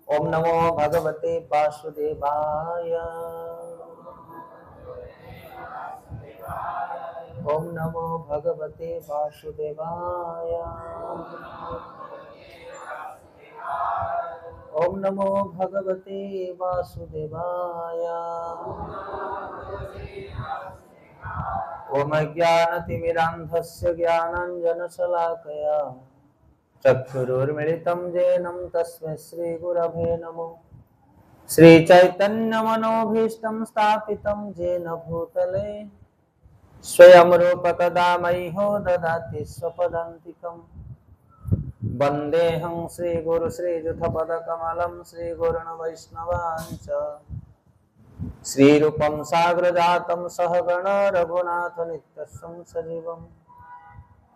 ओम नमो भगवते वासुदेवाय। ओम नमो भगवते वासुदेवाय। ओम नमो भगवते वासुदेवाय। ओम ज्ञानतिमिरान्धस्य ज्ञानाञ्जनशलाकया चक्षुरुर्मिलितं येन तस्मै श्रीगुरवे नमः। श्रीचैतन्यमनोभीष्टं स्थापितं येन भूतले स्वयं रूप कदा मह्यो ददाति स्वपदान्तिकम्। वन्देऽहं श्रीगुरु श्रीयुतपदकमलं श्रीगुरुन् वैष्णवांश्च श्रीरूपं साग्रजातं सहगण रघुनाथनित्यं सजीवम्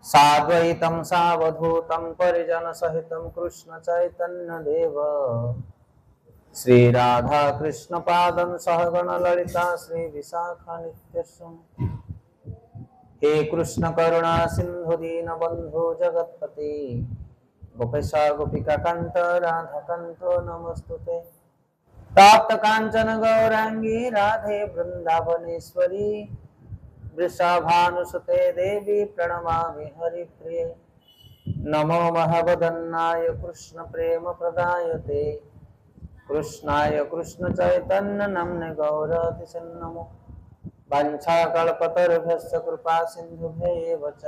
साद्वैतं सावधूतं परिजनसहितं कृष्ण चैतन्यदेव श्रीराधा कृष्णपादं सहगण ललिता श्रीविशाखानित्यं। हे कृष्ण करुणा सिंधु दीनबंधु जगत्पते गोपेशा गोपिका कांत राधा कांत नमस्तुते। ताप्त कांचन गौरांगी राधे वृंदावनेश्वरी वृषभानुसुते देवी प्रणमामि हरिप्रिये। नमो महवदन्नाय कृष्ण प्रेम प्रदायते कृष्णाय कृष्ण चैतन्य नाम्ने गौरतिसे नमो। वाञ्छाकल्पतरुभ्यश्च कृपा सिन्धुभ्यैव च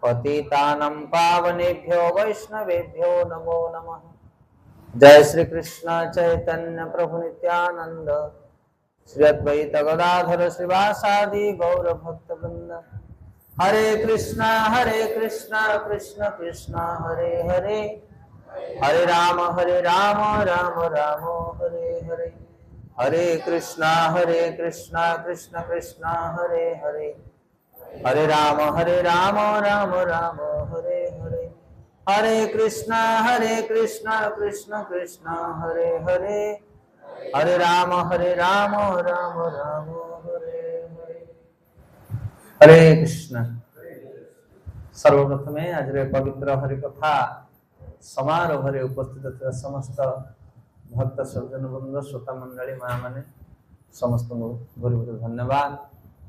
पतितानां पावनेभ्यो वैष्णवेभ्यो नमो नमः। जय श्री कृष्ण चैतन्य प्रभु नित्यानंद श्री अद्वैत गदाधर श्रीवासादि गौर भक्तवृंद। हरे कृष्णा कृष्ण कृष्ण हरे हरे हरे राम राम राम हरे हरे। हरे कृष्णा कृष्ण कृष्ण हरे हरे हरे राम राम राम हरे हरे। हरे कृष्णा कृष्ण कृष्ण हरे हरे हरे राम राम राम हरे हरे। हरे कृष्ण। सर्वप्रथम आज पवित्र हरि कथा समारोह उपस्थित थे समस्त भक्त सज्जन वृंद श्रोता मंडली माँ मैंने समस्त भूरी भूरी धन्यवाद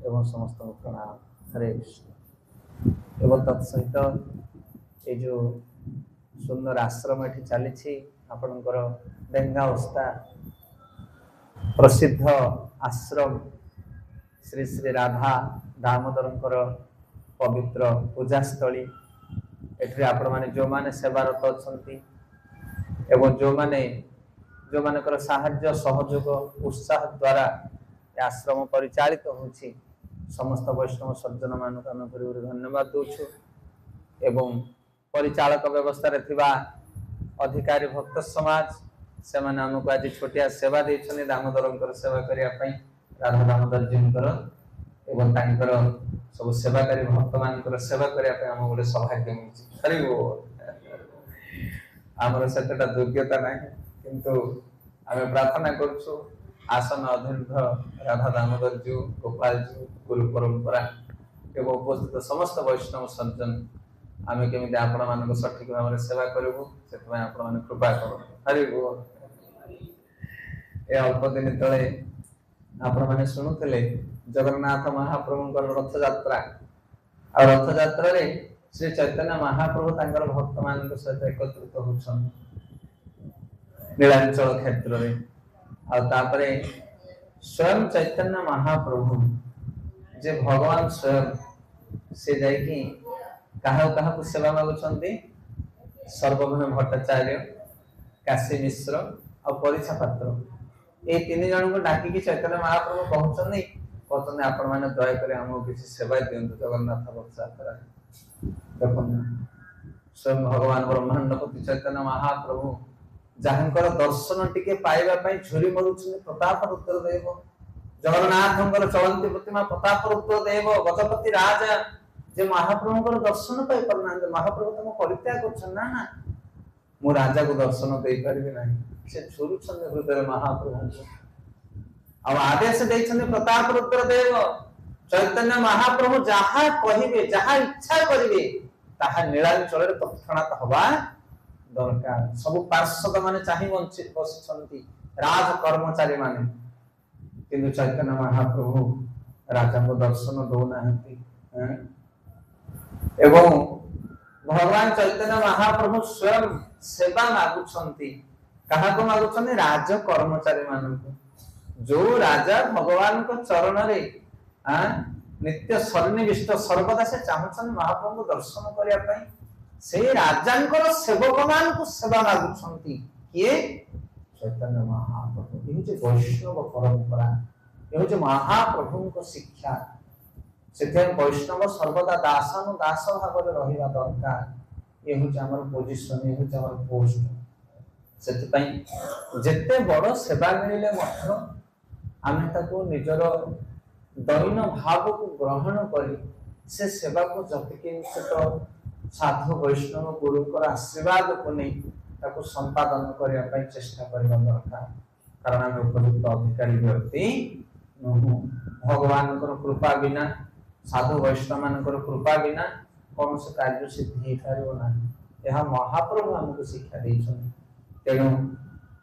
एवं समस्त प्रणाम। हरे कृष्ण। एवं तत्सहित ये जो सुंदर आश्रम ये चली आपणकर डेंगावस्था प्रसिद्ध आश्रम श्री श्री राधा दामोदर पवित्र पूजास्थली। एठी आपण माने जो माने सेवारत अछंती एवं जो माने जो मानकर साहाय्य सहयोग उत्साह द्वारा आश्रम परिचालित होछि समस्त वैष्णव सज्जन मानक आम भूरी धन्यवाद दूछु। एवं परिचालक व्यवस्था रे थिबा अधिकारी भक्त समाज से माने हमको आज छोटिया सेवा देछने दामोदरंकर सेवा करिया पई राधा दामोदर जींकर एवं तांकर सब सेवाकारी भक्त मानकर सेवा करिया पई हम गोटे सौभाग्य मिलछि। हरि बोल। आमर सेतटा योग्यता नाही किंतु आमे प्रार्थना करछु आसन अधीन राधा दामोदर जी गोपाल जी गुरु परंपरा एवं उपस्थित समस्त वैष्णव सज्जन आमे केमिति आपण मानक सठिक भाव सेवा करबु सेतमे आपण मान कृपा करो। हरि बोल। ए अल्प दिन तले आपण माने सुनुतले जगन्नाथ महाप्रभुंकर रथ यात्रा और रथ यात्रा रे श्री चैतन्य महाप्रभु तांकर भक्त मानक सहित एकत्रित होछन नीलांचल क्षेत्र रे। और तापरे स्वयं चैतन्य महाप्रभु जे भगवान स्वयं से जाई कि कहा सेवा मागुछंती सर्वभूम भट्टाचार्य काशी मिश्र और परीक्षा पात्र ये तीन जन को डाकी चैतन्य महाप्रभु कहते आपण मैंने दयाकोरी आमको किसी सेवा दिंतु जगन्नाथ रथ यात्रा। देखो स्वयं भगवान ब्रह्मांडपति चैतन्य महाप्रभु जहांकर दर्शन टिके पाइबा पई झुरी मरुछन प्रताप रुद्र देव जगन्नाथंकर चलंती प्रतिमा प्रताप रुद्र देव गजपति राजा जे महाप्रभुंकर दर्शन पाई परना महाप्रभु तम परित्याग करछन ना ना मु राजा को दर्शन देई परिबे नाही से झुरुछन हृदय महाप्रभु अब आदेश देछन प्रताप रुद्र देव चैतन्य महाप्रभु जहा कहिबे जहा इच्छा करिवे ताहा नीलांचल रे तत्क्षणात हवा दरकार सब पार्षद माने चाहि बसिछंती राज कर्मचारी माने किंतु चैतन्य महाप्रभु राजा को दर्शन दो नाहंती एवं भगवान चैतन्य महाप्रभु स्वयं सेवा मागुछंती कहा को मागुछंती राज कर्मचारी मानक जो राजा भगवान को चरण रे नित्य सन्निविष्ट सर्वदा से चाहछन महाप्रभु दर्शन करिया पई से राजांकर सेवक मान को सेवा मागुछंती किए चैतन्य महाप्रभु ये जे वैष्णव परंपरा ये जे महाप्रभु को शिक्षा से वैष्णव सर्वदा दासन दास भाव में रहिबा दरकार ये होचे हमर पोजीशन ये होचे हमर पोस्ट सेति पई जेते बड़ सेवा मिलिले मात्र आमे ताको निजर दैन भाव को ग्रहण करी से सेवा को जतिकिंचित साधु वैष्णव गुरुकर आशीर्वाद को नहीं ताको संपादन करिया पई चेष्टा करबा दरकार कारण आमे उपयुक्त अधिकारी व्यक्ति नहु भगवान कृपा बिना साधु वैष्णव मानकर कृपा बिना कौन से कार्य सिद्धि हो पारिबो नाही यह महाप्रभु हमको शिक्षा देछन तेणु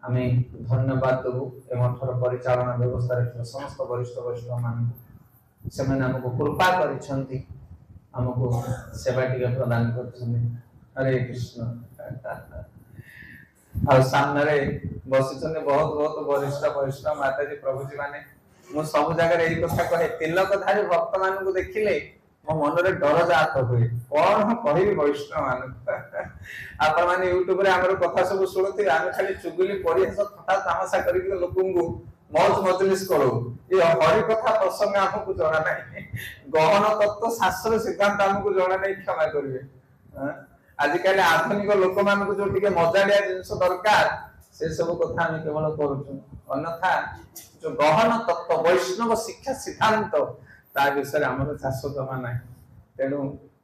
आमे धन्यवाद देबु एवं थर परिचालन व्यवस्था रे समस्त वरिष्ठ वैष्णव मान से मैंने हमको कृपा करिसंती हमको सेवा टिके प्रदान करछन हरे कृष्ण और सामने रे बसिछन बहुत बहुत वरिष्ठ वैष्णव माताजी प्रभुजी माने मु सब जगह रे एई कथा कहे तिलकधारी भक्त मान को देखिले मो मन रे डर जात होय कोन कहि वैष्णव मान आपण माने यूट्यूब रे हमर कथा सब सुनथि आमे खाली चुगली परिहास थटा तमाशा करि के लोकंगु मौज मजलिस करो ये हरि कथा प्रसंग हमकु जणा नाही गहन तत्व शास्त्र सिद्धांत हमकु जणा नाही क्षमा करिवे आज काले आधुनिक लोक मान को जो टिके मजालिया जिंस दरकार से सब कथा हम केवल करूछु अन्यथा जो गहन तत्व वैष्णव शिक्षा सिद्धांत ता विषय हमर शाश्वत माना तेणु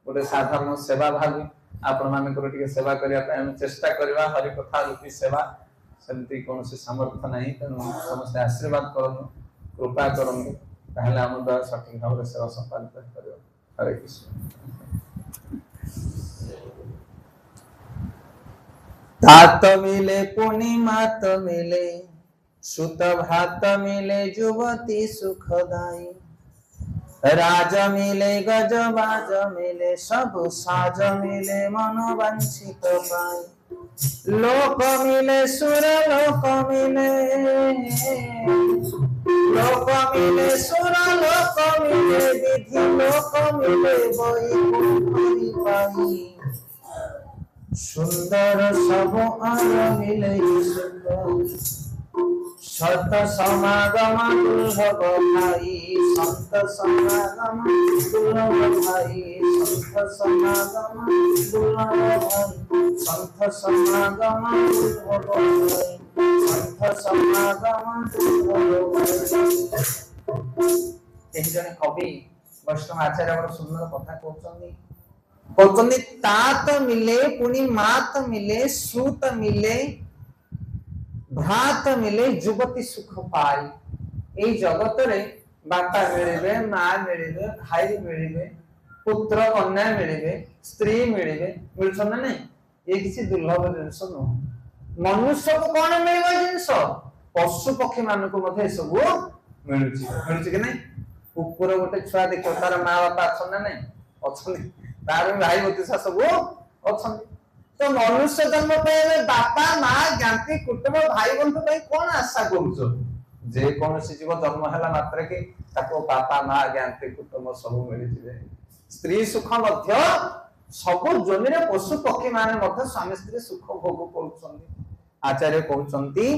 गोटे साधारण सेवा भावी आपण मानकर टिके सेवा करिया पय हम चेष्टा करबा हरि कथा रूपी सेवा सेमती कौन से सामर्थ्य नहीं तेणु समस्त आशीर्वाद करनु कृपा करनु ताहले हम द्वारा सठिक भाव सेवा संपादित करियो हरे कृष्ण तात मिले पुनि मात मिले सुत भात मिले जुवती सुखदाई राज मिले गज बाज मिले सब साज मिले मन वांछित पाई लोक मिले सुर लोक मिले सुर लोक मिले विधि लोक मिले वैकुंठ पाई सुंदर सब आय मिले सुख सत समागम दुर्लभ भाई संत समागम दुर्लभ भाई संत समागम दुर्लभ भाई संत समागम दुर्लभ भाई संत समागम दुर्लभ भाई एही जने कवि वैष्णव आचार्य बड़ सुंदर कथा कहउछन्ती तात मिले पुनि मात मिले सूत मिले भात मिले जुवती सुख पाई ए जगत रे बापा मिलिबे मां मिलिबे भाई मिलिबे पुत्र कन्या मिलिबे स्त्री मिलिबे मिलछन ना नहीं ये किसी दुर्लभ जिंस न मनुष्य को कोन मिलबो जिंस पशु पक्षी मान को मध्ये सब मिलुची कि नहीं कुकुर गोटे छुआ देखो तार मां बापा अछन ना नहीं अछन तार भाई भतीजा सब अछन तो मनुष्य जन्म पे बापा मां ज्ञाति कुटुंब भाई बंधु पे कौन आशा करूछ जे कौन से जीव जन्म हला मात्र के ताको बापा मां ज्ञाति कुटुंब सब मिलि जिवे स्त्री सुख मध्य सब जमी रे पशु पक्षी माने मध्य स्वामी स्त्री सुख भोग करूछन्ती आचार्य कहउछन्ती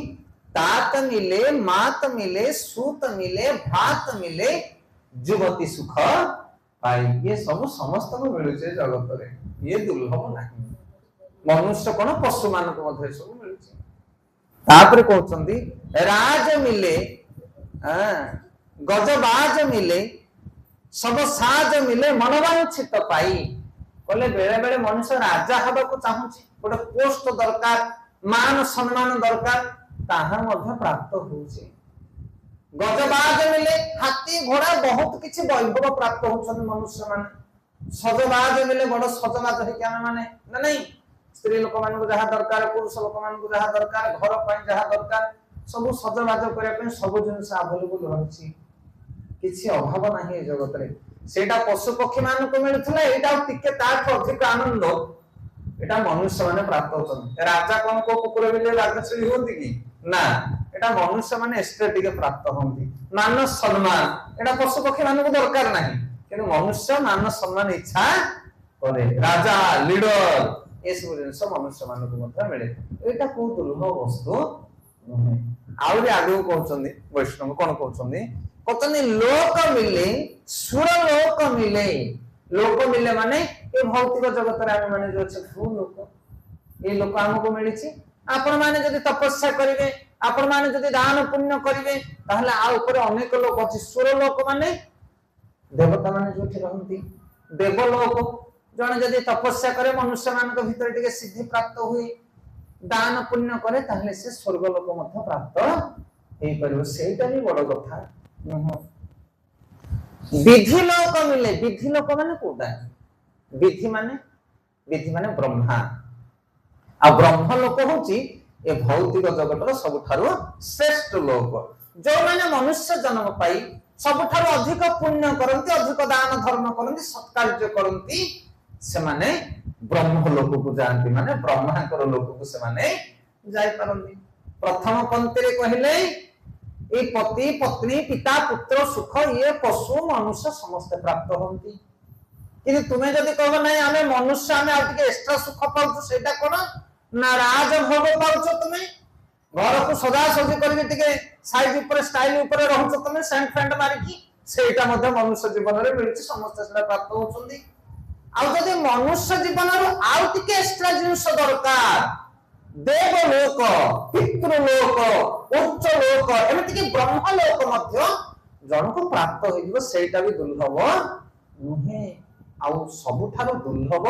तात मिले मात मिले सूत मिले भात मिले जुवती सुख पाई ये सब समस्त को मिलुचे जगत रे ये दुर्लभ नहीं मनुष्य कोन पशु मान को मध्ये सब मिलुची तापर कहउछन्ती राज मिले गजबाज मिले सब साज मिले मनवांछित पाई कहले बेले बेले मनुष्य राजा हबा को चाहूची गोटे पोस्ट दरकार मान सम्मान दरकार ताहा मध्ये प्राप्त होउची गजबाज मिले हाथी घोड़ा बहुत किछि वैभव प्राप्त होउछन मनुष्य मान सजबाज मिले बड़ सजबाज हे क्या माने ना नहीं स्त्री लोक मान जहाँ दरकार पुरुष लोक मान जहाँ दरकार घर पर जहाँ दरकार सब सजबाज करने सब जिन आभेलेबुल रही किसी अभाव ना ए जगत रे सेटा पशु पक्षी मान को मिलुथला एटा टिके ताठ अधिक आनंद एटा मनुष्य माने प्राप्त होतन राजा कोन को कुकुर बिले राजा छुई होंती कि ना एटा मनुष्य माने एक्स्ट्रा टिके प्राप्त होंती मान सम्मान एटा पशु पक्षी मान को दरकार नाही किंतु मनुष्य मान सम्मान इच्छा करे राजा लीडर ए सब जिंस मनुष्य मान को मध्य मिले एटा को दुर्लभ वस्तु नहे आउरी आगु कहउछन्दी वैष्णव कोन कहउछन्दी कतनी लोक मिले सुर लोक मिले माने ये भौतिक जगत रे हम माने जो छ फूल लोक ये लोक हमको मिलिछि आपण माने जदि तपस्या करिवे आपण माने जदि दान पुण्य करिवे ताहले आ ऊपर अनेक लोक अछि सुर लोक माने देवता माने जो रहंती देवलोक जने जदि तपस्या करे मनुष्य मान को भीतर टिके सिद्धि प्राप्त हुई दान पुण्य करे ताहले से स्वर्ग लोक मध्य प्राप्त हेई परिबो सेटा भी बड़ कथा विधि लोक मिले विधि लोक माने कोटा विधि माने ब्रह्मा आ ब्रह्म लोक होची ए भौतिक जगतर सबठारो श्रेष्ठ लोक जो माने मनुष्य जन्म पाई सबठारो अधिक पुण्य करंती अधिक दान धर्म करंती सत्कार्य करंती से माने ब्रह्म लोक को जानती माने ब्रह्मांकर लोक को से माने जाय परंती प्रथम पंक्ति रे कहिले ए पति पत्नी पिता पुत्र सुख ये पशु मनुष्य समस्त प्राप्त होंती कि तुम्हें जदि कहबो नहीं हमें मनुष्य हमें आ के एक्स्ट्रा सुख पाउछु सेटा कोन ना राज भोग पाउछु तुम्हें घर को सदा सजी करके टिके साइज ऊपर स्टाइल ऊपर रहउछु तुम्हें सेंट फ्रेंड मारिकी सेटा मध्ये मनुष्य जीवन रे मिलछि समस्त सेटा प्राप्त होछुंदी आ जदि मनुष्य जीवन रो आ टिके एक्स्ट्रा जिंस दरकार देवलोक पितृलोक उच्च लोक एमिति कि ब्रह्म लोक मध्य जन को प्राप्त हो जिवो सेटा भी दुर्लभ नुहे आ सबुठारो दुर्लभ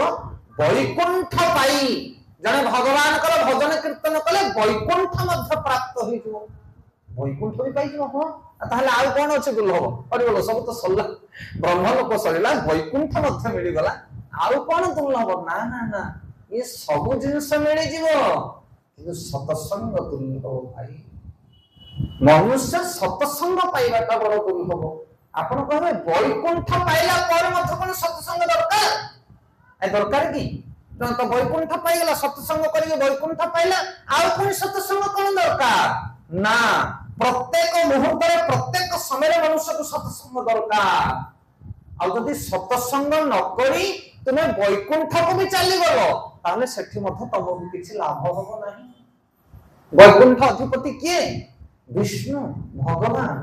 वैकुंठ पाई जने भगवान कर भजन कीर्तन कले वैकुंठ मध्य प्राप्त हो जिवो वैकुंठ भी पाई जिवो हो ताहले आ कोन अछि दुर्लभ अरे बोलो सब तो सल्ला ब्रह्म लोक सरिला वैकुंठ मध्य मिली गला आ कोन दुर्लभ ना ना ना ये सब जिंस मिली जीवो किंतु सत्संग दुर्लभ भाई मनुष्य सत्संग पाइबाटा बड़ दुर्लभ आपण कहबे वैकुंठ पाइला पर मत कोन सत्संग दरकार ए दरकार की तो वैकुंठ पाइला सत्संग करी वैकुंठ पाइला आ कोन सत्संग कोन दरकार ना प्रत्येक मुहूर्त रे प्रत्येक समय रे मनुष्य को सत्संग दरकार आ जदि सत्संग न करी तुमे वैकुंठ को भी चली गलो ताले सेठी मथ तमो किछि लाभ होबो नाही वैकुंठ अधिपति किए विष्णु भगवान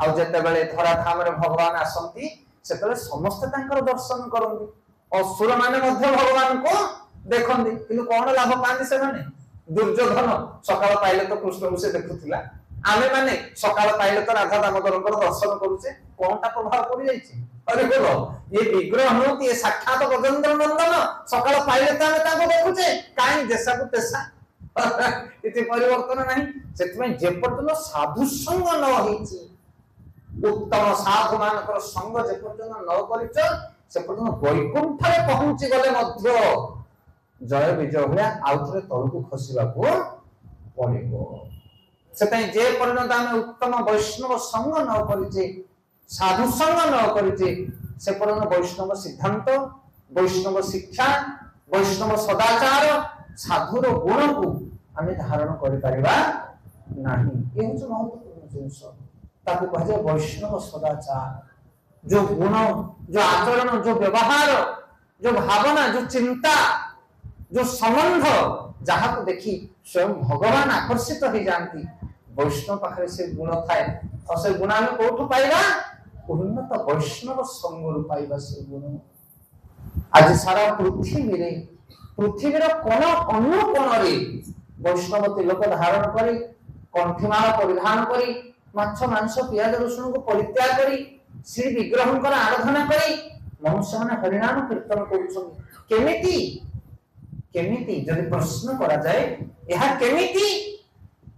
आ जते बेले धरा धाम रे भगवान आसंती सेतले समस्त तांकर दर्शन करंती असुर माने मध्य भगवान को देखंती किंतु कोन लाभ पानी से माने दुर्योधन सकाळ पाइले तो कृष्ण को से देखुथिला आमे माने सकाळ पाइले तो राधा दामोदरकर दर्शन करूचे कोनटा प्रभाव पड़ी जाईछि अरे बोलो ये विग्रह होती ये साक्षात गजेंद्र नंदन सकाळ पाइले तो आमे ताको देखुचे काई देशा को तेसा इति परिवर्तन नाही सेतमे जे पर्यंत साधु संग न होईछि उत्तम साधु मानकर संग जे पर्यंत न करिछ से पर्यंत वैकुंठ रे पहुंची गले मध्य जय विजय भया आउथरे तळकु खसिबाको पड़िबो सेतै जे पर्यंत आमे उत्तम वैष्णव संग न करिछे साधु संग न करिछे से पर्यंत वैष्णव सिद्धांत वैष्णव शिक्षा वैष्णव सदाचार साधुर गुण को आमे धारण करि परिबा नाही ए होछ महत्वपूर्ण जिंस ताकू कह जाय वैष्णव सदाचार जो गुण जो आचरण जो व्यवहार जो भावना जो चिंता जो संबंध जहा को देखी स्वयं भगवान आकर्षित हो जानती वैष्णव पाखरे से गुण थाए और से गुण आमे कोठु पाइबा उन्नत वैष्णव संग पाइबा से गुण आज सारा पृथ्वीर कोन अनु कोन रे वैष्णव तिलक धारण करी कंठीमाला परिधान करी माछ मांस पियाज रसुन को परित्याग करी श्री विग्रहंकर आराधना करी मनुष्य माने हरिनाम कीर्तन करूछन केमिति केमिति जदि प्रश्न करा जाए यह केमिति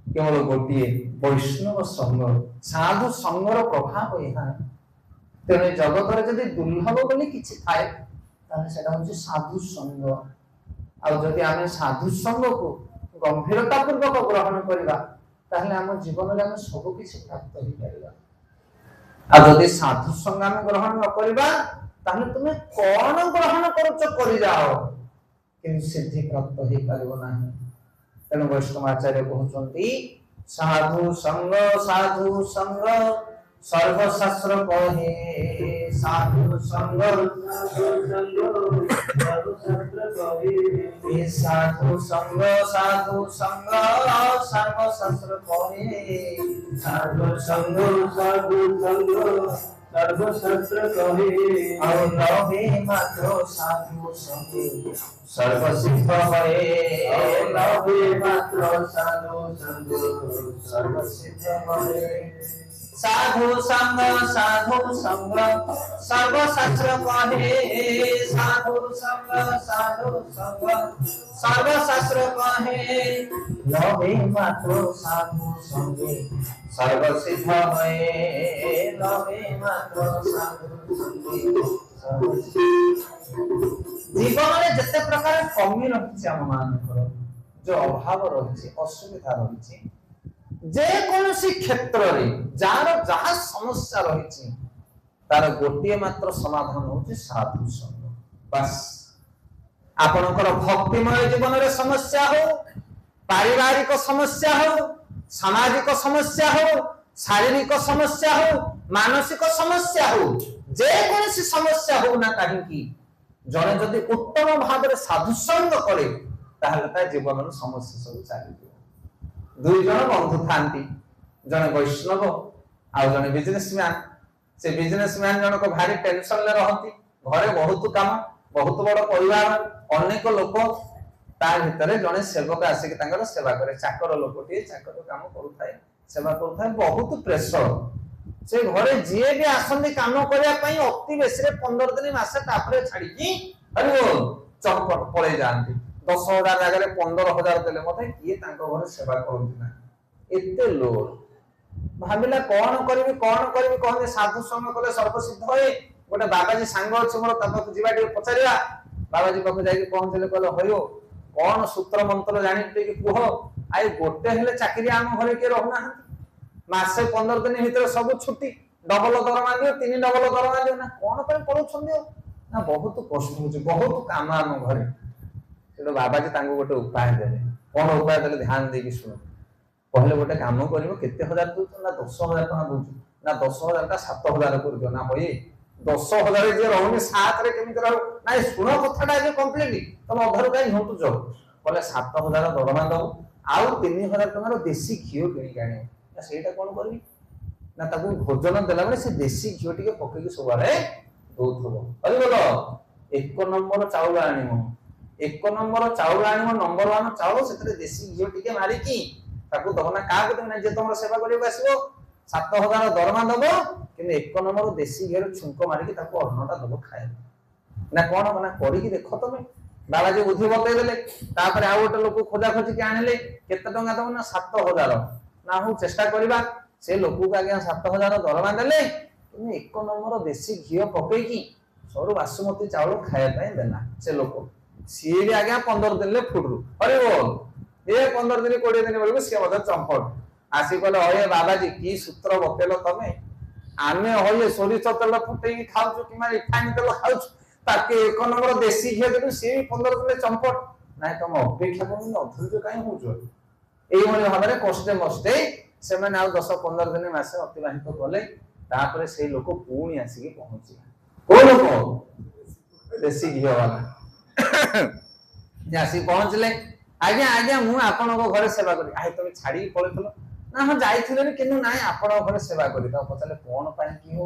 केवल गोटिए वैष्णव संग साधु संगर प्रभाव यह तेने जगत रे जदि दुर्लभ बोली किछि थाए ताने सेटा होछि साधु संग आदि आम साधु संग को गंभीरता पूर्वक ग्रहण करवा ताहले आम जीवन में आम सब किछि प्राप्त हो पारिबा। आ जदि साधु संग आम ग्रहण न करबा ताहले तुमे कोन ग्रहण करूछ करि जाओ किंतु सिद्धि प्राप्त हो पारिबो नाही। तेणु वैष्णव आचार्य कहते साधु संग सर्वशास्त्र कहे साधु संग साधु संग सर्वशास्त्र कहे साधु संग सर्वशास्त्र कहे और लवे मात्र साधु संग सर्वसिद्ध है और लवे मात्र साधु संग सर्वसिद्ध है। साधु संग सर्वशास्त्र कहे साधु संग सर्वशास्त्र कहे लवे मात्र साधु संग सर्वसिद्ध है लवे मात्र साधु संग। जीवन में जिते प्रकार कमी रही आम मान जो अभाव रही असुविधा रही जे कोनोसी क्षेत्र रे जार जहा समस्या रही तार गोटे मात्र समाधान होची साधु संग। बस आपनकर भक्तिमय जीवन रे समस्या हो पारिवारिक समस्या हो सामाजिक समस्या हो शारीरिक समस्या हो मानसिक समस्या हो जे कोनोसी समस्या हो ना कहीं जने जदि उत्तम भाव में साधु संग करे ताहले ता जीवन रो समस्या सब चली जाय। दुई जन बंधु थांती जने वैष्णव आ जने बिजनेसमैन से बिजनेसमैन जन को भारी टेंशन ले रहती घरे बहुत काम बहुत बड़ परिवार अनेक लोक तार भितरे जने सेवक आसिक तांकर सेवा करे चाकर लोकटी चाकर काम करूथाय सेवा करूथाय बहुत प्रेशर से घरे जीए भी आसंदी काम करिया पई अति बेसी रे 15 दिन मासे तापरे छाडी की अरे वो चौपट पळे जानती 10,000 जगह 15,000 देले मते किए तांको घर सेवा करंती ना एते लोड भाबिला कोन करबी कहने साधु संग कले सर्वसिद्ध होए। गोटे बाबाजी सांग अछि मोर तबक जीवा टे पचारिया बाबाजी पाख जाई पहुंचले कहले होयो कोन सूत्र मंत्र जानि टे कि कुह आइ गोटे हेले चाकरी आम घरे के रहना मासे 15 दिन भीतर सब छुट्टी डबल दरमा दियो 3 डबल दरमा दियो ना कोन पर पळौ छन्दियो ना बहुत कष्ट होची बहुत काम आम घरे तो बाबाजी तांको गोटे उपाय देले कोन उपाय देले ध्यान देकी सुन पहले गोटे काम करिवो केते हजार दउ ना 10,000 टका दउ ना 10,000 का 7,000 कर दियो ना होई 10,000 जे रहउनी 7 रे केमिति रहउ ना सुनो कथाटा जे कंप्लीटली तम अधर काई हंतु जो बोले 7,000 दरमा दउ आउ 3,000 टका रो देसी घियो किनि गाणी ना सेटा कोन करबी ना ताकू भोजन देला बेले से देसी घियो टिके पकेकी सोबारे दउथबो अरे बोलो एक नंबर चाउल आनिमो एक नंबर चाउल आनिमो नंबर 1 चाउल सेतरे देसी घियो टिके मारी की ताकू दबना का को ना जे तुम सेवा करियो आसीबो 7,000 दरमा दबो कि एक नंबर देसी घियो छुंको मारी की ताकू अन्नटा दबो खाए ना कोन बना करी की देखो तमे बाबाजी बुद्धि बतै देले तापर आ गोटे लोक खोजा खोजी के आनिले केते टंगा दबो ना 7,000 ना हो चेष्टा करिबा से लोक को आगे 7,000 दरमा देले तुम एक नंबर देसी घियो पकै की सरो बासमती चाउल खाए पय देना से लोक सी भी आगे 15 दिन ले फुटरू अरे वो ये 15 दिन 20 दिन बोलबो से मदन चंपट आसी कहले ओए बाबाजी की सूत्र बतेलो तमे आमे होले सोरिष तेल फुटै की खाउ कि मारे रिफाइन तेल खाउ ताके एक नंबर देसी घियो देबो से 15 दिन चंपट नाही तुम अपेक्षा करू अधुर्य काई होजो एई भली भाबरे कष्टे मष्टे से माने आ 10-15 दिन मासे अतिबाहित कले तापर से लोक पूणी आसी के पहुंची को लोक देसी घियो वाला जासी पहुंचले आज्ञा आज्ञा मु आपन को घरे सेवा करी आइ तमे छाडी पळेतलो ना हम जाइथिले किनु नाइ आपन घरे सेवा करी त पछले कोन पाई की हो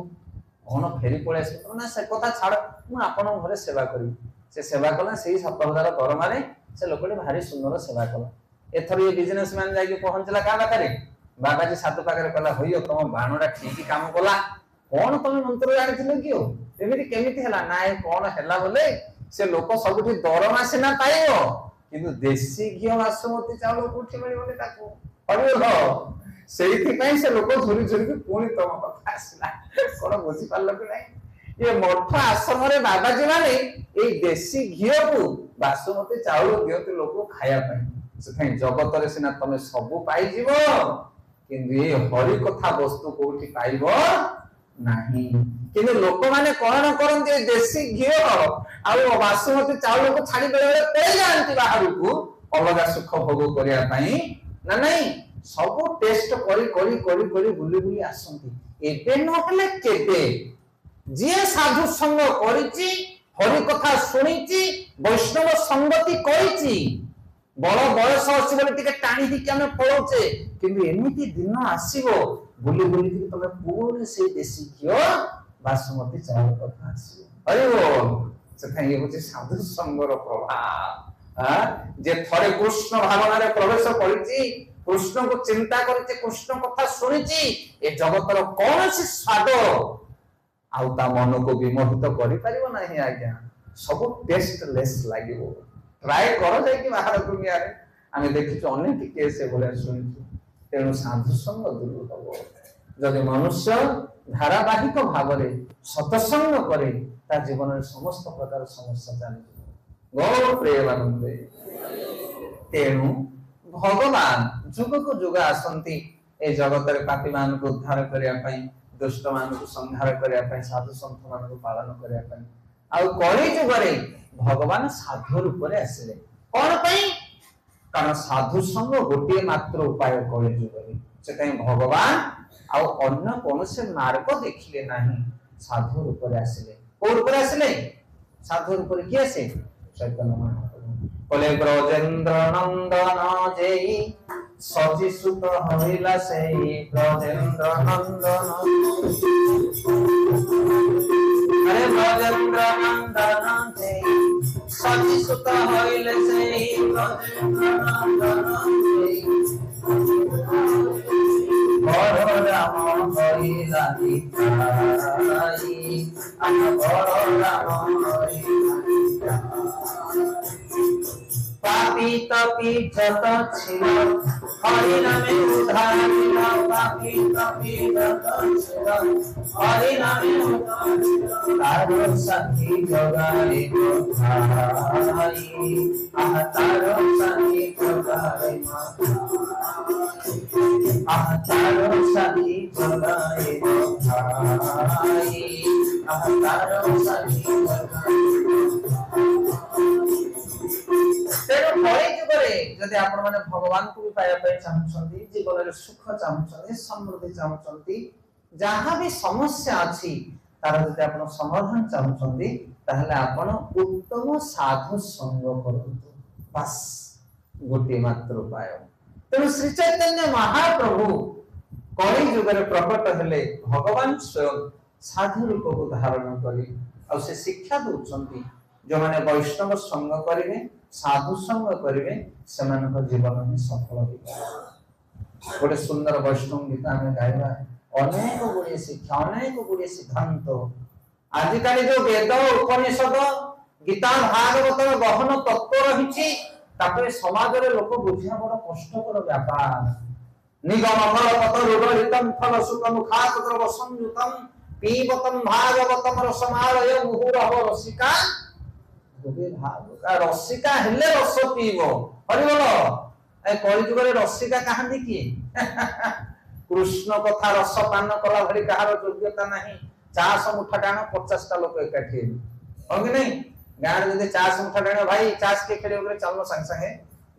कोन फेरी पळे से ना से कथा छाड़ मु आपन घरे सेवा करी से सेवा कला सेही 7,000 दरमा रे से लोकटे भारी सुंदर सेवा कला एथर ये बिजनेसमैन जाई के पहुंचला का बाकारे बाबाजी सात पाखरे कहला होइयो तुम बाणोडा ठीक काम कला कोन तुम मंत्र जानिथिलो कियो एमिति केमिति हला नाइ कोन हला बोले से लोक सबुठी दरमा सिना पाइयो किंतु देसी घियो बासमती चाउल कोठी मिलिबोनी ताको हरियो सेइथि पई से लोक झुरी झुरी के पुणी तम कथा आसला कोन बुझी पारलो कि नाही ये मठ आश्रम रे बाबाजी माने ए देसी घियो को बासमती चाउल दियते लोक खाया पई से जगत रे सिना तमे सब पाई जीवो किंतु ये हरि कथा वस्तु कोठी पाइबो नाही किंतु लोक माने कोन करन देसी घियो आ बासमती चाउल को छाड़ी बेले पई जानती बाहर को अलगा सुख भोग करिया पई ना नहीं सब टेस्ट करी करी करी करी बुली बुली आसंती एबे न हले केबे जे साधु संग करिछि हरि कथा सुनिछि वैष्णव संगति करिछि बड़ बयस अछि बोले टिके टाणी हि केमे पळौचे किंतु एमिति दिन आसीबो बुली बुली कि तमे पूर्ण से देसी घियो बासमती चावल कथा आसीबो अरे ओ से ये होछि साधु संगर प्रभाव जे थरे कृष्ण भावना रे प्रवेश करिछि कृष्ण को चिंता करिछि कृष्ण कथा सुनिछि ए जगतर कौन सी स्वाद आउ ता मन को विमोहित करि परिबो नाही आज्ञा सब टेस्टलेस लागिबो ट्राई करो जाय कि बाहर दुनिया रे आमे देखिछु अनेक केस ए भले सुनिछु तेनु साधु संग दूर होबो जदि मनुष्य धारावाहिक भाव रे सत्संग करे ता जीवन रे समस्त प्रकार समस्या जानि गौर प्रेमानंदे तेनु भगवान जुग को जुग आसंती ए जगत रे पापी मान को उद्धार करिया पई दुष्ट मान को संहार करिया पई साधु संत मान को पालन करिया पई आ कली जुग रे भगवान साधु रूप रे आसिले कोन पई कारण साधु संग गोटे मात्र उपाय कली जुग रे से कहीं भगवान आ अन्य कोन से मार्ग देखिले नाही साधु रूप रे आसिले को रूप रे आसिले साधु रूप रे किए से चैतन्य महाप्रभु बोले ब्रजेंद्र नंदन जेई सजी सुत हरिला सेई ब्रजेंद्र नंदन अरे ब्रजेंद्र नंदन जेई सजी सुत हरिले सेई ब्रजेंद्र नंदन जेई बड़ राम हरिला निताई अन बड़ राम हरिला पापी तपी जत छिल हरि नामे उद्धार मिल पापी तपी जत छिल हरि नामे उद्धार तारो सखी जगारे भाई आह तारो सखी जगारे आह तारो सखी जगारे भाई आह तारो सखी तेरो कई जुगरे जदि आपण माने भगवान को भी पाया पाए चाहछंती जीवन रे सुख चाहछंती समृद्धि चाहछंती जहां भी समस्या अछि तार जदि आपण समाधान चाहछंती ताहले आपण उत्तम साधु संग करंतु बस गोटे मात्र उपाय तेरो श्री चैतन्य महाप्रभु कई जुगरे प्रकट हेले भगवान स्वयं साधु रूप को धारण करी और से शिक्षा दोचंती जो माने वैष्णव संग करिवे साधु संग करिवे सेमान जीवन में सफल हो गोटे सुंदर वैष्णव गीता में गाइबा अनेक गुड़े शिक्षा अनेक गुड़े सिद्धांत आजिकाली जो वेद उपनिषद गीता भागवत गहन तत्व रही तापर समाज रे लोक बुझिया बड़ कष्टकर व्यापार निगम फल पत रुगलितम फल सुखम खातद्रव संयुतम पीबतम भागवतम रसमालय मुहुरह रसिका गोबे भाग रसिका हेले रस पीबो हरि बोलो ए कलि जुग रे रसिका कहांदी की कृष्ण कथा रस पान कला भरी कहार योग्यता नहीं चास मुठा टाण 50 टा लोक एकाठी हो कि नहीं गार जदि चास मुठा टाण भाई चास के खेले ओकरे चलनो संग संगे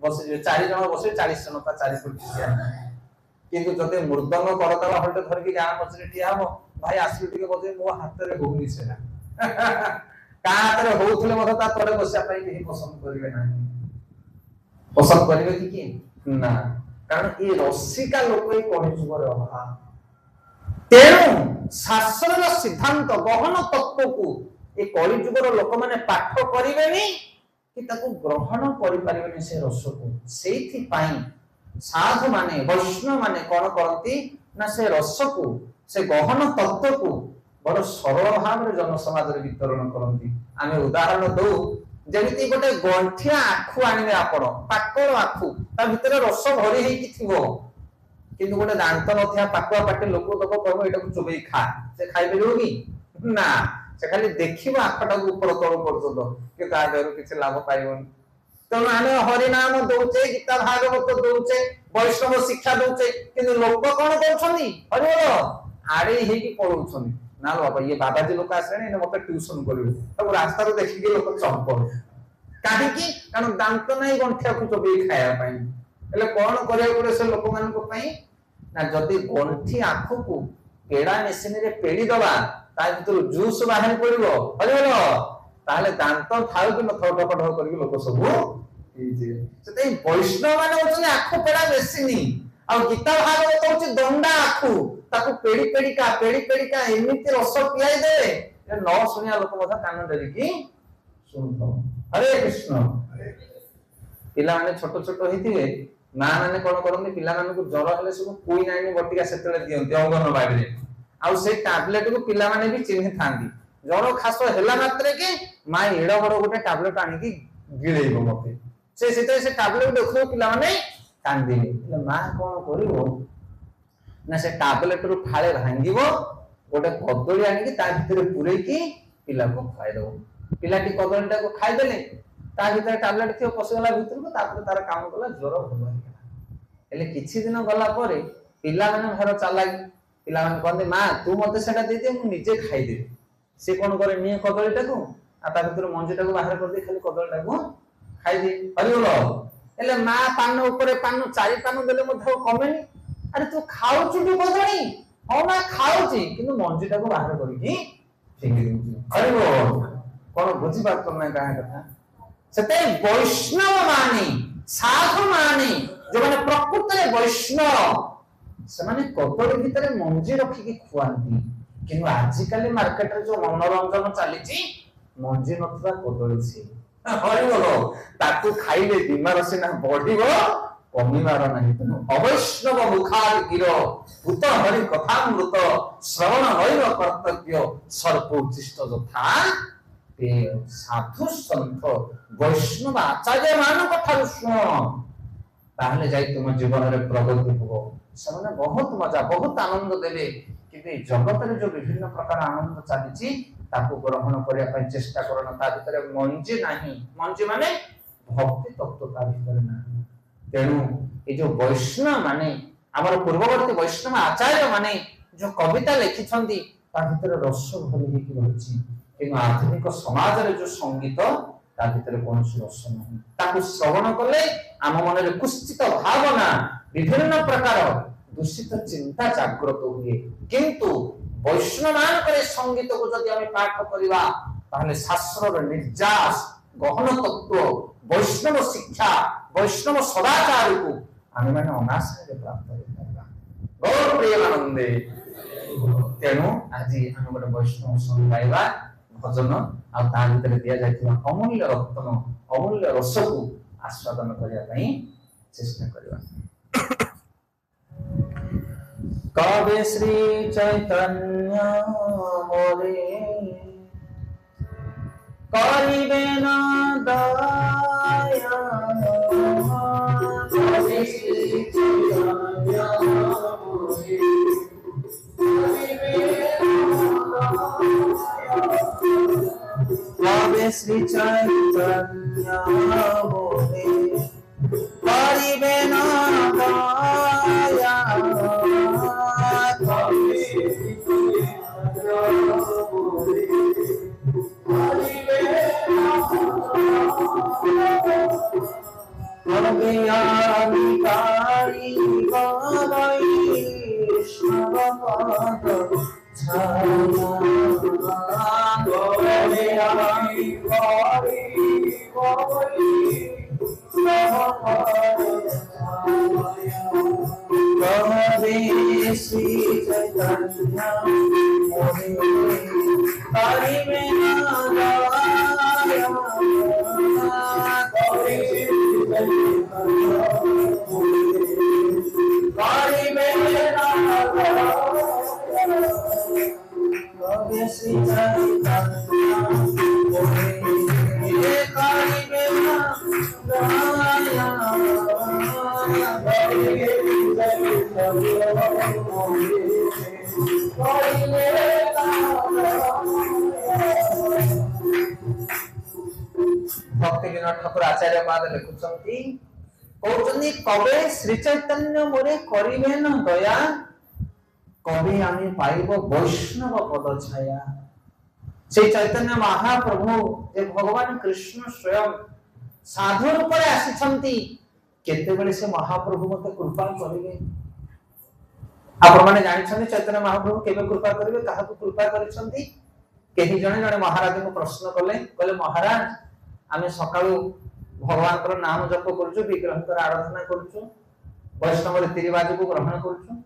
बस 4 जण बसे 40 जण का 4 फुट किंतु जदि मृदंग करतला हल्टे धर के गां मछली ठिया हो भाई आसि टिके बजे मो हाथ रे होउनी सेना का हाथ रे होउथले मत ता तोरे बसिया पई नहीं पसंद करिवे नाही पसंद करिवे कि ना कारण ये रसिका लोक ए कोन जुगर अभाव तेणु शास्त्र सिद्धांत गहन तत्व को ए कलि जुगर लोक माने पाठ करिवेनी कि ताको ग्रहण करि परिवेनी से रस को सेथि पाई साधु माने वैष्णव माने कोन करती ना से रस को से गहन तत्व को बड़ सरल भाव रे जन समाज रे वितरण करती आमे उदाहरण दो जेमिति गोटे गंठिया आखु आनिबे आपण पाकळ आखु ता भितरे रस भरी हेई कि थिबो किंतु गोटे दांत नथिया पाकुआ पाटे लोक कहबो एटा को चोबई खा से खाइ परिबो कि ना से खाली देखिबा आखटा ऊपर तळ पर्यंत कि ता देहरु किछि लाभ पाइबनी। तेणु आमे हरिनाम दौचे, गीता भागवत दौचे, वैष्णव शिक्षा दौचे, किंतु लोक कौन करछनी हरिबोल आड़े ही पळौछनी ना बाबा ये बाबाजी लोक आसले ने मते ट्यूशन करिवे तब रास्ता रो देखि के लोक चंपल काहे कि कारण दांत नै गंठिया को चबे खाया पई एले कोन करिया पड़े से लोक मान को पई ना जदी गंठी आखु को पेड़ा मेसिन रे पेड़ी दबा ता भीतर जूस बाहर पड़िबो हरिबोल ताले दांत थाउ कि न थोट फट करके लोक सब से वैष्णव माने होछन आखु पेड़ा मेसिन आ गीता भागवत होछि दंडा आखु ताकू पेड़ी पेड़ी का एमिति रस पियाई दे न सुनिया लोक मथा कान डरी की सुनतो। हरे कृष्ण पिला माने छोट छोट होइतिवे मां माने कोन करନ୍ତି पिला माने को जर हेले सब कोई नाइनी बटिका सेतले दियंती अंगनवाड़ी रे आ से टैबलेट को पिला माने भी चिन्हि थांदी जर खास हेला मात्रे के मां एडा बड़ गोटे टैबलेट आनी की गिळेइबो मते से टैबलेट देखो पिला माने कांदिले मां कोन करिवो ना से टैबलेट रु फाळे भांगीबो गोटे कदली आनी की ता भीतर पुरै की पिला को खाइ दो पिलाटी कदलीटा को खाइ देले ता भीतर टैबलेट थियो पसगला भीतर को तापर तार काम कला ज्वर भलो हो गेला एले किछि दिन गला परे पिला माने घर चालाक पिला माने कहंदे मां तू मते सेटा दे दे मु निजे खाइ दे से कोन करे निये कदलीटा को आ ता भीतर मंजीटा को बाहर कर दे खाली कदलीटा को खाइ दे हरिबोल एले मां पान ऊपर पान चारि पान देले मधे कमेनी अरे तू खाउछु तू कदली हो ना खाउछि किंतु मंजीटा को बाहर करिकी फेंकी देउछि हरिबोल कोन बुझी बात करना का कथा सते वैष्णव माने साधु माने जो माने प्रकृत रे वैष्णव से माने कदली भीतर मंजी रखी की खुआंती किंतु आज काली मार्केट रे जो मनोरंजन चलीची मंजी नथवा कदली से हरिबोल ताकू खाइले बीमार सिना बढ़िबो कमिबार नाही तनु अवैष्णव मुखार गिरो भूत हरि कथामृत श्रवण हरिव कर्तव्य सर्वोचिष्ट यथा ते साधु संत वैष्णव आचार्य मान कथा सुनो ताहले जाई तुम जीवन रे प्रगति हो सने बहुत मजा बहुत आनंद देबे कि जगत रे जो विभिन्न प्रकार आनंद चलीची ताको ग्रहण करिया पय चेष्टा करन ता भीतर मंजी नाही मंजी माने भक्ति तत्व ता भीतर नाही तेणु ये जो वैष्णव माने हमर पूर्ववर्ती वैष्णव आचार्य माने जो कविता लिखि छंती ता भीतर रस भरि कि रहछि किंतु आधुनिक समाज रे जो संगीत ता भीतर कोनसी रस नाही ताको श्रवण कले आम मन रे कुस्चित भावना विभिन्न प्रकार दूषित चिंता जागृत हुए किंतु वैष्णव मान करे संगीत को जदि हम पाठ करिवा ताहले शास्त्र रे निर्जास गहन तत्व वैष्णव शिक्षा वैष्णव सदाचार को आम माने अनाशय रे प्राप्त करिबा गौर प्रेमानंदे तेणु आज हम गोटे वैष्णव सॉन्ग गाइबा भजन आ ता भीतर दिया जायथिबा अमूल्य रत्न अमूल्य रस को आस्वादन करिया पई चेष्टा करिबा। कवि श्री चैतन्य मोरे करिबे ना दया कवि श्री चैतन्य मोरे कवि श्री चैतन्य मोरे करिबे ना दया अज्ञानिकारी वैष्णव पाद छाया कवि श्री चैतन्य मोरे करिबे ना दया कवि श्री चैतन्य मोरे करिबे ना दया कवि श्री चैतन्य मोरे करिबे ना दया कवि भक्ति विनोद ठाकुर आचार्य पाद लिखुचंती कहउचंती कबे श्री चैतन्य मोरे करिवे न दया कबे आमे पाइब वैष्णव पद छाया। श्री चैतन्य महाप्रभु जे भगवान कृष्ण स्वयं साधु रूप रे आसीछंती केते बेले से महाप्रभु मते कृपा करिवे। आपण माने जानिछंती चैतन्य महाप्रभु केबे कृपा करिवे काहा को कृपा करिसंती। केही जणे जणे महाराज को प्रश्न कले महाराज आमे सकाळू भगवान कर नाम जप करूछु विग्रह कर आराधना करूछु वैष्णव रीति रिवाज को ग्रहण करूछु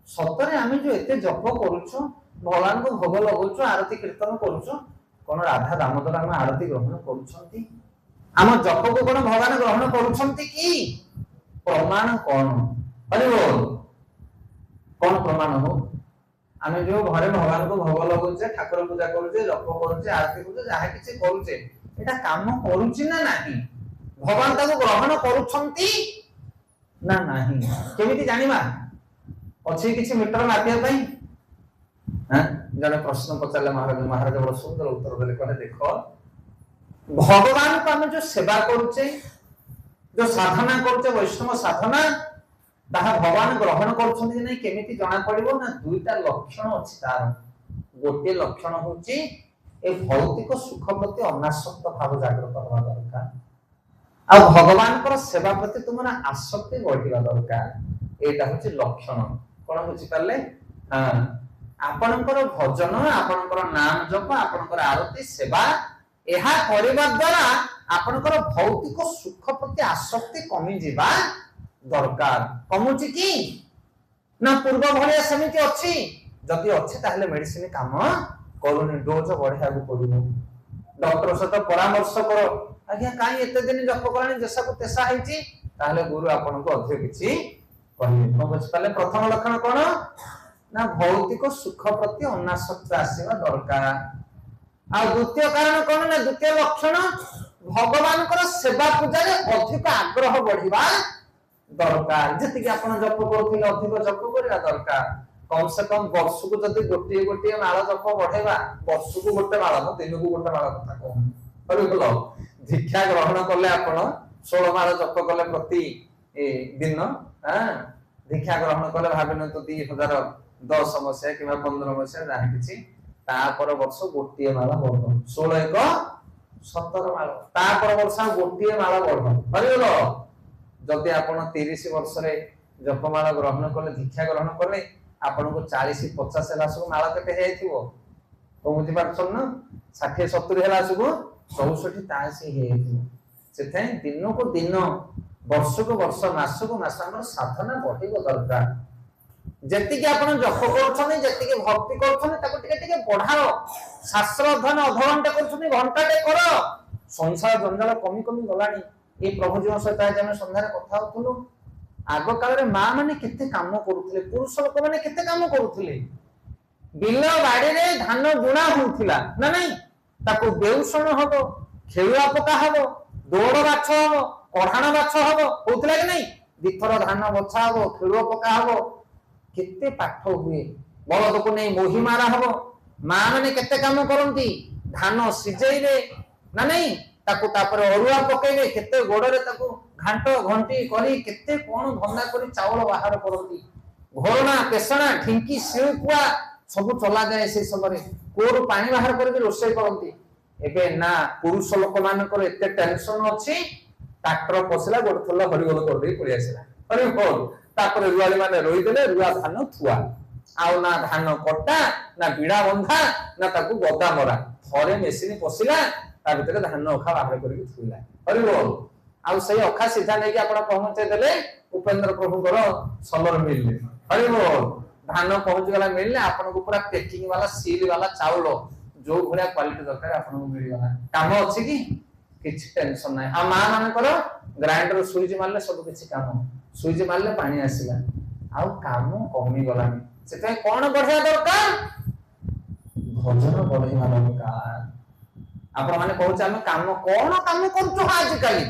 सतरे आमे जो एते जप करूछु भगवान को भोग लगाउछु आरती कीर्तन करूछु कोन राधा दामोदर आमे आरती ग्रहण करूछंती आम जप को कोन भगवान ग्रहण करूछंती की प्रमाण कोन अरे बोल कोन प्रमाण हो आमे जो घरे भगवान को भोग लगाउछे ठाकुर पूजा करूछे जप करूछे आरती करूछे जाहा किछि करूछे एटा काम करूछि ना नाही भगवान ताको ग्रहण करूछंती ना नाही केमिति जानिबा अछि किछि मीटर मापिया पई हां जने प्रश्न पचारले महाराज बड़ सुंदर उत्तर देले कहले देखो भगवान को हम जो सेवा करूछे जो साधना करूछे वैष्णव साधना ताहा भगवान ग्रहण करूछंती नै केमिति जणा पड़िबो ना दुईटा लक्षण अछि तार गोटे लक्षण होछि ए भौतिक सुख प्रति अनासक्त भाव जागृत होवा दरकार आ भगवान कर सेवा प्रति तुमरा आसक्ति बढ़िवा दरकार एटा होछि लक्षण कोन बुझि परले हां आपनकर भजन आपनकर नाम जप आपनकर आरती सेवा एहा करबा द्वारा आपनकर भौतिक सुख प्रति आसक्ति कमी जिबा दरकार कमुछि की ना पूर्व भलिया समिति अछि जदि अछि ताहले मेडिसिन काम करूनी डोज बढ़िया को करूनी डॉक्टर सहित परामर्श करो आज्ञा काई एते दिन जप करनी जसा को तेसा हैची ताहले गुरु आपन को अधिक किछि कहिबे हम बुझ पाले प्रथम लक्षण कोन ना भौतिक सुख प्रति अनासक्त आसीबा दरकार आ द्वितीय कारण कोन ना द्वितीय लक्षण भगवान कर सेवा पूजा रे अधिक आग्रह बढ़िबा दरकार जति कि आपन जप करथिले अधिक जप करिया दरकार कम से कम वर्ष को जति गोटे गोटे माळ जप बढ़ेबा वर्ष को गोटे माळ न दिन को गोटे माळ कथा कहू अरे बोलो दीक्षा ग्रहण करले आपण 16 माळ जप करले प्रति दिन हां दीक्षा ग्रहण करले भाबिन तो 2010 मसिया किबा 15 मसिया जाहि किछि ता पर वर्ष गोटे माळ बढ़ो 16 1 17 माळ ता पर वर्ष गोटे माळ बढ़ो अरे बोलो जति आपण 30 वर्ष रे जपमाला ग्रहण करले दीक्षा ग्रहण करले आपण को 40 50 हला सब माला केते हेथिबो तो बुझि पाछन न 60 70 हला सब 64 83 हेथिबो सेथे दिन को दिन वर्ष को वर्ष मास को मास हमर साधना बढ़िबो दरकार जति कि आपण जप करछनी जति कि भक्ति करछनी ताको टिके बढ़ाओ शास्त्र अध्ययन अधघंटा करछनी घंटाटे करो संसार जंजाल कमी कमी गलानी ए प्रभु जीवन सहित आज हम संधारे कथा होतलु आग काल रे मां माने केते काम करूथिले पुरुष लोक माने केते काम करूथिले बिल बाड़ी रे धान बुणा होउथिला ना नहीं ताको बेउसण हबो खेलुआ पका हबो दोड़ बाछ हबो कढाण बाछ हबो होउथिला कि नहीं दिथर धान बछा हबो खेलुआ पका हबो केते पाठ हुए बलद को नहीं मोही मारा हबो मां माने केते काम करंती धान सिजेइले ना नहीं ताको तापर अरुआ पकेइले केते गोडरे ताको घांट घंटी करी केते कोन धंदा करी चावल बाहर करती घोरणा पेसणा ठिंकी सिउकुआ सब चला जाए से समय कोर पानी बाहर करके रोषे करती एबे ना पुरुष लोक मानकर एते टेंशन अछि ट्रैक्टर पसला गोड थला हरिगोल कर दे पळि आसीला अरे बोल तापर रुवाली माने रोई देले रुवा धान थुआ आउ ना धान कटा ना बिडा बंधा ना ताको गदा मरा थरे मेसिन पसिला ता भीतर धान अखा बाहर करके थुइला अरे बोल आउ सही अखा सीधा नै कि आपण पहुंचे देले उपेंद्र प्रभु कर सलर मिल अरे बोल धान पहुंच गला मिलले आपण को पूरा पैकिंग वाला सील वाला चावल जो भलिया क्वालिटी दरकार आपण को मिल गला काम अछि कि किछ टेंशन नै आ मां मान कर ग्राइंडर स्विच मारले सब किछ काम स्विच मारले पानी आसीला आउ काम कमी गलानी सेते कोन बढ़िया दरकार भजन बढ़िया दरकार आपण माने कहू हम काम कोन काम करछु आज काली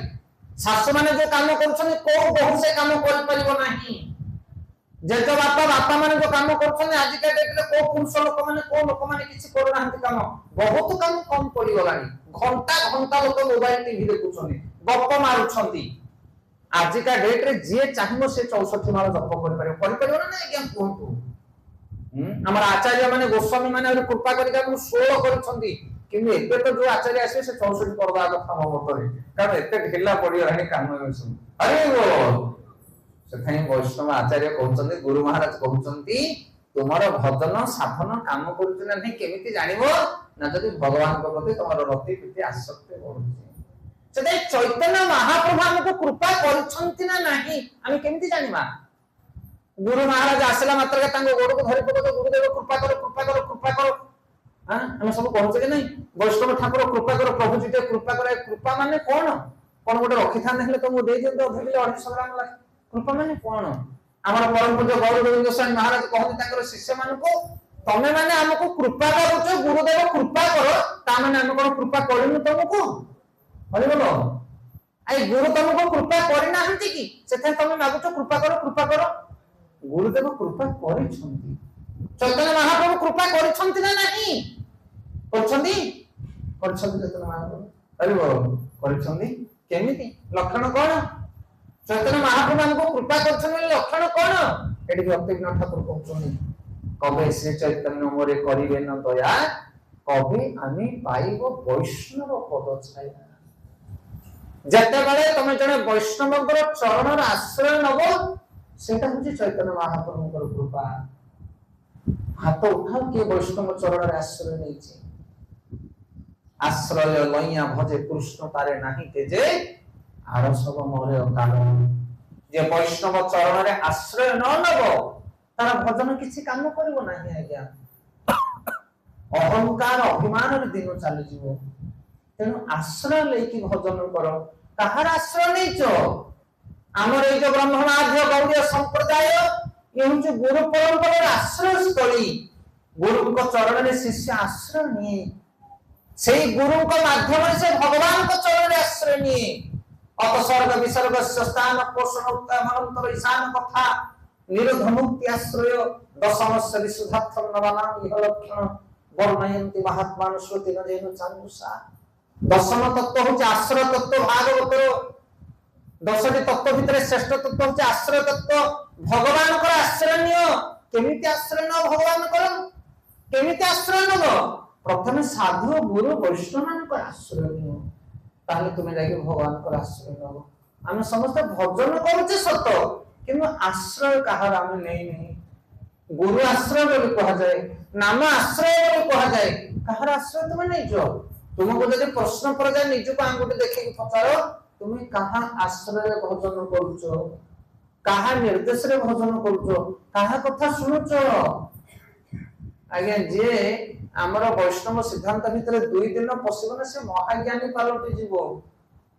सासु माने जो काम करछन को बहु से काम कर परिबो नाही जेज बापा बापा माने जो काम करछन आज के डेट रे को पुरुष लोक माने किछि करू नाहंती काम बहुत काम कम पड़ी गलानी घंटा घंटा लोक मोबाइल टीवी देखुछन गप्प मारुछंती आज का डेट रे जे चाहिबो से 64 माळ जप कर परियो ना आज्ञा कहतु हमर आचार्य माने गोस्वामी माने कृपा करिका 16 करछंती किंतु एते तो जो आचार्य आसे से 64 करबा कथा हो मतरे कारण एते ढिला पड़ी रहनी काम होइसु अरे वो से वैष्णव आचार्य कहते गुरु महाराज कहते तुमर भजन साधन काम करुछ ना नहीं केमिति जानिबो ना जदि भगवान को प्रति तुमर रति प्रति आसक्ति बढ़ुछि से चैतन्य महाप्रभु हमको कृपा करछंती ना नहीं हम केमिति जानिबा गुरु महाराज आसला मात्र के तांगो गोड़ को धरि पको गुरुदेव कृपा करो हां हम सब कहउछ कि नहीं वैष्णव ठाकुर कृपा करो प्रभु जी कृपा करे कृपा माने कोन कोन गोटे रखि थान हेले तो मु दे दियंतो अधे 250 ग्राम लागे कृपा माने कोन हमर परम पूज्य गौर गोविंद गोस्वामी महाराज कहते ताकर शिष्य मान को तमे माने हमको कृपा करूछ गुरुदेव कृपा करो ता माने हम कोन कृपा करिनु तुमको बोले बोलो आई गुरु तुमको कृपा करि नाहंती कि सेथे तमे मागुछ कृपा करो गुरुदेव कृपा करिछंती चैतन्य महाप्रभु कृपा करिछंती ना नहीं करछंती चैतन्य महाप्रभु अरे बोलो करिछंती केमिति लक्षण कोन चैतन्य महाप्रभु हमको कृपा करछन लक्षण कोन एठी भक्तिविनोद ठाकुर कहछन कबे श्री चैतन्य मोरे करिवे न दया कबे आमी पाइबो वैष्णव पद छाया जते बेले तमे जने वैष्णवकर चरणर आश्रय नबो सेटा होची चैतन्य महाप्रभुकर कृपा हाथ उठाओ के वैष्णव चरणर आश्रय नैछि आश्रय लइया भजे कृष्ण तारे नाही तेजे आर सब मोरे कारण जे वैष्णव चरण रे आश्रय न नबो तार भजन किछि काम करबो नाही आज्ञा अहंकार अभिमान रे दिन चली जीवो तेनु आश्रय लेकी भजन करो कहार आश्रय नैचो हमर ए जो ब्रह्ममाध्य गौड़ीय संप्रदाय ये जो गुरु परंपरा आश्रय स्थली गुरु को चरण रे शिष्य आश्रय नि सेई गुरु को माध्यम से भगवान को चरण रे आश्रय नि अपसर्ग विसर्ग स्थान पोषण उत्तमंतर ईशान कथा निरोध मुक्ति आश्रय दशमस्य विशुद्धार्थम नवानाम इह लक्षण वर्णयन्ति महात्मान श्रुति न जेनु चांदुसा दशम तत्व होचे आश्रय तत्व भागवत दशटी तत्व भितर श्रेष्ठ तत्व होचे आश्रय तत्व भगवान को आश्रय नियो केमिति आश्रय न भगवान को केमिति आश्रय न प्रथमे साधु गुरु वैष्णव मान को आश्रय नियो ताले तुमे जाके भगवान को आश्रय लो हम समस्त भजन करूचे सत किंतु आश्रय कहार हम नहीं गुरु आश्रय बोली कहा जाए नाम आश्रय बोली कहा जाए कहार आश्रय तुमे नहीं जो तुमको जदि प्रश्न पर जाए निज को आंगुठी देखि पचारो तुमे कहा आश्रय भजन करूचो कहा निर्देश रे भजन करूचो कहा कथा सुनुचो आज्ञा जे हमर वैष्णव सिद्धांत भितर 2 दिन पसिबो से महाज्ञानी पालटी जीवो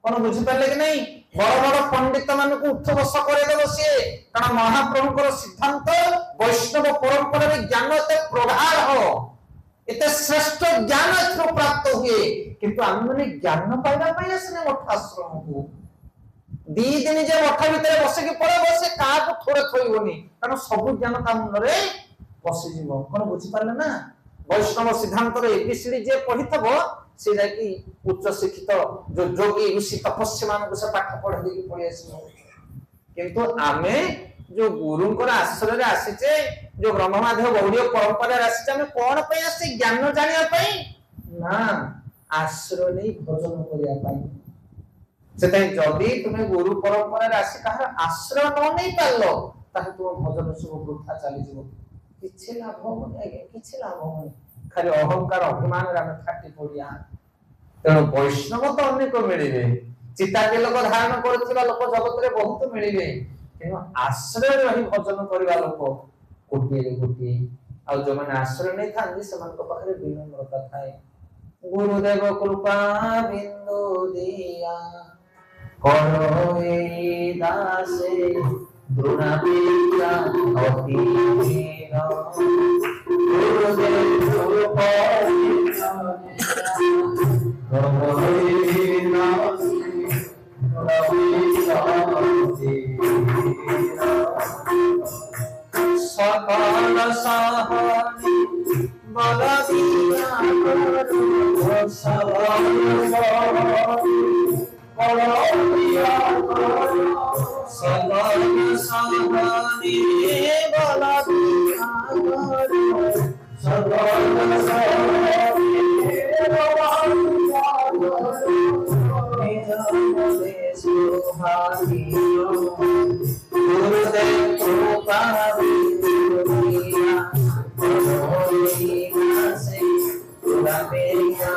कोन बुझि पाले कि नहीं बड़ बड़ पंडित मान को उठ बस करे देबो से कारण महाप्रभु को सिद्धांत वैष्णव परंपरा रे ज्ञान एते प्रगाढ़ हो एते श्रेष्ठ ज्ञान एथरो प्राप्त हुए किंतु हम माने ज्ञान पाइबा पई असने मठ आश्रम को 2 दिन जे मठ भितर बसे के पड़े बसे का को थोड़े थोइबोनी कारण सब ज्ञान का मन रे बसि जीवो कोन बुझि पाले ना वैष्णव सिद्धांत रे एबीसीडी जे पढितबो से जाकी उच्च शिक्षित जो जोगी ऋषि तपस्वी मान को से पाठ पढ़ दे के पड़ी आसी किंतु आमे जो गुरु को आश्रय रे आसीचे जो ब्रह्ममाधव गौड़ीय परंपरा रे आसीचे हम कोन पे आसी ज्ञान जानिया पई ना आश्रय नै भजन करिया पई सेतै जदी तुमे गुरु परंपरा रे आसी कहा आश्रय न नै पालो ताहे तुम भजन सब वृथा चली जीवो किछि लाभ होनी आगे किछि लाभ होनी खाली अहंकार अभिमान रे हम फाटी पड़िया तेणु वैष्णव तो अनेक मिलिबे चिता तिलक धारण करथिबा लोक जगत रे बहुत मिलिबे तेणु आश्रय रही भजन करबा लोक कोटिए रे कोटिए आ जो माने आश्रय नै थांदी समान को पाखरे विनम्रता थाए गुरुदेव कृपा बिंदु दिया करो ए दासे द्रोणापेक्षा अति वीरा गुरुदेव कृपा करो ए दासे द्रोणापेक्षा अति वीरा সকল সহনি বলদিয়া করো সকল বলদিয়া করো সকল সহনি বলদিয়া করো সকল সহনি বলদিয়া করো গুরুদেব কৃপা বিদুরিয়া বড়িয়া সে পুরাবেয়া গুরুদেব কৃপা বিদুরিয়া বড়িয়া সে পুরাবেয়া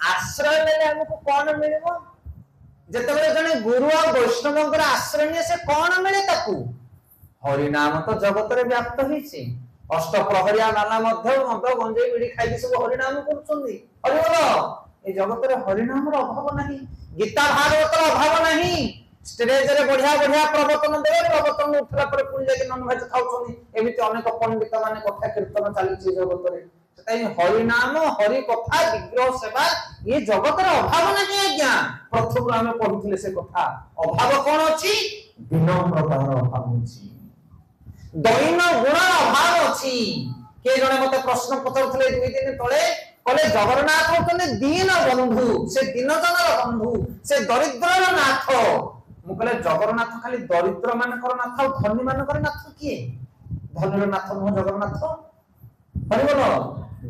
आश्रय नेले हमको कौन मिलबो जेतेबेले जने गुरु और वैष्णवंकर आश्रय ने से कौन मिले ताकू हरि नाम तो जगत रे व्याप्त हिची अष्ट प्रहरिया नाना मध्य मद गंजे बिड़ी खाई सब हरि नाम करछुंदी हरि बोलो ए जगत रे हरि नाम रो अभाव नहीं गीता भागवत रो अभाव नहीं स्टेज रे बढ़िया बढ़िया प्रवचन देवे प्रवचन उठला पर पुणी जाके नन भेज खाउछुंदी एमिति अनेक पंडित माने कथा कीर्तन चालीछि जगत रे हरि नाम हरि कथा विग्रह सेवा ये जगत रे अभाव नहीं आज्ञा प्रथम आमे पढिथिले से कथा अभाव कोन अछि विनम्रतार अभाव अछि दैन गुण अभाव अछि के जने मते प्रश्न पचरथिले 2 दिन तळे कले जगन्नाथ होतने दीन बंधु से दीन जनर बंधु से दरिद्रर नाथ मु कले जगन्नाथ खाली दरिद्र मानकर नाथ धनी मानकर नाथ किए धनीर नाथ न जगन्नाथ हरि बोलो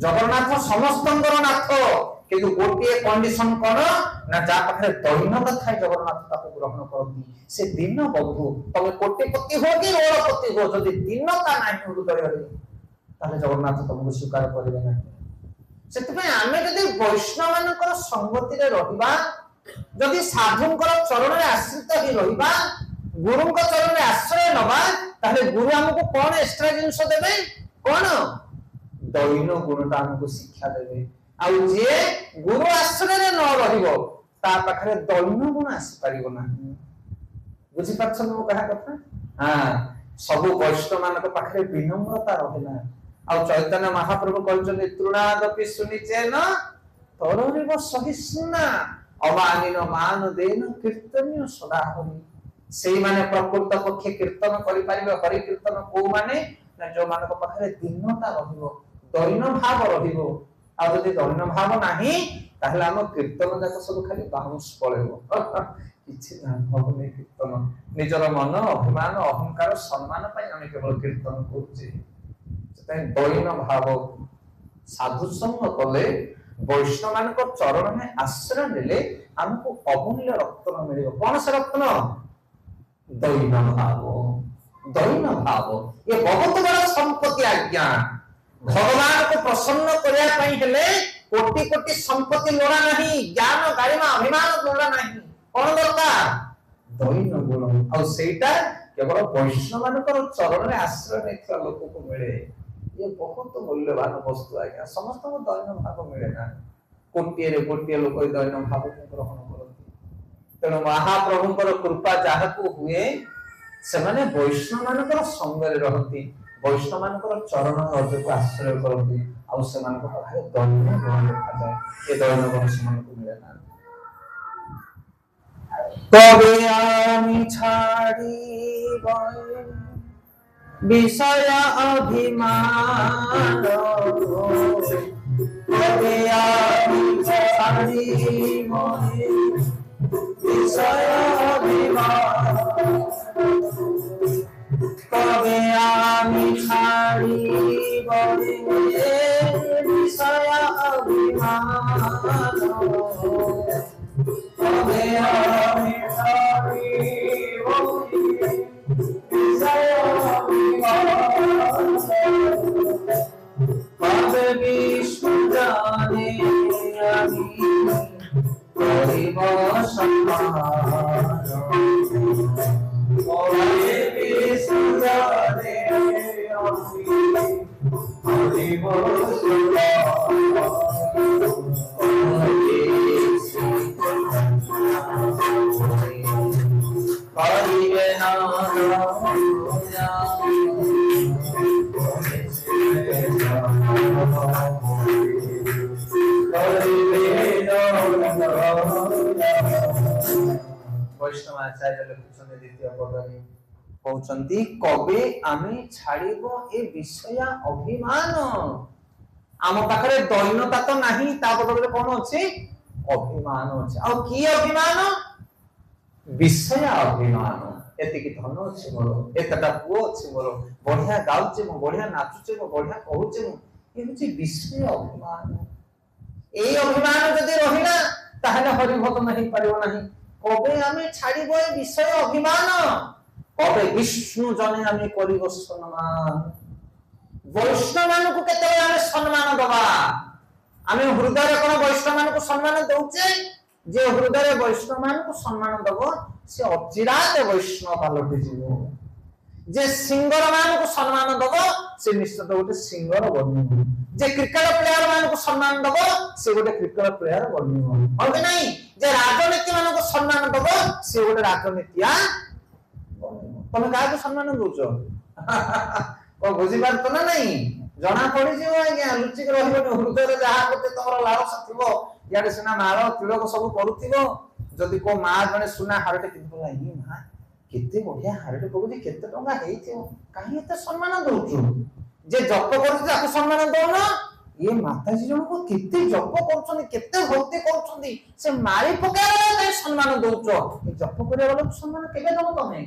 जगन्नाथ समस्तंकर नाथ किंतु गोटे कंडीशन कोन ना जा पाखरे दैन्यता थाय जगन्नाथ ताको ग्रहण करती से दीन बंधु तमे कोटिपति हो कि रोडपति हो जदि दीनता नाही हृदय रे ताले जगन्नाथ तुमको स्वीकार करिवे ना सेतपे आमे जदि वैष्णव मानकर संगति रे रहिबा जदि साधुंकर चरण रे आश्रित ही रहिबा गुरुंकर चरण रे आश्रय नबा ताले गुरु हमको कोन एक्स्ट्रा जिंस देबे कोन दैन्य गुणटा हमको शिक्षा देबे आ जे गुरु आश्रय रे न रहिबो ता पाखरे दैन्य गुण आसी परिबो ना बुझि पाछन मो कहा कथा हां सब वैष्णव मानक पाखरे विनम्रता रहेना आ चैतन्य महाप्रभु कहउछन तृणादपि सुनिचेन तोररिव सहिष्णुना अमानिन मान देन कीर्तन्य सदा हरि सेई माने प्रकृत पक्षे कीर्तन करि परिबे हरि कीर्तन को माने ना जो मानक पाखरे दीनता रहिबो दैन्य भाव रहिबो आ जदि दैन्य भाव नाही ताहले हम कीर्तन जाक सब खाली बाउंस पळेबो किछि ना होबने कीर्तन निजर मन अभिमान अहंकार सम्मान पई हम केवल कीर्तन करछे तै दैन्य भाव साधु संग कले वैष्णव मान को चरण में आश्रय लेले हमको अमूल्य रत्न मिलिबो कोन से रत्न दैन्य भाव ये बहुत बड़ा संपत्ति आज्ञा भगवान को प्रसन्न करिया पई हेले कोटि कोटि संपत्ति लोड़ा नहीं ज्ञान गारिमा अभिमान लोड़ा नहीं कोन दरकार दैन्य गुण आ सेटा केवल वैष्णव मान को चरण में आश्रय नेथिया लोक को मिले ये बहुत मूल्यवान वस्तु आज्ञा समस्त को दैन्य भाव मिले ना कोटिए लोक दैन्य भाव को ग्रहण करती तेणु महाप्रभुंकर कृपा जाहकु हुए से माने वैष्णव मानकर संग रे रहती वैष्णव मानकर चरण रज को आश्रय करती आ से मानक पाखरे दैन्य गुण देखा जाए ये दैन्य गुण से मानक मिले ना तबे आमी छाड़ी गए विषय अभिमान तबे आमी छाड़ी गए विषय अभिमान तबे आमी छाड़ी गए विषय अभिमान तबे आमी छाड़ी गए विषय पद विष्णु जाने आमी करिब सम्मान पद विष्णु जाने आमी करिब सम्मान वैष्णव आचार्य लिखुଛନ୍ତି द्वितीय पदରେ कहउଛନ୍ତି कबे आमे छाड़िबो ए विषय अभिमान आम पाखरे दैन्यता तो नाही ता बदले कोन अछि अभिमान अछि आ की अभिमान विषय अभिमान एति की धन अछि मोर एतटा पुओ अछि मोर बढ़िया गाउचे मो बढ़िया नाचुचे मो बढ़िया कहउचे मो ए होछि विषय अभिमान ए अभिमान जदि रहिला ताहले हरि भक्त नहीं परिबो नहीं कबे आमे छाड़िबो ए विषय अभिमान कबे विष्णु जने आमे करिबो सम्मान वैष्णव मानक केते आमे सम्मान दबा आमे हृदय कोन वैष्णव मानक सम्मान दउचे जे हृदय वैष्णव मानक सम्मान दबो से अचिरात वैष्णव पालटि जीवो जे सिंगर मानक सम्मान दबो से निश्चित गोटे सिंगर बनिबो जे क्रिकेट प्लेयर मानक सम्मान दबो से गोटे क्रिकेट प्लेयर बनिबो हो कि नहीं जे राजनीति मानक सम्मान दबो से गोटे राजनीतिया तमे काहे सम्मान दोचो को बुझी बात तो ना नहीं जना पड़ी जीव आज्ञा लुचि के रहबो हृदय रे जहा करते तमरो लालसा थिबो याडे सुना माळ तिलक सब करूथिबो जदि को मा जने सुना हारटे कितो लाई मा केते बढ़िया हारटे पगुदी केते टंगा हेइथिबो काहे एते सम्मान दोचो जे जप करू ताको सम्मान दोना ये माताजी जन को केते जप करछनी केते भक्ति करछनी से मारी पकारा के सम्मान दोचो जप करे वाला सम्मान केबे दबो तमे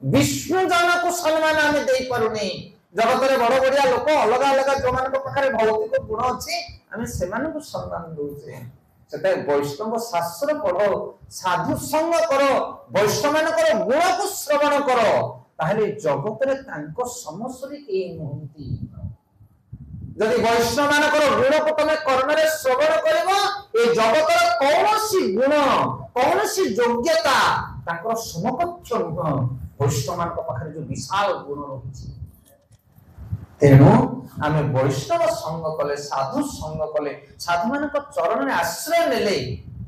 विष्णु जन को सम्मान आमे देई पारुनी जगत रे बड़ बड़िया लोक अलग अलग जो मान को पाखरे भौतिक गुण अछि आमे सेमान को सम्मान दोचे सेते वैष्णव शास्त्र पढ़ो साधु संग करो वैष्णव मान करो गुण को श्रवण करो ताहले जगत रे तांको समस्या के नहंती जदि वैष्णव मान करो गुण को तमे कर्म रे श्रवण करबो ए जगत रे कौनसी गुण कौनसी योग्यता तांको समकक्ष नुह वैष्णव मान को पाखरे जो विशाल गुण रहिछि तेणु आमे वैष्णव संग कले साधु मान को चरण में आश्रय नेले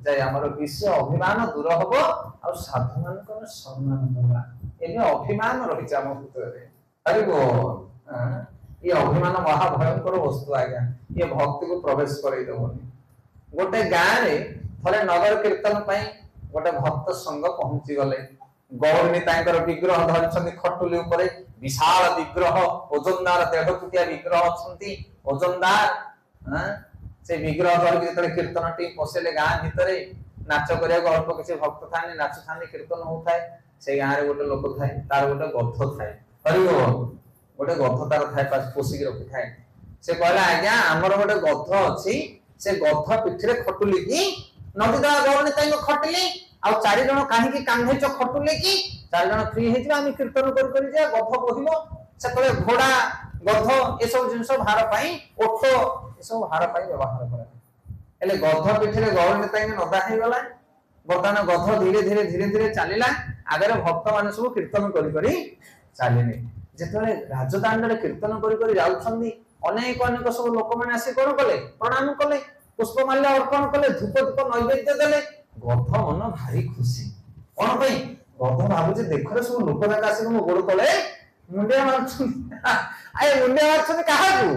जाय हमर विषय अभिमान दूर हबो आ साधु मान को सम्मान दबा एने अभिमान रहि जा हम पुतरे अरे गो ये अभिमान महा भयंकर वस्तु आज्ञा ये भक्ति को प्रवेश करई देबोनी गोटे गां रे थरे नगर कीर्तन पई गोटे भक्त संग पहुंची गले गौरनी तांकर विग्रह धरछन्ती खटुली ऊपर विशाल विग्रह ओजनदार 1.5 फुटिया विग्रह छन्ती ओजनदार से विग्रह धर के तळे कीर्तन टी पसेले गां भितरे नाच करिया अल्प किछि भक्त थाने नाच थाने कीर्तन होताय से गां रे गोटे लोक थाए तार गोटे गथ थाए हरिओ गोटे गथ तार थाए पास पोसी के रखि थाए से कहला आज्ञा हमर गोटे गथ अछि से गथ पिठरे खटुली की नदी दा गौरनी तांको खटली आ चारि जण काहे की कांधे च खटुले की चारि जण फ्री हेतिबा हम कीर्तन कर जा गथ बहिबो से तळे घोड़ा गथ ए सब जिंस भार पई ओठ ए सब भार पई व्यवहार करे एले गथ पिठरे गौरनी तांके नदा हे गला बर्तमान गथ धीरे धीरे चलिला आगे भक्त माने सब कीर्तन करी चलिले जेतले राजदांड रे कीर्तन करी जाउछन्दी अनेक अनेक सब लोक माने आसी कोन कले प्रणाम कले पुष्पमाल्य अर्पण कले धूप दीप नैवेद्य देले गथ मन भारी खुशी कोन पई गथ भाबु जे देखरे सब लोक जाका आसी मो गोड़ तले मुंडिया मारछन आए मुंडिया मारछन काहा को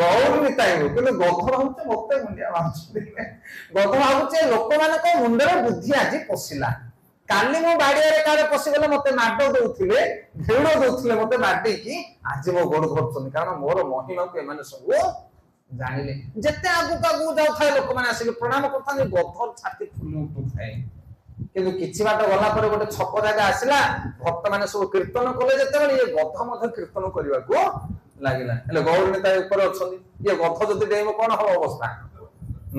गौर निताइबो किंतु गथ भाबुचे मते मुंडिया मारछन गथ भाबुचे लोक माने को मुंडरे बुद्धि आजि पसिला काली मो बाडिया रे कारे पसि गेले मते माडो दउथिले घेउडो दउथिले मते माडी की आज मो गोड़ धरछन कारण मोर महिमा को एमाने सब जानिले जते आगु जाउ थाए लोक माने आसी प्रणाम करथानी गथ छाती फुली उठु थाए किंतु किछि बाट गला पर गोटे छक जागा आसिला भक्त माने सब कीर्तन कले जते बळे ये गथ मध कीर्तन करबा को लागिला हेले गौर नेता ऊपर अछंदी ये गथ जति डेइबो कोन हो अवस्था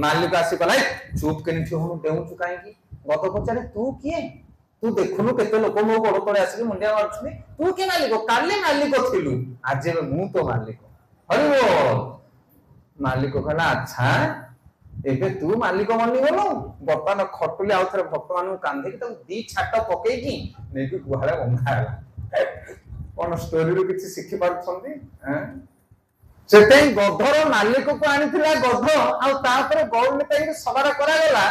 मालिक आसी कहला चुप केनि थियो हम देउ छु काहे की गथ पचारे तू किए तू देखुनु केते लोक मो गोड़ तळे आसी मुंडिया मारछनी तू के मालिक काली मालिक थिलु आज मु तो मालिक हरि बोल मालिक कहला अच्छा एबे तू मालिक बनि गेलो बर्तमान खटुली आउ थरे भक्त मानु कांधे कि त दी छाट पके की नै कि गुहाळे बंधाला कोन स्टोरी रो किछि सिखि पारछन्ती सेते गधर मालिक को आनिथिला गध आउ तापर गौर नेता के सवार करा गेला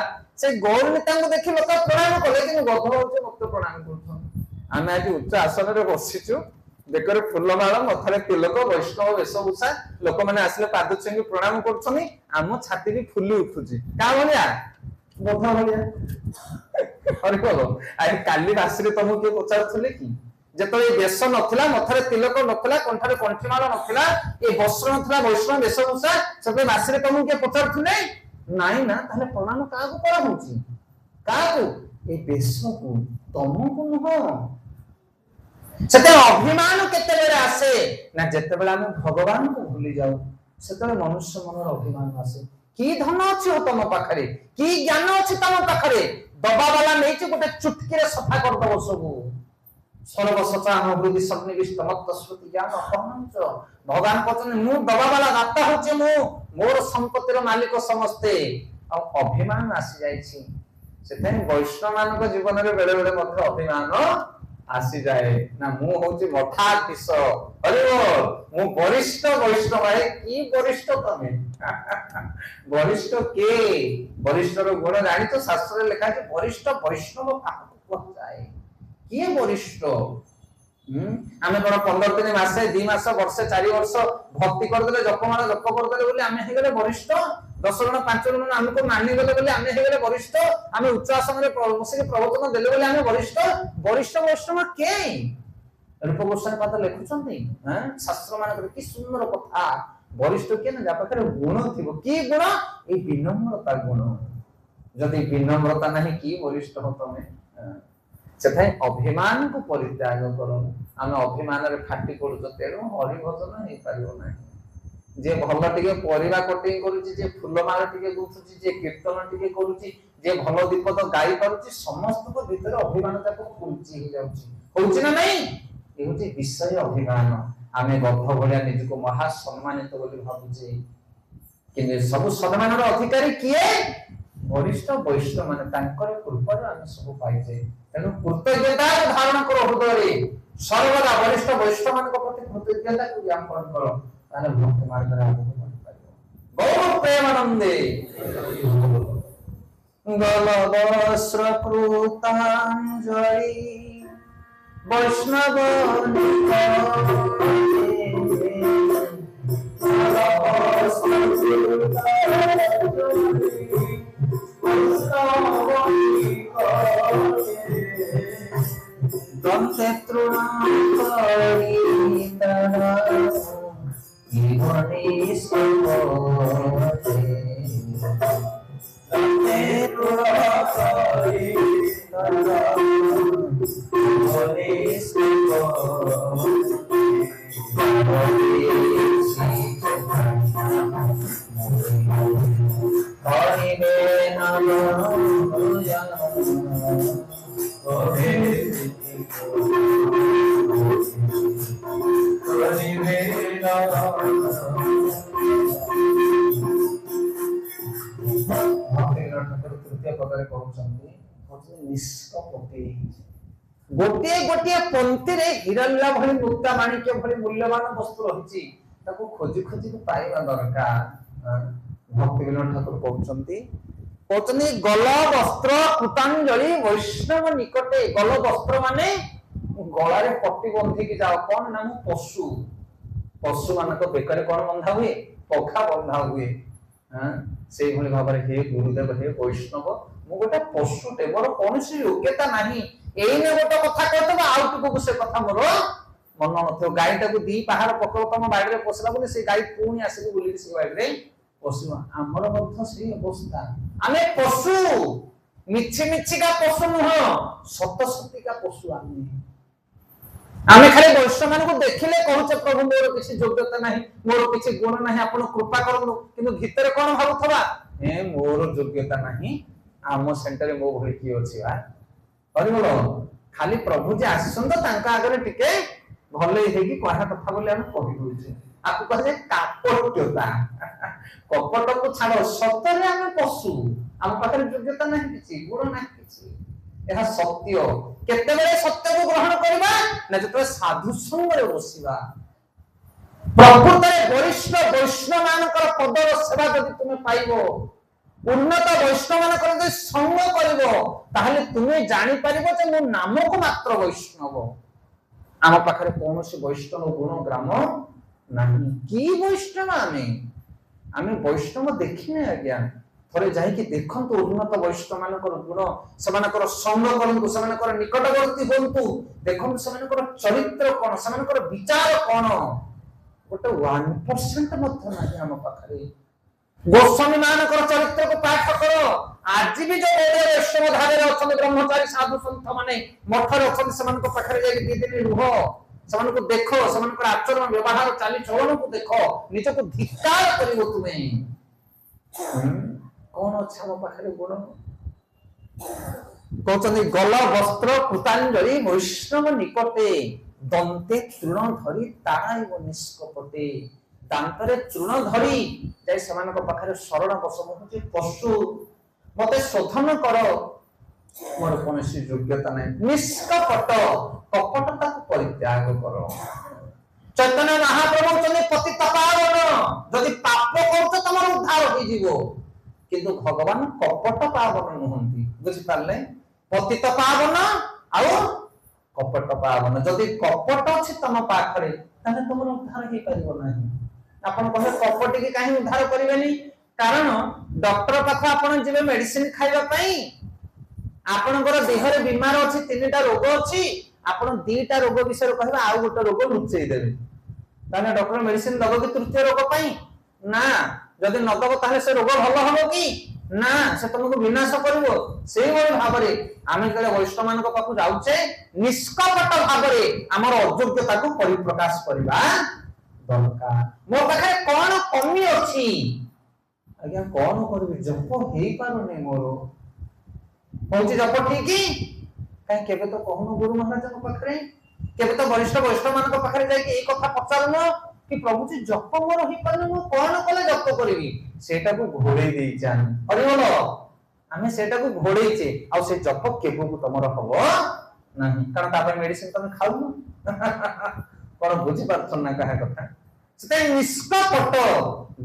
से गौर नेता को देखि लोक प्रणाम कले कि गध होचे भक्त प्रणाम करछन आमे आज उच्च आसन रे बसिछु बेकर फुलमाल मथारे तिलक वैष्णव वेशभूषा लोक मैंने आसिले पाद छुई प्रणाम कर आम छाती भी फुली उठुची क्या भाया बोध भाया काली राशि तुमको किए पचारे कि जिते बेश नथिला मथारे तिलक नथिला कंठारे कंठीमाल नथिला ये वस्त्र नथिला वैष्णव वेशभूषा से राशि तुमको किए पचारे नाई ना ताले प्रणाम क्या कराऊँगी क्या ये बेश को तुमको नुह से अभिमान केते आसे ना जिते आम भगवान को भूली जाऊ से मनुष्य मन अभिमान आसे कि धन अच्छी तुम पाखे कि ज्ञान अच्छी तुम पाखे दबा वाला नहीं गोटे चुटकी सफा करदब सब सर्वसचान हृदय सन्निविष्ट मत स्मृति ज्ञान अपहंच भगवान कहते मु दबा वाला दाता हूँ मु मोर संपत्तिर मालिक समस्ते अभिमान आसी जाइछि से वैष्णव मान जीवन में बेले बेले अभिमान आसी जाए ना मु होची मठाधीश अरे मु वरिष्ठ वैष्णव है की वरिष्ठ तमे वरिष्ठ के वरिष्ठ रो गुण जानि तो शास्त्र लिखा है वरिष्ठ वैष्णव काहको कहजाए के वरिष्ठ आमे कोन 15 दिन मासे 2 मास वर्ष 4 वर्ष भक्ति कर देले जपमाला जप कर देले बोली आमे हे गेले वरिष्ठ 10 जन 5 जन हमको मानि गले बोली आमे हे गेले वरिष्ठ आमे उच्च आसन रे बसिके प्रवचन देले बोली आमे वरिष्ठ वरिष्ठ वैष्णव के रूप गोस्वामी पाद लिखुछंती हैं शास्त्र मान कि सुंदर कथा वरिष्ठ के ना जा पाखरे गुण थिबो की गुण ए विनम्रता गुण जदि विनम्रता नहीं की वरिष्ठ हो तमे से अभिमान को परित्याग करो आम अभिमान रे फाटी पड़ुछ तेणु हरि भजन हो पारिबो नाही जे भल टिके परिवा कटिंग करूची जे फुलमाला टिके गुथुची जे कीर्तन टिके करूची जे भल दीपद गाई पारुची समस्त को भीतर अभिमान तक फुलची हो जाउची होउची ना नहीं ए होची विषय अभिमान आमे गद्ध भलिया निजको महा सम्मानित बोली भाबुची कि सब सम्मान रो अधिकारी किए वरिष्ठ वैष्णव माने तांकर कृपार हम सब पाइजे तेणु कृतज्ञता धारण करो हृदय सर्वदा वरिष्ठ वैष्णव मान प्रति कृतज्ञता को ज्ञापन करो ताने भक्त मार्ग रे आगु बढ़ि पारिबो गौर प्रेमानंदे गलवस्त्र कृतांजलि वैष्णव दंते तृणांतरी तरा इवनी सुमोते दंते तृणांतरी तरा इवनी सुमोते हरिवे नमः गोटे गोटे पंक्ति रे हिरण्य भली मुक्ता माणिक्य भली मूल्यवान वस्तु रही ताको खोजी खोजी पाइबा दरकार भक्ति विनोद ठाकुर कहउछंती गल वस्त्र कृतांजलि वैष्णव निकटे गल वस्त्र माने गला रे पट्टी बंधी की जाओ कौन नाम पशु पशु मानक बेकरे कौन बंधा हुए पखा बंधा हुए से भली भाव रे हे गुरुदेव हे वैष्णव मु गोटे पशुटे मोर कौनसी योग्यता नाही एने गोटे कथा कहतबा आउट को से कथा मोर मन नथो गाईटा को दी पहाड़ पकड़ तम बाड़ी रे पोसला बोले से गाई पुणी आसी बुली से बाड़ी रे पशु आमर मध्य से अवस्था आमे पशु मिछि मिछि का पशु नुह सत सती का पशु आमे खाली वैष्णव मान को देखिले कहूचे प्रभु मोर किसी योग्यता नहीं मोर किसी गुण नहीं आपण कृपा करनु किंतु भीतर कोन भाबुथबा ए मोर योग्यता नहीं आम सेंटर मो भई की अछि बा हरि बोलो खाली प्रभु जे आसंत तांका आगरे टिके भले हेगी कहा कथा बोले हम कहि दोछे आपको कहे कापट्यता कपट को छाड़ सत्य आम पशु आम पाखे योग्यता नहीं किसी गुण नहीं किसी यह सत्य केते बेले सत्य को ग्रहण करबा ना जते साधु संग रे बसिबा प्रकृत वरिष्ठ वैष्णव मानकर पदर सेवा यदि तुम पाइबो उन्नत वैष्णव मानकर यदि संग करिवो ताहले तुमे जानि परिबो जे मो नाम को मात्र वैष्णव आम पाखे कौन से वैष्णव गुण ग्राम नहीं कि वैष्णव आम वैष्णव देखने आज्ञा थोड़े जाकि देखु उन्नत वैष्णव मान गुण से संग करूँ से निकटवर्ती हूँ देखो से चरित्र कौन से विचार कौन गोटे 1% ना आम पाखे गोस्वामी मान चरित्र को पाठ कर आज भी जो वैष्णव धारे अच्छा ब्रह्मचारी साधु सन्थ मैंने मठर अच्छे से दिन रुह से देख से आचरण व्यवहार चाली चलन को देख निज को धिक्कार कर तुम्हें कौन अच्छा मो पाखे गुण कहते गल वस्त्र कृतांजलि वैष्णव निकटे दंते तृण धरी ताड़ाइब निष्कपटे दांतरे तृण धरी जाय समान पाखे शरण बसम होचे पशु मते शोधन कर मोर कौन योग्यता नहीं निष्कपट कपटता को परित्याग कर चैतन्य महाप्रभु कहते पतित पावन जदि पाप करते तुम उद्धार हो जीवो किंतु भगवान कपट पावन नुहंती बुझी पारले पतित पावन आउ कपट पावन जदि कपट अछि तुम पाखरे ताने तुम उद्धार हे परिबो नाही आपण कहे कपट के काहे उद्धार करिवेनी कारण डॉक्टर पाख आपण जिवे मेडिसिन खाइबा पई आपणकर देह रे बीमार अछि तीनटा रोग अछि आपण दीटा रोग विषय कहबा आ गोटे रोग लुचेई देबे ताने डॉक्टर मेडिसिन दबो कि तृतीय रोग पई ना जदि न दबो ताले से रोग भलो हबो कि ना से तुमको विनाश करबो सेही भली भाबरे आमे कले वैष्णव मान को पाखु जाउचे निष्कपट भाबरे हमर अयोग्यता को परिप्रकाश करबा दरकार मो पाखे कोन कमी अछि आज्ञा कौन करबी जप हेई पारुने मोर होची जप ठीक काहे केबे तो कहनो गुरु महाराज को पाखरे केबे तो वरिष्ठ वैष्णव मान को पाखरे जाय कि ए कथा पचारनो कि प्रभु जी जप मोर हेई पारुने मो कोन कले जप करबी सेटा को घोड़े देई जान हरि बोल आमे सेटा को घोड़ेइचे आ से जप केबो को तमरो हबो नाही कारण तापर मेडिसिन तमे खाउनो कोन बुझी पारछन ना कहा कथा सेटा निष्कपट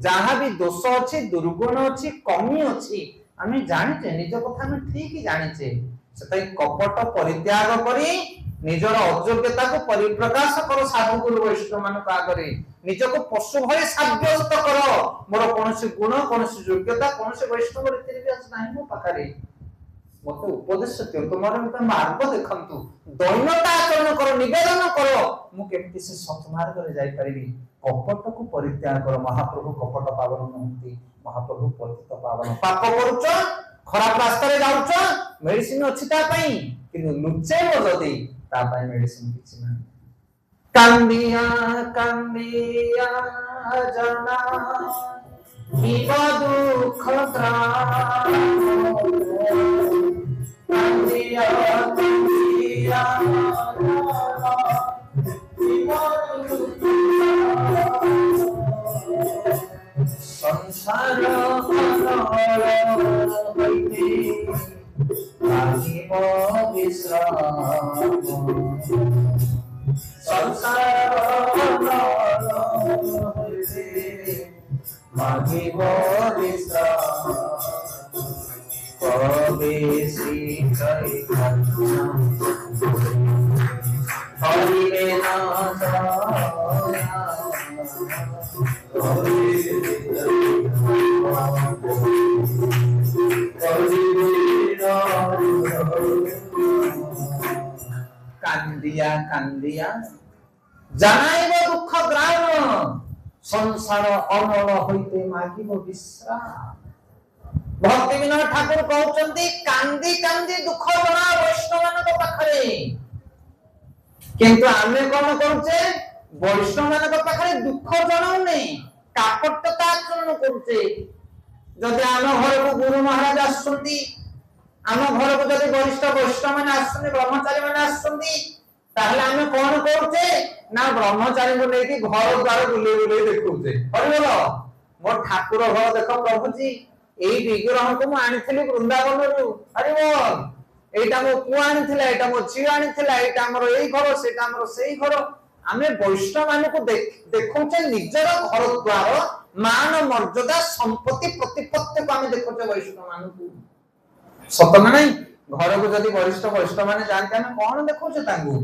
जहाँ भी दोष अच्छी दुर्गुण अच्छी कमी अच्छी आम जाचे निज कथा आम ठीक जाचे से कपट परित्याग करी निजर अयोग्यता को परिप्रकाश कर साधु गुरु वैष्णव मान आगे निज को पशु भाई सब्यस्त कर मोर कौन गुण कौन योग्यता कौन वैष्णव रीति रिवाज ना मो पाखे मत उपदेश दियो तुम्हारे मार्ग देखु दैनता आचरण कर निवेदन कर मुझे से सत्मार्ग में जापरि कपट को परित्याग कर महाप्रभु कपट पावन नुहति महाप्रभु पतित पावन पाप करुच खराब रास्ता रे जाउच मेडिसिन अछि ता पई किनु लुचेबो जदी ता पई मेडिसिन किछि ना कांदिया कांदिया जना विवा दुख त्राण कांदिया कांदिया संसार हईते লাগিব विश्राम संसार हईते লাগিব विश्राम कबे श्री हरिवे नाथ कांदिया कांदिया जानाइब दुख ग्राम संसार अनल होइते मागिब विश्राम भक्ति विनोद ठाकुर कहउचंती कांदी कांदी दुख जना वैष्णव मान पाखरे किंतु आमे कोन करूचे वैष्णव मान पाखरे दुख जनाउ नै कापटता आचरण करूचे जदि आम घर को गुरु महाराज आसुंती आम घर को जदि वरिष्ठ वैष्णव मान आसुंती ब्रह्मचारी मान आसुंती ताहले आमे कोन करूचे ना ब्रह्मचारी को लेके घर द्वार बुले बुले देखुचे हरि बोल मोर ठाकुर घर देखो प्रभु जी एई विग्रह को मु आनिथिली वृंदावन रु हरि बोल एटा मो पु आनिथिला एटा मो झियो आनिथिला एटा हमर एई घर सेटा हमर सेई घर आमे वैष्णव मान को देखौचे निजर घर द्वार मान मर्यादा संपत्ति प्रतिपत्ति को आमे देखौचे वैष्णव मान को सत ना नहीं घर को जदि वरिष्ठ वैष्णव माने जानते हम कोन देखौचे तांगु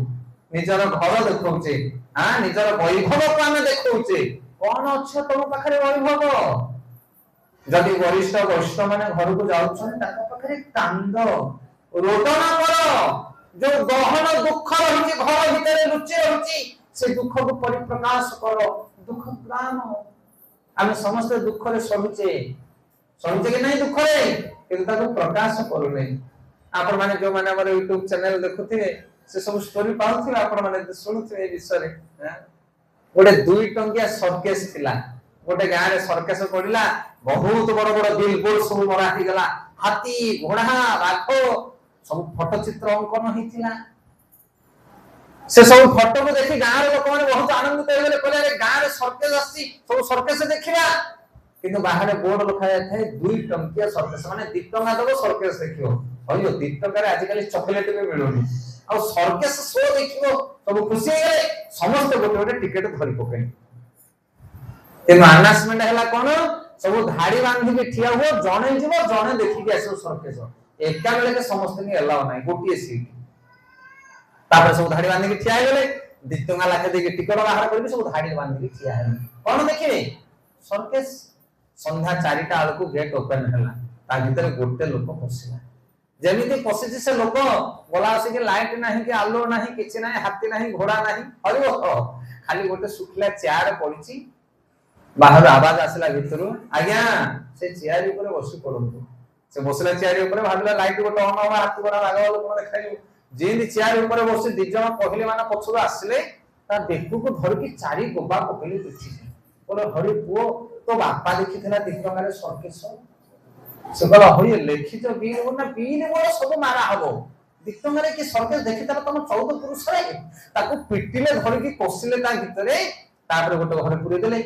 निजर घर देखौचे हां निजर वैभव को आमे देखौचे कोन अच्छे तुम पाखरे वैभव जदि वरिष्ठ वैष्णव माने घर को जाउछन ताका पाखरे कांद रोदन कर जो गहन दुख रही घर भीतर लुचि रही से दुख को परिप्रकाश कर दुख प्राण आमे समस्त दुख रे सहुचे कि नहीं दुख रे किंतु ताको प्रकाश करू नहीं आपण माने जो माने हमर YouTube चैनल देखुथिबे से सब स्टोरी पाउथिबे आपण माने सुनुथिबे ए विषय रे गोटे 2 टंकिया सर्कस थिला गोटे गां रे सर्कस पडिला बहुत बड़ बड़ बिल बोर्ड सब मरा ही गला हाथी घोड़ा बाघ सब फोटो चित्र अंकन हिथिला से सब फोटो को देखि गां रे लोक माने बहुत आनंदित हो गेले कहले अरे गां रे सर्कस आसी सब सर्कस देखिबा किंतु बाहर बोर्ड लिखा जाय थे 2 टंकिया सर्कस माने 2 टंका दबो सर्कस देखियो होयो 2 टंका रे आजिकली चॉकलेट भी मिलुनी आ सर्कस शो देखियो सब खुशी गले समस्त गोटे गोटे टिकट धरि पकई तेनु अनाउंसमेंट हला कोन सब धाड़ी बांधी के ठिया हो जणे जीवो जणे देखि के आसो सर्कस एका बेले के समस्त ने अलाउ नाही गोटिए सीट तापर सब धाड़ी बांधी के ठिया गेले 2 टंका लाखे दे के टिकट बाहर करबी सब धाड़ी बांधी के ठिया हेले कोन देखिबे सर्कस संध्या 4टा आल को गेट ओपन हला ता भीतर गोटे लोक पसिला जेमिति पसिछि से लोक बोला आसी के लाइट नाही के आलो नाही किछि नाही हाथी नाही घोड़ा नाही हरिओ खाली गोटे सुखला चेयर पड़िछि बाहर आवाज आसला भीतर आज्ञा से चेयर ऊपर बसी पड़ंतु से बसला चेयर ऊपर भाबला लाइट गोटे ऑन होबा हाथी घोड़ा लागवा लोक देखाइयो जेनि चेयर ऊपर बसी दिजन पहिले माने पछुर आसले ता देखु को धर की चारि गोबा पकली पिछि बोले हरि पुओ तो बापा देखिथिला 2 टंका रे सर्कस से कहला होय लेखित बीर ना बीर बोल सब मारा हबो 2 टंका रे कि सर्कस देखितला तम 14 पुरुष रे ताको पिटिले धरि की कोसिले ता भितरे तापर गोटे घर पुरे देले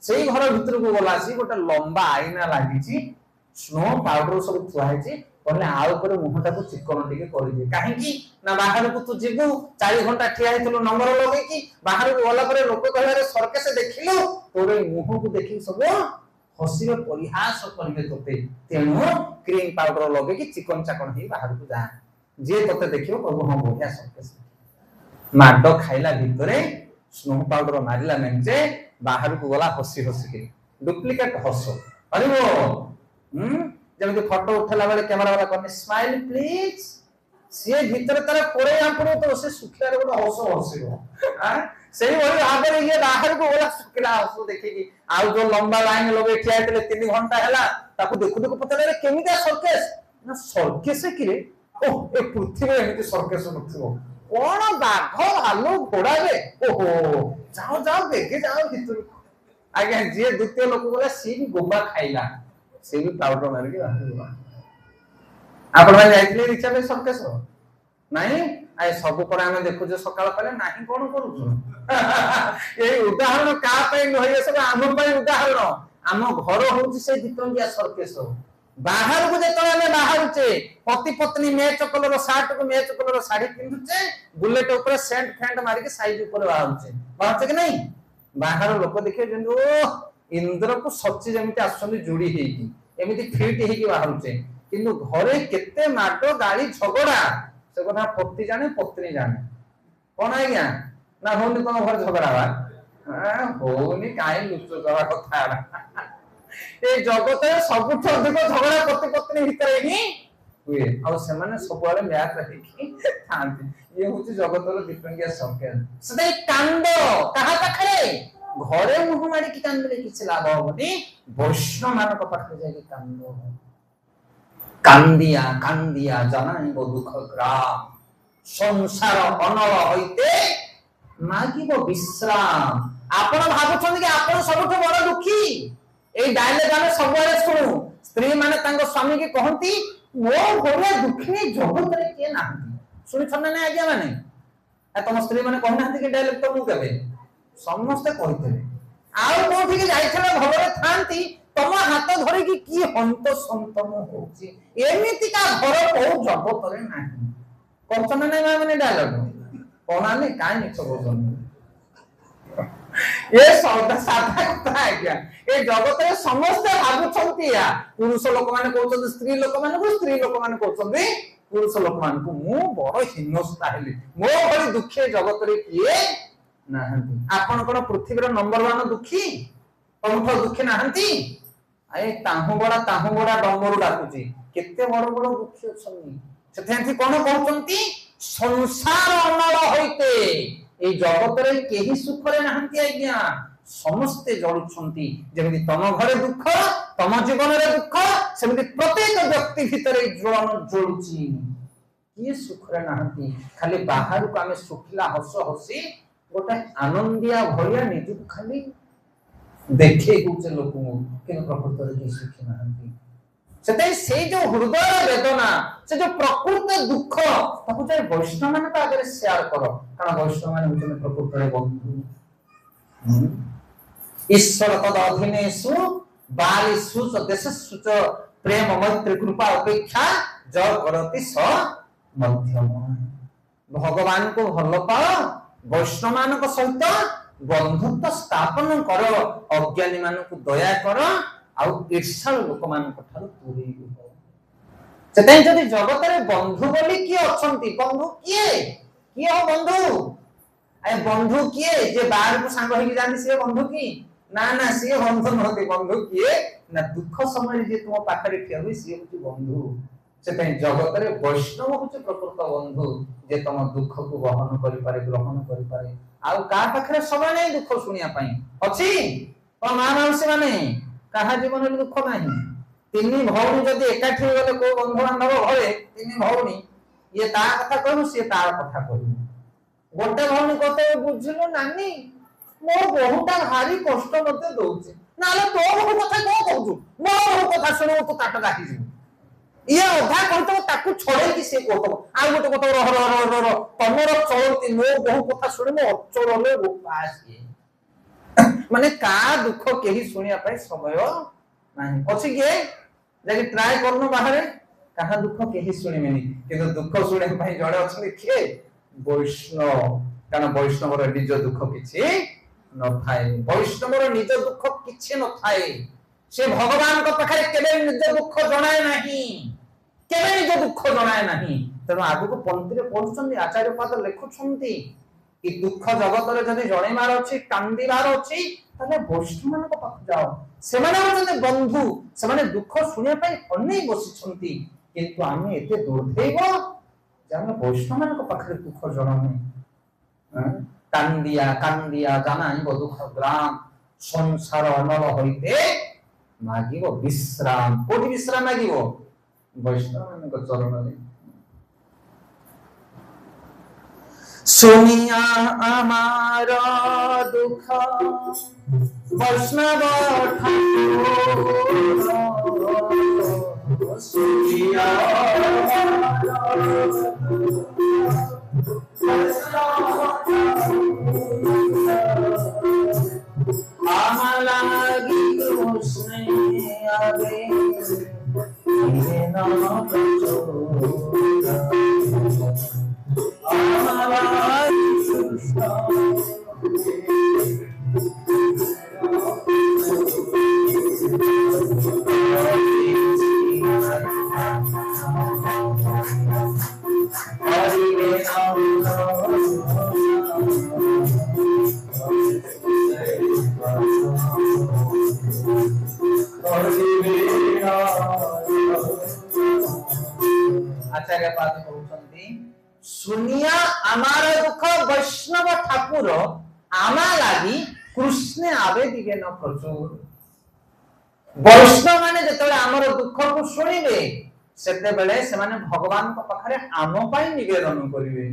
सेही घर भितर को गला सी गोटे लंबा आईना लागिची स्नो पाउडर सब थुआ हैची कहले आ ऊपर मुहटा को चिकन टिके करि दे काहे कि ना बाहर को तू जीवु 4 घंटा ठिया हेतलो नंबर लगे कि बाहर को गला पर लोक कहले रे सर्कस देखिलो तोरे मुह को देखि सब हसिरे परिहास करबे तोते तेनु क्रीम पाउडर लगे कि चिकन चाकन ही बाहर को जा जे तोते देखियो कहबो हम बढ़िया सर्कस माडो खाइला भितरे स्नो पाउडर मारिला मेंजे बाहर को गला हसी हसी के डुप्लीकेट हसो अरे वो जब फोटो उठला बेले कैमरा वाला कहने स्माइल प्लीज से भीतर तार कोरे आपरो तो से सुखिया रे गोटे हसो हसिबो हां सेही वही आगे ये बाहर को गला सुखिला हसो देखि आ जो लंबा लाइन लगे ठिया हेतले 3 घंटा हैला ताको देखु देखु पता रे केमिता सर्कस ना सर्कस कि रे ओ ए पृथ्वी एमिति सर्कस नथिबो कोन बाघ भालू घोड़ा रे ओहो जाओ जाओ देखे जाओ भीतर आगे जे द्वितीय लोक बोले सी भी गोबा खाइला से भी पाउडर मार के बाहर आपण भाई जाइतले रिक्शा पे सर्कस नाही आय सब पर हम देखु जे सकाळ पले नाही कोन करू ए उदाहरण का पे होय सब आम पे उदाहरण आम घर होउची से दितंगिया सर्कस बाहर को जेतो हमें बाहर छे पति पत्नी मैच कलर शर्ट को मैच कलर साड़ी पिंधुचे बुलेट ऊपर सेंट फैंट मार के साइड ऊपर बाहर कि नहीं बाहर लोक देखिए जंदो इंद्र को सच्ची जमिति आसुनी जुड़ी हेकी एमिति फिट हेकी बाहरुचे किंतु घरे केते माडो गाली झगड़ा से कथा पति जाने पत्नी जाने कोन आज्ञा ना होनी कोन घर झगड़ा बा होनी काई लुचो जवा कथा ए जगत सबुठ अधिक झगड़ा पति पत्नी भितर ही हुए और से माने सबले मैच रखी थांती ये होची जगतर दिपंगिया सर्कस सदै कांड कहा पाखरे घरे मुह मारी की कांदले किछ लाभ होबनी वैष्णव मानक पाखरे जाय के कांदिया कांदिया जनाई दुख ग्राम संसार अनल होइते मागिबो विश्राम आपण भाबुछन कि आपण सबठो बड़ दुखी ए डायलॉग हम सबरे सुनु स्त्री माने तांको स्वामी के कहंती मो घरे दुखी जगत रे के नाही सुनि छन ना आज्ञा माने आ तम स्त्री माने कहनांती कि डायलॉग तो मु कबे समस्त कहितले आउ कोठी के जाइछले भगरे थांती तम हाथ धरे की हंत संतम होची एमिति का घर को जगत रे नाही करछन ना माने डायलॉग कोनाले काई मिछ बोलन ये सौदा साधा कथा है क्या ए जगत रे समस्त भाबुछंती या पुरुष लोक माने कहउछन स्त्री लोक माने को स्त्री लोक माने कहउछन पुरुष लोक मान को मु बड़ हिंसता हेली मो भली दुखी जगत रे किए नाहंती आपण कोन पृथ्वी रो नंबर 1 दुखी तमठो दुखी नाहंती आए ताहु बड़ा डंगरु डाकुची केते बड़ दुखी अछनी सेथेंती कोन कहउचंती संसार अनल होइते ए जगत रे केही सुख रे नाहंती आज्ञा समस्ते जळुछंती जेमिति तम घरे दुख तम जीवन रे दुख सेमिति प्रत्येक व्यक्ति भितरे ज्वलन जळुची किए सुख रे नाहंती खाली बाहर को हमें सुखला हस हसी गोटे आनंदिया भलिया निजु खाली देखे गुचे लोक किन प्रकृत रे की सुखी नाहंती सेते से जो हृदय वेदना से जो प्रकृत दुख ताकू जे वैष्णव माने का आगे शेयर करो कारण वैष्णव माने होते प्रकृत रे बंधु ईश्वर तद अधीनेषु बालिषु च देशसु च प्रेम मैत्री कृपा अपेक्षा ज करति स मध्यम भगवान को भल पाओ वैष्णव मान को सहित बंधुत्व स्थापन कर अज्ञानी मान को दया कर आउ ईर्ष्यालु लोक मान को ठार दूरी हो सेतै जदि जगत रे बंधु बोली किए अछंती बंधु किए हो बंधु आए बंधु किए जे बाहर को सांग होई जानी से बंधु की ना सी बंधु नहते बंधु किए ना दुख समय जे तुम पाखरे ठिया होई सी होची बंधु सेतै जगत रे वैष्णव होची प्रकृत बंधु जे तुम दुख को वहन करि पारे ग्रहण करि पारे आउ का पाखरे समय नै दुख सुनिया पई अछि तो मानवसी माने कहा जीवन में दुख नाही तीन भौणी जदि एकाठी गले को बंधु बांधव घरे तीन भौणी ये ता कथा कहू से तार कथा कहू गोटे भौणी कते बुझिलो नानी मो बहुता भारी कष्ट मते दउचे नाले तो बहु कथा को कहू मो बहु कथा सुनो तो ताट दाही जु ये अधा कहतो ताकू छोड़े कि से कहतो आ गोटे कतो रह तमरो चलती मो बहु कथा सुने मो अचल ले उपास के माने का दुख केही सुनिया पाई समय नाही अछि के जदि ट्राई करनो बाहरे कहा दुख केही सुनिमेनी किंतु दुख सुने पाई जड़े अछि के वैष्णव कारण वैष्णव रे निज दुख किछि न थाए वैष्णव रे निज दुख किछि न थाए से भगवान को पाखरे केबे निज दुख जणाए नाही केबे निज दुख जणाए नाही तनो आगु को पंक्ति रे पढुछन्ती आचार्य पाद लेखुछन्ती कि दुख जगत रे जदि जणैमार अछि कांदीबार अछि तने वैष्णव मान को पाख जाओ से माने होते बंधु से माने दुख सुनिया पाई अन्य बसिछन्ती किंतु आमे एते दुर्दैव जाने वैष्णव मान को पाखरे दुख जणाने कांदिया जानाई दुख ग्राम संसार अनल होइते मागिबो विश्राम कोठी विश्राम मागिबो वैष्णव मान को चरण रे सुनिया आमार दुख वैष्णव ठाकुर सुनिया आमलागी कृष्ण आवे ये नाम प्रचोद आचार्य पाद कहउछन्ती सुनिया आमार दुख वैष्णव ठाकुर आमा लागि कृष्ण आवे दिगे न प्रचुर वैष्णव माने जतले आमर दुख को सुनिबे सेते बेले से माने भगवान को पाखरे आम पाई निवेदन करिवे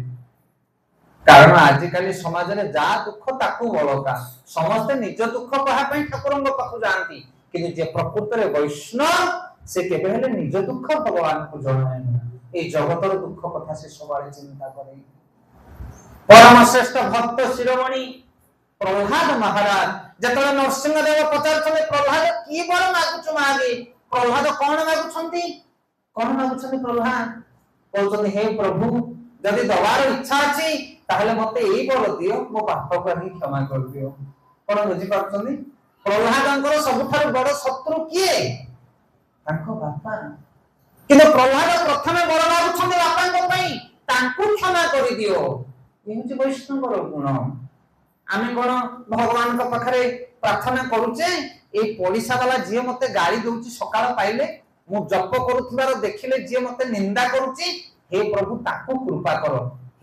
कारण आजिकाली समाज रे जा दुख ताकू बलका समस्त निज दुख कहा पई ठाकुरंग पाखु जानती किंतु जे प्रकृत रे वैष्णव से केबे हेले निज दुख भगवान को जणाय ए जगतर दुख कथा से सवाल चिंता करे परम श्रेष्ठ भक्त शिरोमणि प्रहलाद महाराज जतले नरसिंह देव पचारथले प्रहलाद की बर मागुछु मागे प्रहलाद कोन मागुछंती प्रहलाद कहउछन हे प्रभु यदि दवार इच्छा अछि ताहले मते एई बर दियो मो पाप को क्षमा कर दियो कोन बुझी पाछनी प्रहलादंकर सबथार बड़ शत्रु किए ताको बापा କିନ୍ତୁ ପ୍ରହ୍ଲାଦ ପ୍ରଥମେ ବର ମାଗୁଛନ୍ତି ବାପାଙ୍କ ପାଇଁ, ତାଙ୍କୁ କ୍ଷମା କରିଦିଅ। ଏ ହେଉଛି ବୈଷ୍ଣବର ଗୁଣ। ଆମେ କଣ ଭଗବାନଙ୍କ ପାଖରେ ପ୍ରାର୍ଥନା କରୁଛେ, ଏଇ ପଡିଶା ବାଲା ଯିଏ ମତେ ଗାଳି ଦଉଛି ସକାଳ ପାଇଲେ, ମୁଁ ଜପ କରୁଥିବାର ଦେଖିଲେ ଯିଏ ମତେ ନିନ୍ଦା କରୁଛି, ହେ ପ୍ରଭୁ ତାକୁ କୃପା କର,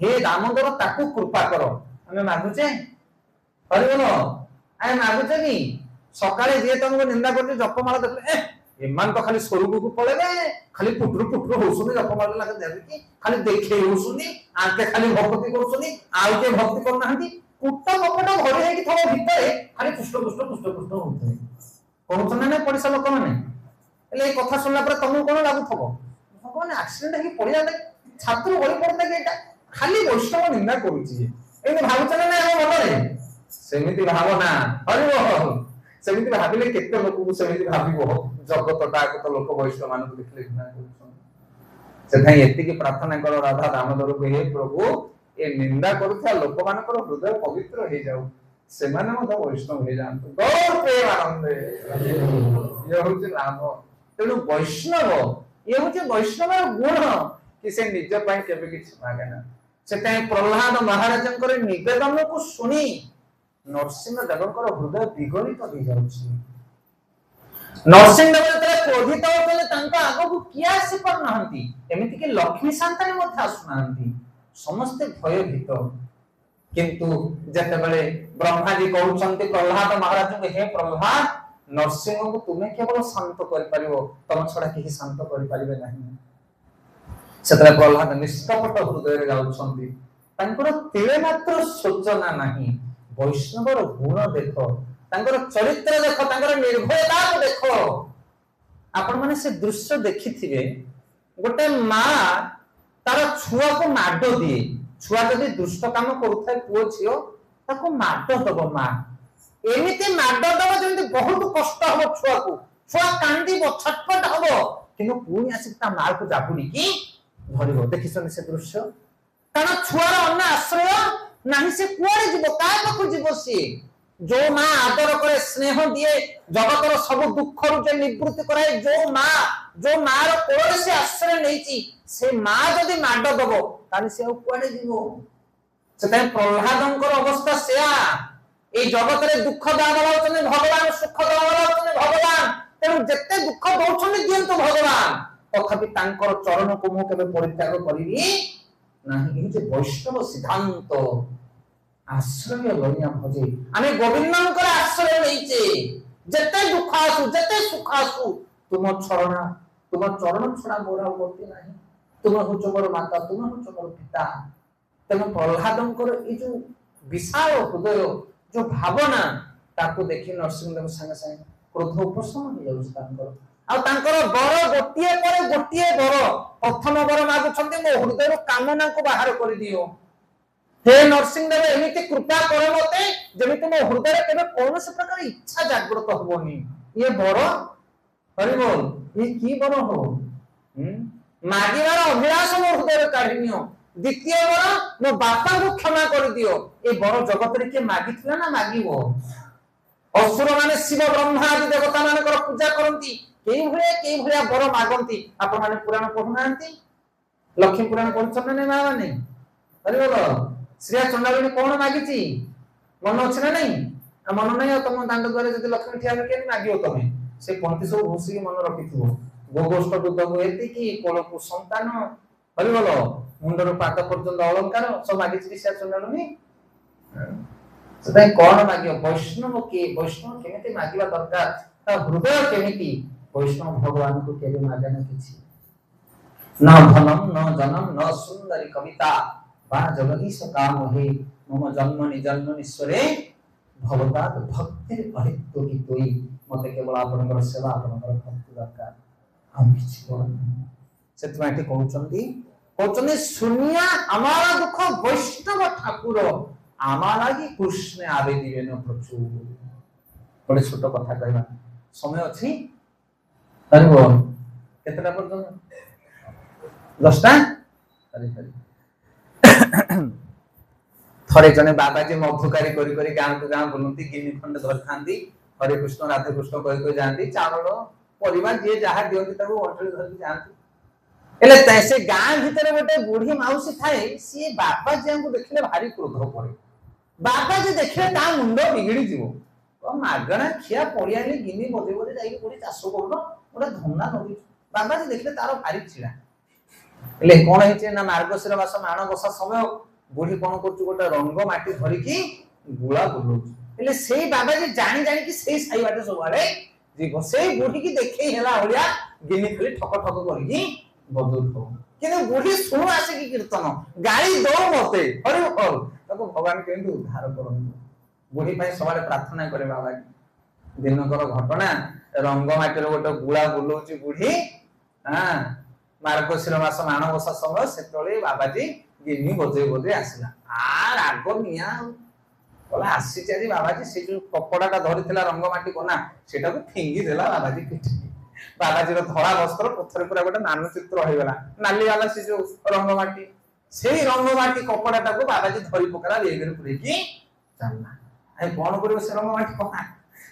ହେ ଦାମୋଦର ତାକୁ କୃପା କର, ଆମେ ମାଗୁଛେ? କରିବନ ଆମେ ମାଗୁଛେ କି? ସକାଳେ ଯିଏ ତମକୁ ନିନ୍ଦା କରୁଛି ଜପମାଳ ଦେଖିଲେ ଏମାନେ ତ ଖାଲି ସ୍ୱରୂପକୁ ପଳେଇବେ, ଖାଲି ପୁଟୁରୁ ପୁଟୁରୁ ହଉଛନ୍ତି, ଜପମାଳ ଲାଗେ ଧରିକି ଖାଲି ଦେଖେଇ ହଉଛନ୍ତି, ଆଙ୍କେ ଖାଲି ଭକ୍ତି କରୁଛନ୍ତି, ଆଉ କିଏ ଭକ୍ତି କରୁନାହାନ୍ତି। କୁଟ କପଟ ଭରି ହେଇକି ଥବ ଭିତରେ ଖାଲି ପୁଷ୍ଟ ପୁଷ୍ଟ ହଉଥିବେ। କହୁଛନ୍ତି ନା ପଡିଶା ଲୋକମାନେ? ହେଲେ ଏଇ କଥା ଶୁଣିଲା ପରେ ତମକୁ କଣ ଲାଗୁଥିବ? ଭଗବାନ ଆକ୍ସିଡେଣ୍ଟ ହେଇକି ପଡିଯାନ୍ତେ, ଛାତରୁ ଗଳି ପଡନ୍ତା କି ଏଇଟା ଖାଲି ବୈଷ୍ଣବ ନିନ୍ଦା କରୁଛି, ଏମିତି ଭାବୁଛ ନା ଆମ ମନରେ? ସେମିତି ଭାବନା ହରିବ। ସେମିତି ଭାବିଲେ କେତେ ଲୋକକୁ ସେମିତି ଭାବିବ, ଜଗତଟା ଆଗତ ଲୋକ ବୈଷ୍ଣବ ମାନଙ୍କୁ ଦେଖିଲେ ଘୃଣା କରୁଛନ୍ତି। ସେଥିପାଇଁ ଏତିକି ପ୍ରାର୍ଥନା କର ରାଧା ଦାମୋଦରକୁ, ହେ ପ୍ରଭୁ ଏ ନିନ୍ଦା କରୁଥିବା ଲୋକମାନଙ୍କର ହୃଦୟ ପବିତ୍ର ହେଇଯାଉ, ସେମାନେ ମଧ୍ୟ ବୈଷ୍ଣବ ହେଇଯାଆନ୍ତୁ। ଗୌର ପ୍ରେମାନନ୍ଦେ ଇଏ ହଉଛି ଲାଭ। ତେଣୁ ବୈଷ୍ଣବ, ଇଏ ହଉଛି ବୈଷ୍ଣବର ଗୁଣ କି ସେ ନିଜ ପାଇଁ କେବେ କିଛି ମାଗେ ନା। ସେଥିପାଇଁ ପ୍ରହ୍ଲାଦ ମହାରାଜଙ୍କର ନିବେଦନକୁ ଶୁଣି ନରସିଂହ ଦେବଙ୍କର ହୃଦୟ ବିଗଳିତ ହେଇଯାଉଛି। ନରସିଂହ ଦେବ ଯେତେବେଳେ କ୍ରୋଧିତ ହେଉଥିଲେ ତାଙ୍କ ଆଗକୁ କିଏ ଆସି ପାରୁନାହାନ୍ତି, ଏମିତିକି ଲକ୍ଷ୍ମୀ ସାନ୍ତାଣୀ ମଧ୍ୟ ଆସୁନାହାନ୍ତି, ସମସ୍ତେ ଭୟଭୀତ। କିନ୍ତୁ ଯେତେବେଳେ ବ୍ରହ୍ମାଜୀ କହୁଛନ୍ତି ପ୍ରହ୍ଲାଦ ମହାରାଜଙ୍କୁ, ହେ ପ୍ରହ୍ଲାଦ ନରସିଂହଙ୍କୁ ତୁମେ କେବଳ ଶାନ୍ତ କରିପାରିବ, ତମ ଛଡା କେହି ଶାନ୍ତ କରିପାରିବେ ନାହିଁ। ସେତେବେଳେ ପ୍ରହ୍ଲାଦ ନିଷ୍କପଟ ହୃଦୟରେ ଯାଉଛନ୍ତି, ତାଙ୍କର ତିଳେ ମାତ୍ର ଶୋଚନା ନାହିଁ। ବୈଷ୍ଣବର ଗୁଣ ଦେଖ, ତାଙ୍କର ଚରିତ୍ର ଦେଖ, ତାଙ୍କର ନିର୍ଭୟତାକୁ ଦେଖ। ଆପଣ ମାନେ ସେ ଦୃଶ୍ୟ ଦେଖିଥିବେ, ଗୋଟେ ମା ତାର ଛୁଆକୁ ମାଡ ଦିଏ, ଛୁଆ ଯଦି ଦୁଷ୍ଟ କାମ କରୁଥାଏ ପୁଅ ଝିଅ ତାକୁ ମାଡ ଦବ ମା, ଏମିତି ମାଡ ଦବ ଯେମିତି ବହୁତ କଷ୍ଟ ହବ ଛୁଆକୁ, ଛୁଆ କାନ୍ଦିବ ଛଟପଟ ହବ, କିନ୍ତୁ ପୁଣି ଆସିକି ତା ମାକୁ ଜାବୁଡିକି ଧରିବ। ଦେଖିଛନ୍ତି ସେ ଦୃଶ୍ୟ? କାରଣ ଛୁଆର ଅନ୍ୟ ଆଶ୍ରୟ ନାହିଁ, ସେ କୁଆଡେ ଯିବ, କାହା ପାଖକୁ ଯିବ? ସିଏ ଯୋଉ ମା ଆଦର କରେ, ସ୍ନେହ ଦିଏ, ଜଗତର ସବୁ ଦୁଃଖରୁ ଯେ ନିବୃତ୍ତି କରାଏ, ଯୋଉ ମାର କୋଳରେ ସେ ଆଶ୍ରୟ ନେଇଛି, ସେ ମା ଯଦି ମାଡ ଦବ ତାହେଲେ ସେ ଆଉ କୁଆଡେ ଯିବ? ସେଥିପାଇଁ ପ୍ରହ୍ଲାଦଙ୍କର ଅବସ୍ଥା ସେୟା। এই জগতের দুঃখ দেওয়া হচ্ছেন ভগবান, সুখ দেওয়া হচ্ছেন ভগবান, তেমন যেতে দুঃখ দৌঁছেন দিয়ন্তু ভগবান, তথাপি তাঙ্কর চরণକୁ ମୁଁ କେବେ ପରିତ୍ୟାଗ କରିବି ନାହିଁ। এই যে বৈষ্ণব সিদ্ধান্ত, আশ্রয় লইয়া ভজে, আমি গোবিন্দଙ୍କର আশ্রয় নেইছে, যেতে দুঃখ আসু যেতে সুখ আসু তুম চরণ, তুম চরণ ছড়া মোর আর গতি ନାହିଁ। তুম হচ্ছ মোর মাতা, তুম হচ্ছ মোর পিতা। তেমন প্রহ্লাদଙ୍କର এই যে বিশাল হৃদয়, जो भावना ताको देखि नरसिंहदेव संगे संगे क्रोध उपशम हो जाउछ तांकर। आ तांकर बर गोटिए पर गोटिए बर, प्रथम बर मागुछन्ते मो हृदय कामना को बाहर कर दियो, हे नरसिंहदेव एमिति कृपा कर मते जेमिति मो हृदय केबे कोनोस प्रकार इच्छा जागृत होबोनी। ये बर हरि बोल, ये की बर हो मागिवार अभिलाष मो हृदय काढिनियो। द्वितीय बर मो बापा को क्षमा कर दियो। ए बर जगत रे के मागिथिला ना मागिबो? असुर माने शिव ब्रह्मा आदि देवता मानकर पूजा करंती, केई भलिया बर मागंती। आपण माने पुराण पढुनांती, लक्ष्मी पुराण पढुछन ना मा माने? अरे बोलो श्रेया चंडाली कोन मागिची मन अछि ना नहीं? आ मन नहीं तुम दांड द्वारे जदि लक्ष्मी ठिया के मागियो तमे, से पंती सब घुसी मन रखिथिबो, गोगोष्ठ दुधको एतिकी, कोलको संतान, अरे बोलो मुंडर पाद पर्यंत अलंकार सब मागिची श्रेया चंडाली। सदाई कौन मागियो? वैष्णव के, वैष्णव केमिति मागिबा दरकार, ता हृदय केमिति? वैष्णव भगवान को केबे मागे न किछि, न धनम न जनम न सुंदरी कविता, बा जगदीश काम हे मम जन्मनि जन्मनीश्वरे भगवतात् भक्ति अहितो की तोई। मते केवल आपनकर सेवा, आपनकर भक्ति दरकार, हम किछि कोन। सेतमाठी कहउचंदी सुनिया हमारा दुख वैष्णव ठाकुर, आमारा की कृष्ण आवे दिवे न प्रचुर। बड़े छोट कथा कहबा समय अछि, हरि बोल केतटा पर्यंत? 10टा। हरि हरि थरे जने बाबाजी मधुकारी करी करी गांव को गांव बुलंती, गिनी खंड धरथांती, हरे कृष्ण राधे कृष्ण कहि कहि जानती, चावल परिवार जे जहा दियंती ताको अंचल धरती जानती। ହେଲେ ସେ ଗାଁ ଭିତରେ ଗୋଟେ ବୁଢୀ ମାଉସୀ ଥାଏ, ସିଏ ବାବାଜୀଙ୍କୁ ଦେଖିଲେ ଭାରି କ୍ରୋଧ କରେ। ବାବାଜୀ ଦେଖିଲେ ତା ମୁଣ୍ଡ ବିଗିଡି ଯିବ, ମାଗଣା ଖିଆ ପଡିଆରେ ଗିନି ବଜେଇ ବଜେଇ ଯାଇକି କୋଉଠି ଚାଷ କରୁନ, ଗୋଟେ ଧନ୍ଦା ନଦୀ। ବାବାଜୀ ଦେଖିଲେ ତାର ଭାରି ଛିଡା। ହେଲେ କଣ ହେଇଛି ନା ମାର୍ଗଶିର ମାସ ମାଣବସା ସମୟ, ବୁଢୀ କଣ କରୁଛି, ଗୋଟେ ରଙ୍ଗ ମାଟି ଧରିକି ଗୁଳା ବୁଲଉଛି। ହେଲେ ସେଇ ବାବାଜୀ ଜାଣି ଜାଣିକି ସେଇ ସାଇ ବାଟେ ସବୁଆଡେ ଯିବ, ସେଇ ବୁଢୀକି ଦେଖେଇ ହେଲା ଭଳିଆ ଗିନି ଖେଳି ଠକ ଠକ କରିକି ବଜଉଥିବ। କିନ୍ତୁ ବୁଢୀ ଶୁଣୁ ଆସିକି କୀର୍ତ୍ତନ, ଗାଳି ଦଉ ମତେ, ହରି ହଉ, ତାକୁ ଭଗବାନ କେମିତି ଉଦ୍ଧାର କରନ୍ତୁ। ବୁଢୀ ପାଇଁ ସବୁଆଡେ ପ୍ରାର୍ଥନା କରେ ବାବାଜୀ। ଦିନକର ଘଟଣା, ରଙ୍ଗ ମାଟିର ଗୋଟେ ଗୁଳା ବୁଲଉଛି ବୁଢୀ, ମାର୍ଗଶିର ମାସ ମାଣବସା ସମୟ, ସେତେବେଳେ ବାବାଜୀ ଗିନି ବଜେଇ ବଜେଇ ଆସିଲା। ରାଗ ନିଆଁ କହିଲା, ଆସିଛି ଆଜି ବାବାଜୀ। ସେ ଯୋଉ କପଡାଟା ଧରିଥିଲା ରଙ୍ଗ ମାଟି କନା, ସେଟାକୁ ଫିଙ୍ଗି ଦେଲା ବାବାଜୀ ପିଠି। ବାବାଜୀର ଧଳା ବସ୍ତ୍ର ପଥରେ ପୁରା ଗୋଟେ ମାନଚିତ୍ର ହେଇଗଲା, ନାଲି ବାଲା ସେ ଯୋଉ ରଙ୍ଗ ମାଟି। ସେଇ ରଙ୍ଗ ମାଟି କପଡାଟାକୁ ବାବାଜୀ ଧରି ପକେଇଲା, ବେଗରେ ପୁରେଇକି ଚାଲିଲା। କଣ କରିବ ସେ ରଙ୍ଗ ମାଟି କନା,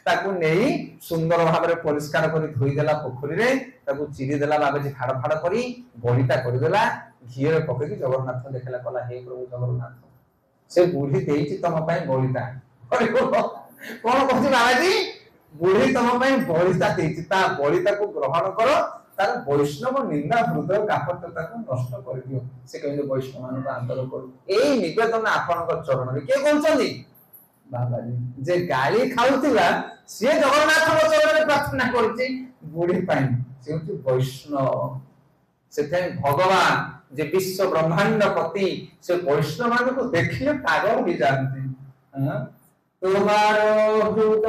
ତାକୁ ନେଇ ସୁନ୍ଦର ଭାବରେ ପରିଷ୍କାର କରି ଧୋଇଦେଲା ପୋଖରୀରେ, ତାକୁ ଚିରି ଦେଲା ବାବାଜୀ ଫାଡ ଫାଡ କରି, ବଳିତା କରିଦେଲା, ଘିଅରେ ପକେଇକି ଜଗନ୍ନାଥ ଦେଖିଲା, କହିଲା ହେ ପ୍ରଭୁ ଜଗନ୍ନାଥ, ସେ ବୁଢୀ ଦେଇଛି ତମ ପାଇଁ ବଳିତା। କଣ କହୁଛି ବାବାଜୀ, ବୁଢୀ ତମ ପାଇଁ ବଳିତା ଦେଇଛି, ତା ବଳିତାକୁ ଗ୍ରହଣ କର, ତାର ବୈଷ୍ଣବ ନିନ୍ଦା ହୃଦୟ କାପଟତାକୁ ନଷ୍ଟ କରିଦିଅ, ସେ କେମିତି ବୈଷ୍ଣବ ମାନଙ୍କୁ ଆଦର କରୁ। ଏଇ ନିବେଦନ ଆପଣଙ୍କ ଚରଣରେ। କିଏ କହୁଛନ୍ତି? ବାବାଜୀ। ଯେ ଗାଳି ଖାଉଥିଲା ସିଏ ଜଗନ୍ନାଥଙ୍କ ଚରଣରେ ପ୍ରାର୍ଥନା କରୁଛି ବୁଢୀ ପାଇଁ, ସେ ହଉଛି ବୈଷ୍ଣବ। ସେଥିପାଇଁ ଭଗବାନ ଯେ ବିଶ୍ୱ ବ୍ରହ୍ମାଣ୍ଡ ପତି, ସେ ବୈଷ୍ଣବ ମାନଙ୍କୁ ଦେଖିଲେ ପାଗଳ ହେଇଯାନ୍ତି। ତୁମାର ହୃଦୟ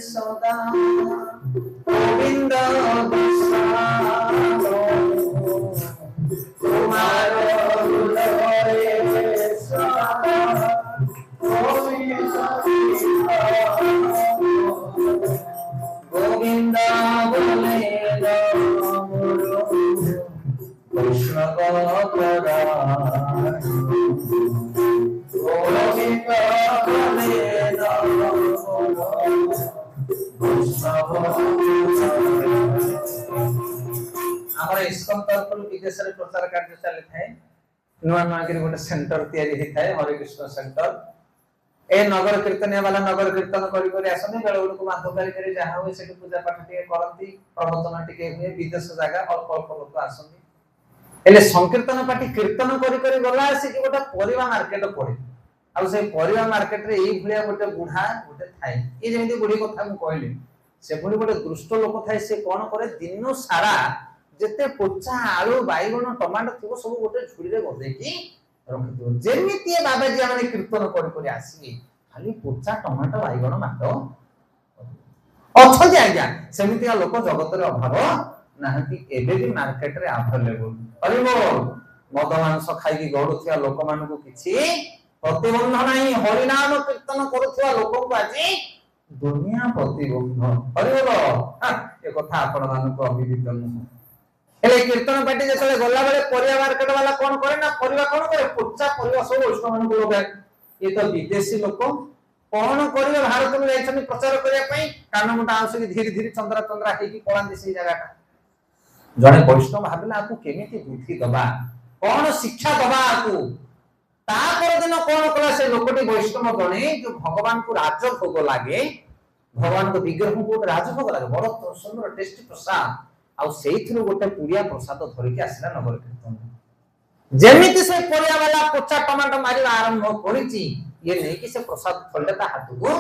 ସଦା ଗୋବିନ୍ଦ ବିଶାଳ, ତୁମାର ହୃଦୟ ସଦା গোবিন্দ বলে বৈষ্ণব গোবিন্দ বলে ଆମର ଇସ୍କନ ତରଫରୁ ବିଦେଶରେ ପ୍ରଚାର କାର୍ଯ୍ୟ ଚାଲିଥାଏ। ନୂଆ ନୂଆ କରି ଗୋଟେ ସେଣ୍ଟର ତିଆରି ହେଇଥାଏ, ହରେ କୃଷ୍ଣ ସେଣ୍ଟର। ए नगर कीर्तन वाला नगर कीर्तन करी करी आसने, बेले बेलू माधवकारी करे जहाँ हुए से पूजा पाठ टिके करती, प्रवचन टिके हुए, विदेश जगह अल्प अल्प लोक आसନ୍ତି। हेले संकीर्तन पार्टी कीर्तन करी करी गला से कि गोटा परिवा मार्केट पड़े। आ से परिवा मार्केट रे एई भलिया गोटे बुढ़ा गोटे थाई, ए जेमिति बुढ़ी कथा मु कहली, से पुणी गोटे दुष्ट लोक थाई, से कोन करे दिन सारा जेते पोचा आलू बाइगण टमाटो थिबो सब गोटे झुड़ी रे गदेकी रखिथिबो। जेमिति बाबाजी आमे कीर्तन करी करी आसी खाली पोचा टमाटो बाइगण मात्र अथि आज्ञा, सेमितिया लोक जगत रे अभाव नाहंती, एबे भी मार्केट रे अवेलेबल। हरिबो मद मांस खाइकी गडुथिया लोक मानकु किछि प्रतिबंध नाही, हरि नाम कीर्तन करूथिया लोक को आजि दुनिया प्रतिबंध। हरिबो ए कथा आपण मानकु अभिदित नुह। हेले कीर्तन पार्टी जेतले गला बेले परिया मार्केट वाला कोन करे ना, परिवा कोन करे, पोचा परिवा सब वैष्णव मानकु लोग। ये तो विदेशी लोक कोन करिवे, भारत में जाइछन प्रचार करिया पई, कान मुटा आउसी धीरे धीरे चंद्रा चंद्रा हेकी पळांदी से जगहटा। जने वैष्णव भाबिला आकु केमिति बुद्धि दबा, कोन शिक्षा दबा आकु, ता पर दिन कोन कला से लोकटी वैष्णव जने जो भगवान को राजभोग लागे, भगवान को विग्रह को राजभोग लागे, बड़ सुंदर टेस्टी प्रसाद, आ सेइथिरु गोटे पुड़िया प्रसाद धरिके आसिला नगर कीर्तन। जेमिति से परिया वाला पोचा टमाटो मारिबा आरंभ करिछि, ये नहीं कि से प्रसाद थलटा ता हाथ को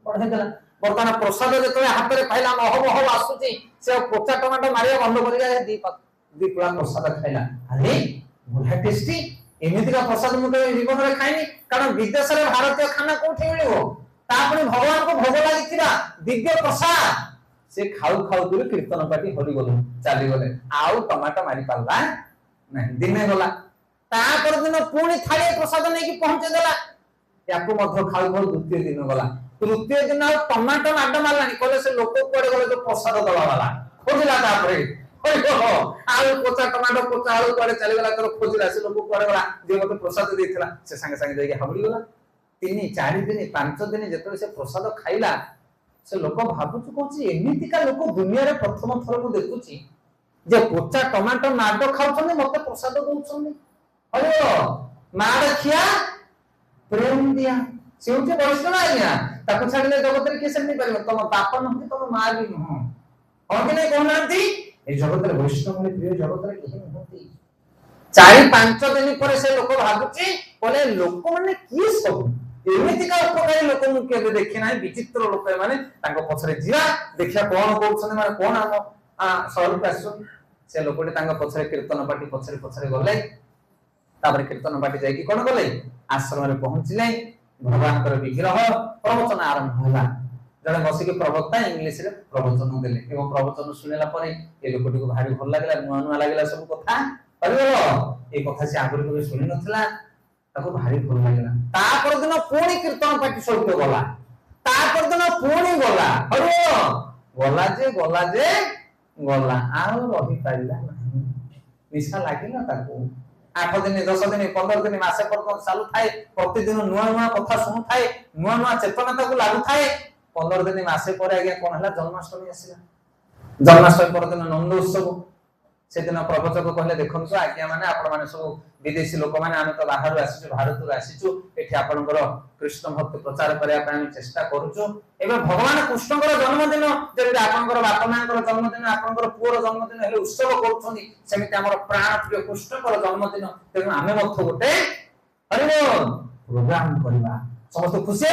बढ़े देला। बर्तमान प्रसाद जेतले हाथ रे पाइला महब महब आसुछि, से पोचा टमाटो मारिया बंद करि जाय, दी पुला प्रसाद खाइला। अरे बड़ा टेस्टी, एमिति का प्रसाद मु जीवन रे खाइनी, कारण विदेश रे भारतीय खाना कोठी मिलिबो, तापनि भगवान को भोग लागिथिबा दिव्य प्रसाद से खाऊ खाऊ कर कीर्तन पार्टी हरि गलो चली गले, आउ टमाटो मारी पाला नहीं। दिने गला तापर दिन पुणी थाली प्रसाद नहीं कि पहुंचे देला, याकु मध्य खाऊ खाऊ द्वितीय दिन गला, तृतीय दिन आ टमाटो माड मारलानी, कहले से लोक कोडे गले जो प्रसाद दवा वाला खोजिला, तापरे ओइ हो आलू पोचा टमाटो पोचा आलू कोडे चली गला, तर खोजिला से लोक कोडे गला जे मते प्रसाद देथिला, से संगे संगे जाई हमड़ी गला। 3-4 दिन 5 दिन जेतले से प्रसाद खाइला, से लोक भाबुछु कहछि एमितिका लोक दुनिया रे प्रथम थर को देखुछि, जे पोचा टमाटो माड खाउछन मते प्रसाद दउछन अरे माड खिया प्रेम दिया से होचे वैष्णव आज्ञा ताको छाडले जगत रे के सेमनी परिबो तम बाप नहति तम मां भी नह और के नै कहनांती ए जगत रे वैष्णव ने प्रिय जगत रे केहि नहति 4-5 दिन पर से लोक भाबुची बोले लोक माने की सब एमिति का उपकारी लोक मु के देखि नै विचित्र लोक माने ताको पछरे जिया देखिया कोन कहउछन माने कोन हम सर पासु से लोकटे ताको पछरे कीर्तन पार्टी पछरे पछरे गले तापर कीर्तन पार्टी जाई कि कोन गले आश्रम रे पहुंचले भगवान कर विग्रह प्रवचन आरंभ होला जने बसी के प्रवक्ता इंग्लिश रे प्रवचन देले एवं प्रवचन सुनेला परे ए लोकटी को भारी भल लागला नुआ नुआ लागला सब कथा परिबो ए कथा से आगुर के सुनि नथला ताको भारी भल लागला तापर दिन पूरी कीर्तन पार्टी सहित गला तापर दिन पूरी गला अरे गला जे गला आ रही पाइला नहीं निशा लागिला ताको 8 दिन 10 दिन 15 दिन मासे पर चालू थाए प्रतिदिन नुआ नुआ कथा सुनु थाए नुआ नुआ चेतना ताको लागु थाए 15 दिन मासे पर आगे कोन हला जन्माष्टमी आसीला जन्माष्टमी पर दिन नंद उत्सव से दिन प्रवचक कहले देखंसो आज्ञा माने आपण माने सब विदेशी लोक माने आमे तो बाहर आसीछु भारत रो आसीछु एठी आपनकर कृष्ण भक्त प्रचार करिया पय हम चेष्टा करूछु एबे भगवान कृष्णकर जन्मदिन जेबे आपनकर बापा मानकर जन्मदिन आपनकर पुअर जन्मदिन हेले उत्सव करूछनी सेमिते हमर प्राण प्रिय कृष्णकर जन्मदिन तेनु आमे मथ गोटे हरि बोल प्रोग्राम करबा समस्त खुशी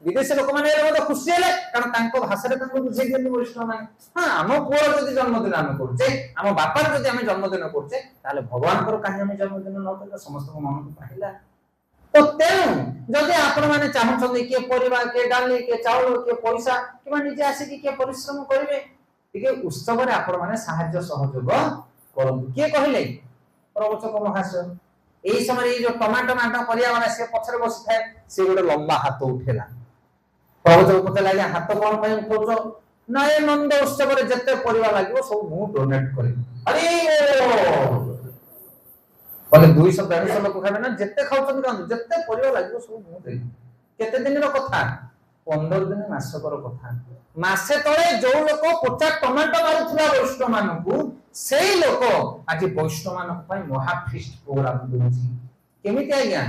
विदेशी लोक माने एले मत खुशी हेले कारण तांको भाषा रे तांको बुझे गेली वैष्णव माने हां हम पुअर जदि जन्मदिन आमे करछे हम बापा जदि आमे जन्मदिन करछे ताले भगवान कर काहे आमे जन्मदिन न करले समस्त को मन को पाहिला तो तेनु जदि आपण माने चाहछन के परिवार के डाली के चावल के पैसा किबा निजे आसी के परिश्रम करिवे तिके उत्सव रे आपण माने सहाय्य सहयोग करन के कहिले प्रवचक महाशय एई समय जो टमाटो माटो परिया वाला से पछरे बसी थाए से गोटे लंबा हाथ उठेला प्रवचक पते लागे हाथ कोन पय उठौछो नय नंद उत्सव रे जत्ते परिवा लागिवो सब मु डोनेट करी अरे बोले 200-250 लोक खाबे ना जत्ते खाउछन कांदु जत्ते परिवा लागिवो सब मु देई केते दिन रो कथा 15 दिन मासकर कथा मासे तळे जो लोक 50 टमाटो मारुथला वैष्णव मानकु सेई लोक आज वैष्णव मानक पय महा फीस्ट प्रोग्राम दोछि केमिति आज्ञा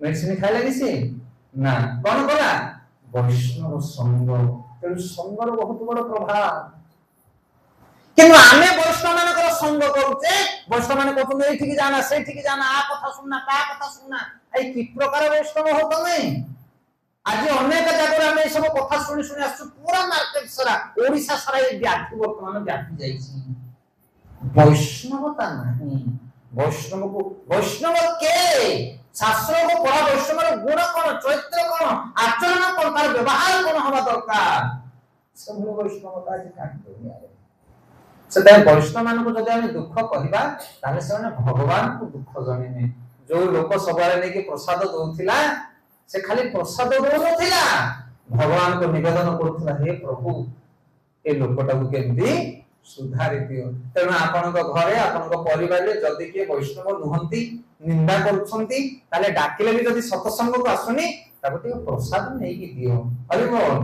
मेडिसिन खाइला दिसी ना कोन कला वैष्णव संग तेणु संगर बहुत बड़ प्रभाव किंतु आमे वैष्णव मानकर संग करूचे वैष्णव माने कहते एठी जाना सेठी जाना आ कथा सुनना ता कथा सुनना ए कि प्रकार वैष्णव हो तमे आज अनेक जगह हम सब कथा सुनी सुनी आसु पूरा मार्केट सारा ओडिसा सारा ए व्याधि वर्तमान व्यापी जाईछि वैष्णवता नहीं वैष्णव के शास्त्र को पढ़ा वैष्णव रे गुण कोन चरित्र कोन आचरण कोन तार व्यवहार कोन हवा दरकार सब वैष्णवता जे काट दुनिया रे सदा वैष्णव मान को जदि हम दुख कहिबा ताले से भगवान को दुख जणिने जो लोक सबरे ने के प्रसाद दोथिला से खाली प्रसाद दो नथिला भगवान को निवेदन करथला हे प्रभु ए लोकटा को केमदी सुधारि दियो तेना आपन को घरे आपन को परिवार रे जदि के वैष्णव नुहंती निंदा करछंती ताले डाकिले भी जदि सत्संग को आसुनी ताको ती प्रसाद नै की दियो हरि बोल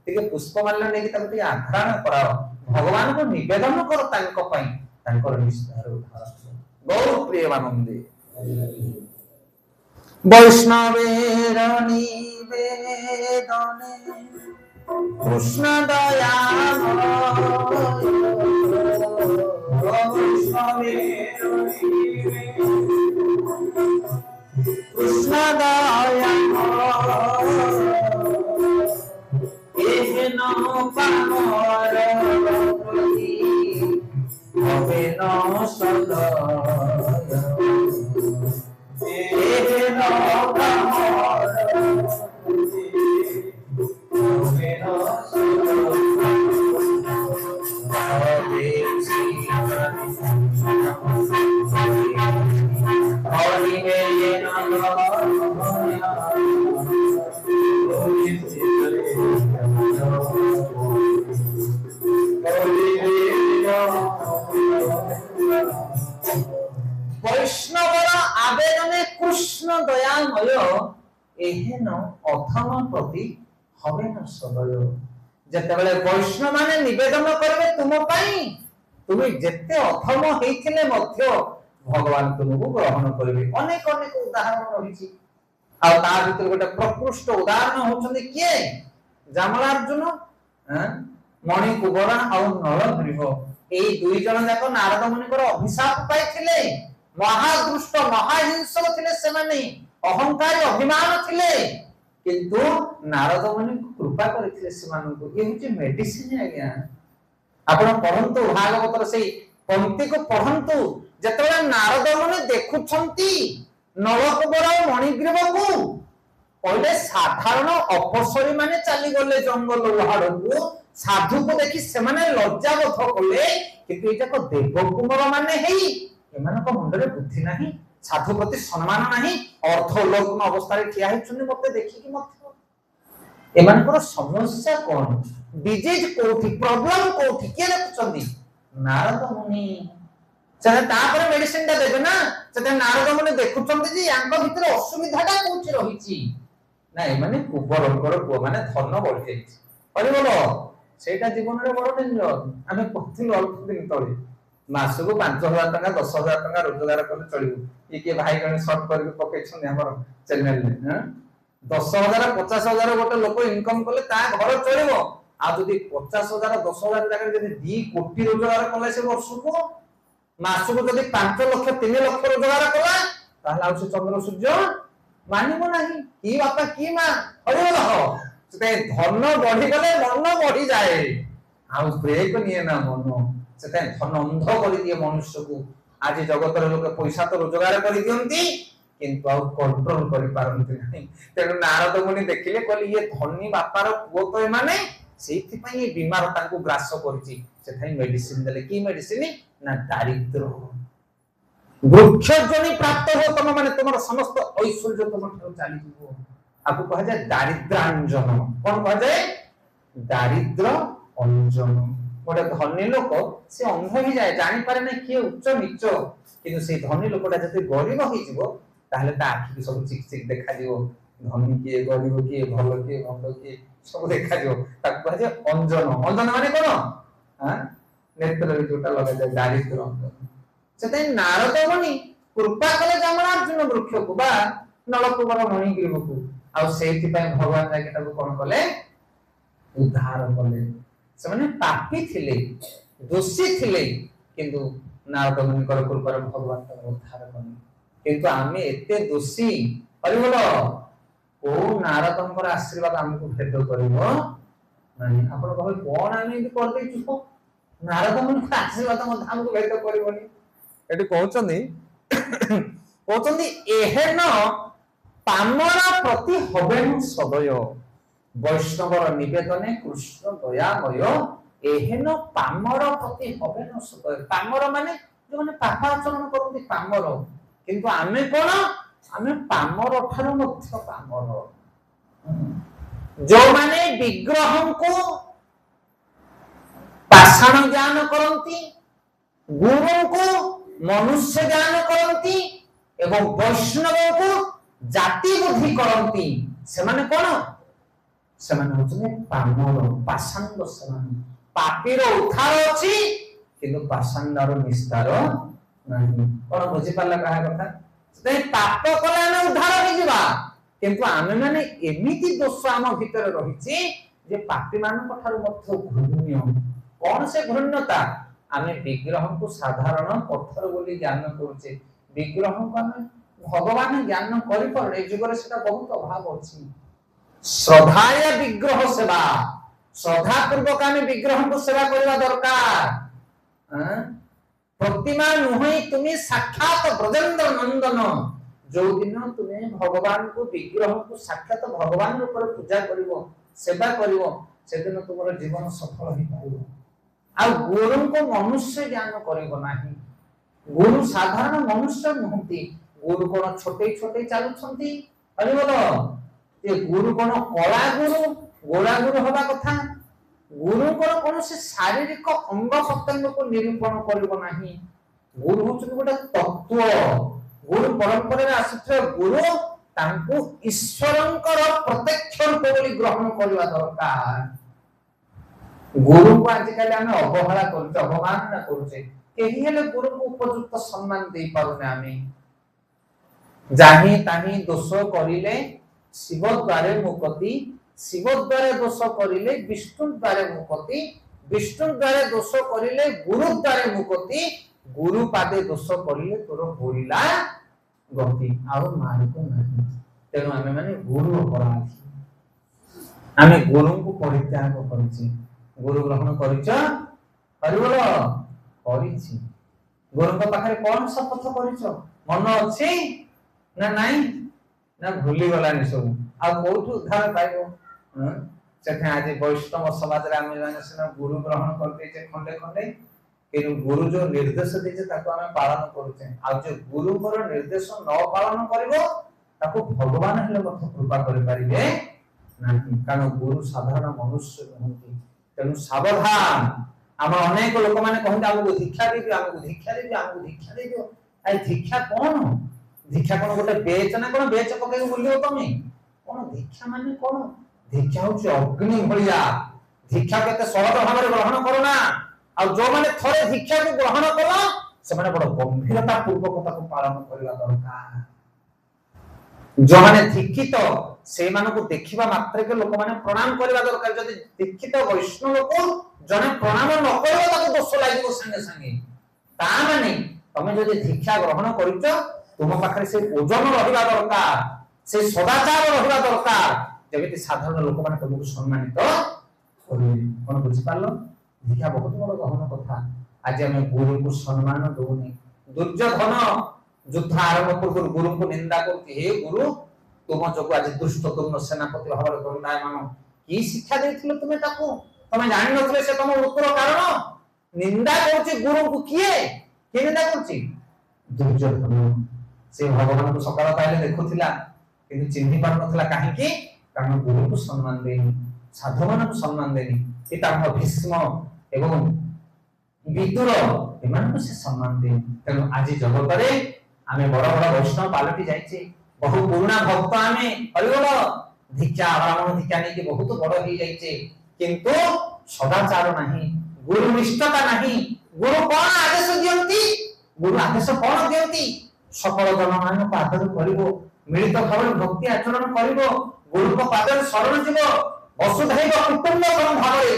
ती पुष्प माल्य नै की ताको ती आधारण कराओ भगवान को निवेदन कर तांको पई तांको निस्तार उद्धार गौर प्रिय आनंदे वैष्णवेर निवेदने कृष्ण दया कृष्ण दया एहन पामर प्रति हवेन सदय एहन पामर प्रति हवेन वैष्णवर आवेदने कृष्ण दयामय एहेन अथम प्रति हवेन सदय जते बेले वैष्णव माने निवेदन करबे तुम पई তুমি যেতে অধମ ହେଇଥିଲେ ମଧ୍ୟ ଭଗବାନ ତୁମକୁ ଗ୍ରହଣ କରିବେ। ଅନେକ ଅନେକ ଉଦାହରଣ ରହିଛି। ଆଉ ତା ଭିତରେ ଗୋଟେ ପ୍ରକୃଷ୍ଟ ଉଦାହରଣ ହଉଛନ୍ତି କିଏ? ଜାମଳାର୍ଜୁନ, ମଣି କୁବରା ଆଉ ନଳଗ୍ରୀବ। ଏଇ ଦୁଇ ଜଣ ଯାକ ନାରଦ ମୁନିଙ୍କର ଅଭିଶାପ ପାଇଥିଲେ। ମହାଦୃଷ୍ଟ ମହାହିଂସକ ଥିଲେ ସେମାନେ, ଅହଙ୍କାରୀ ଅଭିମାନ ଥିଲେ, କିନ୍ତୁ ନାରଦ ମୁନି କୃପା କରିଥିଲେ ସେମାନଙ୍କୁ। ଇଏ ହଉଛି ମେଡିସିନ ଆଜ୍ଞା। ଆପଣ ପଢନ୍ତୁ ଭାଗବତର ସେଇ ପଂକ୍ତିକୁ ପଢନ୍ତୁ। ଯେତେବେଳେ ନାରଦ ମୁନି ଦେଖୁଛନ୍ତି ନଳକୁବର ମଣିଗ୍ରୀବକୁ, କହିଲେ ସାଧାରଣ ଅପସରୀ ମାନେ ଚାଲିଗଲେ ଜଙ୍ଗଲ ଉହାଡକୁ, ସାଧୁକୁ ଦେଖି ସେମାନେ ଲଜ୍ଜାବୋଧ କଲେ, କିନ୍ତୁ ଏଇଟାକ ଦେବକୁମାର ମାନେ ହେଇ ଏମାନଙ୍କ ମୁଣ୍ଡରେ ବୁଦ୍ଧି ନାହିଁ, ସାଧୁ ପ୍ରତି ସମ୍ମାନ ନାହିଁ, ଅର୍ଥ ଉଲ୍ଲଗ୍ନ ଅବସ୍ଥାରେ ଠିଆ ହେଇଛନ୍ତି ମତେ ଦେଖିକି ମଧ୍ୟ। ଏମାନଙ୍କର ସମସ୍ୟା କଣ? ଡିଜିଜ କୋଉଠି, ପ୍ରୋବ୍ଲେମ କୋଉଠି, କିଏ ଦେଖୁଛନ୍ତି? ନାରଦ ମୁନି। ତାପରେ ମେଡିସିନ ଟା ଦେବେ ନା। ସେଟା ନାରଦ ମୁନି ଦେଖୁଛନ୍ତି ଯେ ୟାଙ୍କ ଭିତରେ ଅସୁବିଧାଟା କୋଉଠି ରହିଛି। ନା ଏମାନେ କୁବରଙ୍କର ପୁଅ, ମାନେ ଧନ ବଢି ଯାଇଛି। ହରିବୋଲ, ସେଇଟା ଜୀବନରେ ବଡ ଡେଞ୍ଜର। ଆମେ ପଢିଥିଲୁ ଅଳ୍ପ ଦିନ ତଳେ, ମାସକୁ 5,000 ଟଙ୍କା 10,000 ଟଙ୍କା ରୋଜଗାର କଲେ ଚଳିବ। ଇଏ କିଏ ଭାଇ ଜଣେ ସର୍ଟ କରିକି ପକେଇଛନ୍ତି ଆମର ଚ୍ୟାନେଲରେ। 10,000 50,000 ଗୋଟେ ଲୋକ ଇନକମ କଲେ ତା ଘର ଚଳିବ। ଆଉ ଯଦି 50,000 10,000 ଜାଗାରେ ଯଦି 2 କୋଟି ରୋଜଗାର କଲେ ସେ ବର୍ଷକୁ, ମାସକୁ ଯଦି 5 ଲକ୍ଷ 3 ଲକ୍ଷ ରୋଜଗାର କଲା, ତାହେଲେ ଆଉ ସେ ଚନ୍ଦ୍ର ସୂର୍ଯ୍ୟ ମାନିବ ନାହିଁ। କି ବାପା କି ମା, ହରିବୋଲ। ଧନ ବଢିଗଲେ ମନ ବଢିଯାଏ, ଆଉ ବ୍ରେକ ନିଏ ନା ମନ। ସେଟା ଧନ ଅନ୍ଧ କରିଦିଏ ମନୁଷ୍ୟକୁ। ଆଜି ଜଗତର ଲୋକ ପଇସା ତ ରୋଜଗାର କରିଦିଅନ୍ତି, କିନ୍ତୁ ଆଉ କଣ୍ଟ୍ରୋଲ କରିପାରନ୍ତି ନାହିଁ। ତେଣୁ ନାରଦ ମୁନି ଦେଖିଲେ, କହିଲେ ଇଏ ଧନୀ ବାପାର ପୁଅ ତ ଏମାନେ, ସେଇଥିପାଇଁ ଏ ବିମାର ତାଙ୍କୁ ଗ୍ରାସ କରିଛି। ସେଥିପାଇଁ ମେଡିସିନ ଦେଲେ। କି ମେଡିସିନ? ନା ଦାରିଦ୍ର। ବୃକ୍ଷ ଜନି ପ୍ରାପ୍ତ ହୋ ତମ, ମାନେ ତୁମର ସମସ୍ତ ଐଶ୍ୱର୍ଯ୍ୟ ତମଠାରୁ ଚାଲିଯିବ। ଆକୁ କୁହାଯାଏ ଦାରିଦ୍ରାଞ୍ଜନ। କଣ କୁହାଯାଏ? ଦାରିଦ୍ର ଅଞ୍ଜନ। ଗୋଟେ ଧନୀ ଲୋକ ସେ ଅନ୍ଧ ହେଇଯାଏ, ଜାଣିପାରେ ନା କିଏ ଉଚ୍ଚ ନିଚ, କିନ୍ତୁ ସେଇ ଧନୀ ଲୋକଟା ଯଦି ଗରିବ ହେଇଯିବ, ତାହେଲେ ତା ଆଖିକୁ ସବୁ ଚିକ ଚିକ ଦେଖାଯିବ। ଧନୀ କିଏ, ଗରିବ କିଏ, ଭଲ କିଏ, ମନ୍ଦ କିଏ, ସବୁ ଦେଖାଯିବ। ତାକୁ କୁହାଯାଏ ଅଞ୍ଜନ। ଅଞ୍ଜନ ମାନେ କଣ? ନେତ୍ରରେ ଯୋଉଟା ଲଗାଯାଏ, ଦାରିଦ୍ର ଅଞ୍ଜନ। ସେଥିପାଇଁ ନାରଦ ମୁନି କୃପା କଲେ ଜାମଳାର୍ଜୁନ ବୃକ୍ଷକୁ ବା ନଳକୁବର ମଣିଗ୍ରୀବକୁ। ଆଉ ସେଇଥିପାଇଁ ଭଗବାନ ଯାଇକି ତାକୁ କଣ କଲେ? ଉଦ୍ଧାର କଲେ। ସେମାନେ ପାପୀ ଥିଲେ, ଦୋଷୀ ଥିଲେ, କିନ୍ତୁ ନାରଦ ମୁନିଙ୍କର କୃପାରେ ଭଗବାନ ତାଙ୍କୁ ଉଦ୍ଧାର କଲେ। କିନ୍ତୁ ଆମେ ଏତେ ଦୋଷୀ, ହରିବୋଲ। କୋଉ ନାରଦଙ୍କର ଆଶୀର୍ବାଦ ଆମକୁ ଭେଦ କରିବ ନାହିଁ। ଆପଣ କହିବେ କଣ ଆମେ ଏମିତି କରିଦେଇଛୁ, ନାରଦ ମୁନିଙ୍କ ଆଶୀର୍ବାଦ ମଧ୍ୟ ଆମକୁ ଭେଦ କରିବନି। ଏଠି କହୁଛନ୍ତି ଏହେନ ପାମର ପ୍ରତି ହବେନ ସଦୟ, ବୈଷ୍ଣବର ନିବେଦନେ କୃଷ୍ଣ ଦୟାମୟ। ଏହେନ ପାମର ପ୍ରତି ହବେନ ସଦୟ। ପାମର ମାନେ ଯୋଉମାନେ ପାପାଚରଣ କରନ୍ତି, ପାମର। କିନ୍ତୁ ଆମେ କଣ? ଆମେ ପାମର ଠାରୁ ମଧ୍ୟ ପାମର। ଯୋଉମାନେ ବିଗ୍ରହଙ୍କୁ ପାଷାଣ ଜ୍ଞାନ କରନ୍ତି, ଗୁରୁଙ୍କୁ ମନୁଷ୍ୟ ଜ୍ଞାନ କରନ୍ତି, ଏବଂ ବୈଷ୍ଣବଙ୍କୁ ଜାତି ବୁଦ୍ଧି କରନ୍ତି, ସେମାନେ କଣ? ସେମାନେ ହଉଛନ୍ତି ପାମର, ପାଷାଣ୍ଡ। ସେମାନେ ପାପୀର ଉଦ୍ଧାର ଅଛି, କିନ୍ତୁ ପାଷାଣ୍ଡର ନିସ୍ତାର ନାହିଁ। କଣ ବୁଝିପାରିଲା କାହା କଥା? ସେଥିପାଇଁ ପାପ କଲେ ଆମେ ଉଦ୍ଧାର ହେଇଯିବା, କିନ୍ତୁ ଆମେ ମାନେ ଏମିତି ଦୋଷ ଆମ ଭିତରେ ରହିଛି ଯେ ପାପୀ ମାନଙ୍କ ଠାରୁ ମଧ୍ୟ ଘୃଣ୍ୟ। କଣ ସେ ଘୃଣ୍ୟତା? ଆମେ ବିଗ୍ରହକୁ ସାଧାରଣ ପଥର ବୋଲି ଜ୍ଞାନ କରୁଛେ, ବିଗ୍ରହକୁ ଆମେ ଭଗବାନ ଜ୍ଞାନ କରିପାରୁନେ। ଏ ଯୁଗରେ ସେଟା ବହୁତ ଅଭାବ ଅଛି। ଶ୍ରଦ୍ଧାୟ ବିଗ୍ରହ ସେବା, ଶ୍ରଦ୍ଧା ପୂର୍ବକ ଆମେ ବିଗ୍ରହକୁ ସେବା କରିବା ଦରକାର। ପ୍ରତିମା ନୁହେଁ ତୁମେ ସାକ୍ଷାତ ବ୍ରଜେନ୍ଦ୍ର ନନ୍ଦନ। ଯୋଉ ଦିନ ତୁମେ ଭଗବାନଙ୍କୁ, ବିଗ୍ରହକୁ ସାକ୍ଷାତ ଭଗବାନ ରୂପରେ ପୂଜା କରିବ, ସେବା କରିବ, ସେଦିନ ତୁମର ଜୀବନ ସଫଳ ହେଇପାରିବ। ଆଉ ଗୁରୁଙ୍କୁ ମନୁଷ୍ୟ ଜ୍ଞାନ କରିବ ନାହିଁ। ଗୁରୁ ସାଧାରଣ ମନୁଷ୍ୟ ନୁହନ୍ତି। ଗୁରୁ କଣ ଛୋଟେଇ ଛୋଟେଇ ଚାଲୁଛନ୍ତି? ହରିବୋଲ। ଯେ ଗୁରୁ କଣ କଳା ଗୁରୁ, ଗୋଳା ଗୁରୁ ହବା କଥା? ଗୁରୁଙ୍କର କୌଣସି ଶାରୀରିକ ଅଙ୍ଗ ପ୍ରତ୍ୟଙ୍ଗକୁ ନିରୂପଣ କରିବ ନାହିଁ। ଗୁରୁ ହଉଛନ୍ତି ଗୋଟେ ତତ୍ତ୍ୱ। ଗୁରୁ ପରମ୍ପରାରେ ଆସୁଥିବା ଗୁରୁ, ତାଙ୍କୁ ଈଶ୍ୱରଙ୍କର ପ୍ରତ୍ୟକ୍ଷ ରୂପ ବୋଲି ଗ୍ରହଣ କରିବା ଦରକାର। गुरु को आजिकल आम अवहेला कर अवमानना करुचे कहीं हेले गुरु को उपयुक्त सम्मान दे पारुने आमे जाही ताही दोष करिले शिव द्वारे मुक्ति शिव द्वारे दोष करिले विष्णु द्वारे मुक्ति विष्णु द्वारे दोष करिले गुरु द्वारे मुक्ति गुरु पादे दोष करिले तोर बोलिला गति आउ मारिको नहीं तेनु आमे माने गुरु अपराधी आमे गुरु को परित्याग करछि गुरु ग्रहण करिछ हरिबोल करिछि गुरु को पाखरे कोन शपथ करिछ मन अछि ना नहीं ना भूली गलानी सब आ कोठु उद्धार पाइबो सेठे आज वैष्णव समाज रे आमे माने सिना गुरु ग्रहण करते छे खंडे खंडे कि गुरु जो निर्देश देछे ताको आमे पालन करूछे आ जो गुरु को निर्देश न पालन करिवो ताको भगवान हेले मत कृपा करि परिबे नाही कारण गुरु साधारण मनुष्य नहंती तेनु सावधान हम अनेक लोक माने कहंते हमको दीक्षा देबी हमको दीक्षा देबी हमको दीक्षा देबी आई दीक्षा कोन दीक्षा कोन गोटे बेच ना कोन बेच पके बोलियो तमे कोन दीक्षा माने कोन दीक्षा होची अग्नि भलिया दीक्षा केते सहज भाव ग्रहण करो ना आ जो माने थरे दीक्षा को ग्रहण करो से माने बड़ गंभीरता पूर्वक ताको पालन करला दरकार जो माने दीक्षित से माने को देखिबा मात्र के लोक माने प्रणाम करबा दरकार जदि दीक्षित वैष्णव को जने प्रणाम न करबो ताको दोष लागिबो संगे संगे ता माने तमे जदि दीक्षा ग्रहण करितो तुम पाखरे से ओजन रहिबा दरकार से सदाचार रहिबा दरकार जेमिति साधारण लोक माने तुमको सम्मानित करिवे कोन बुझि पालो दीक्षा बहुत बड़ गहन कथा आज हम गुरु को सम्मान दोनी दुर्योधन युद्ध आरंभ पूर्व गुरु को निंदा करके हे गुरु तुम जो आज दुष्ट तुम सेनापति भाव दंडायमान की शिक्षा देथिलो तुमे ताको तमे जानि नथले से तुम उत्तर कारण निंदा करछि गुरु को किए के निंदा करछि दुर्योधन से भगवान को सकाळ पाइले देखुथिला किंतु चिन्हि पार नथला काहे कि कारण गुरु को सम्मान देनी साधु मान को सम्मान देनी पितामह भीष्म एवं विदुर एमान को से सम्मान दे तेनु आज जगत रे आमे बड़ बड़ वैष्णव पालटी जाइछे बहु पुराना भक्त आमे हरिबोल दीक्षा ब्राह्मण दीक्षा नै कि बहुत बड़ हो जाइछे किंतु सदाचार नाही गुरु निष्ठता नाही गुरु कोन आदेश दियंती गुरु आदेश कोन दियंती सकल जनमान को आदर करिवो मिलित भाव भक्ति आचरण करिवो गुरु को पादर शरण जीवो वसुधैव कुटुंबकम भावे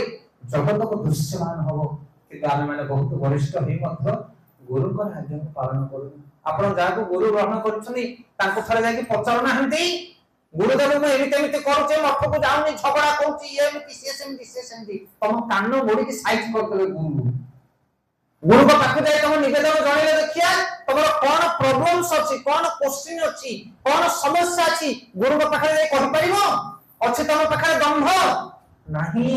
जगत को दृश्यमान हबो कि आमे माने बहुत वरिष्ठ ही मध्य गुरु को आज्ञा को पालन करू आपण जाको गुरु ग्रहण करछनी ताको थरे जाकी पचार नाहंती गुरुदेव में एमिते एमिते करछे मठ को जाउनी झगड़ा करछि एमिति से सेमति तम कान मोड़ी की साइज कर देबे गुरु को पाखे जाय तम निवेदन जणैले देखिया तमर कोन प्रॉब्लम्स अछि कोन क्वेश्चन अछि कोन समस्या अछि गुरु को पाखे जाय कहि परिबो अछि तम पाखे दंभ नाही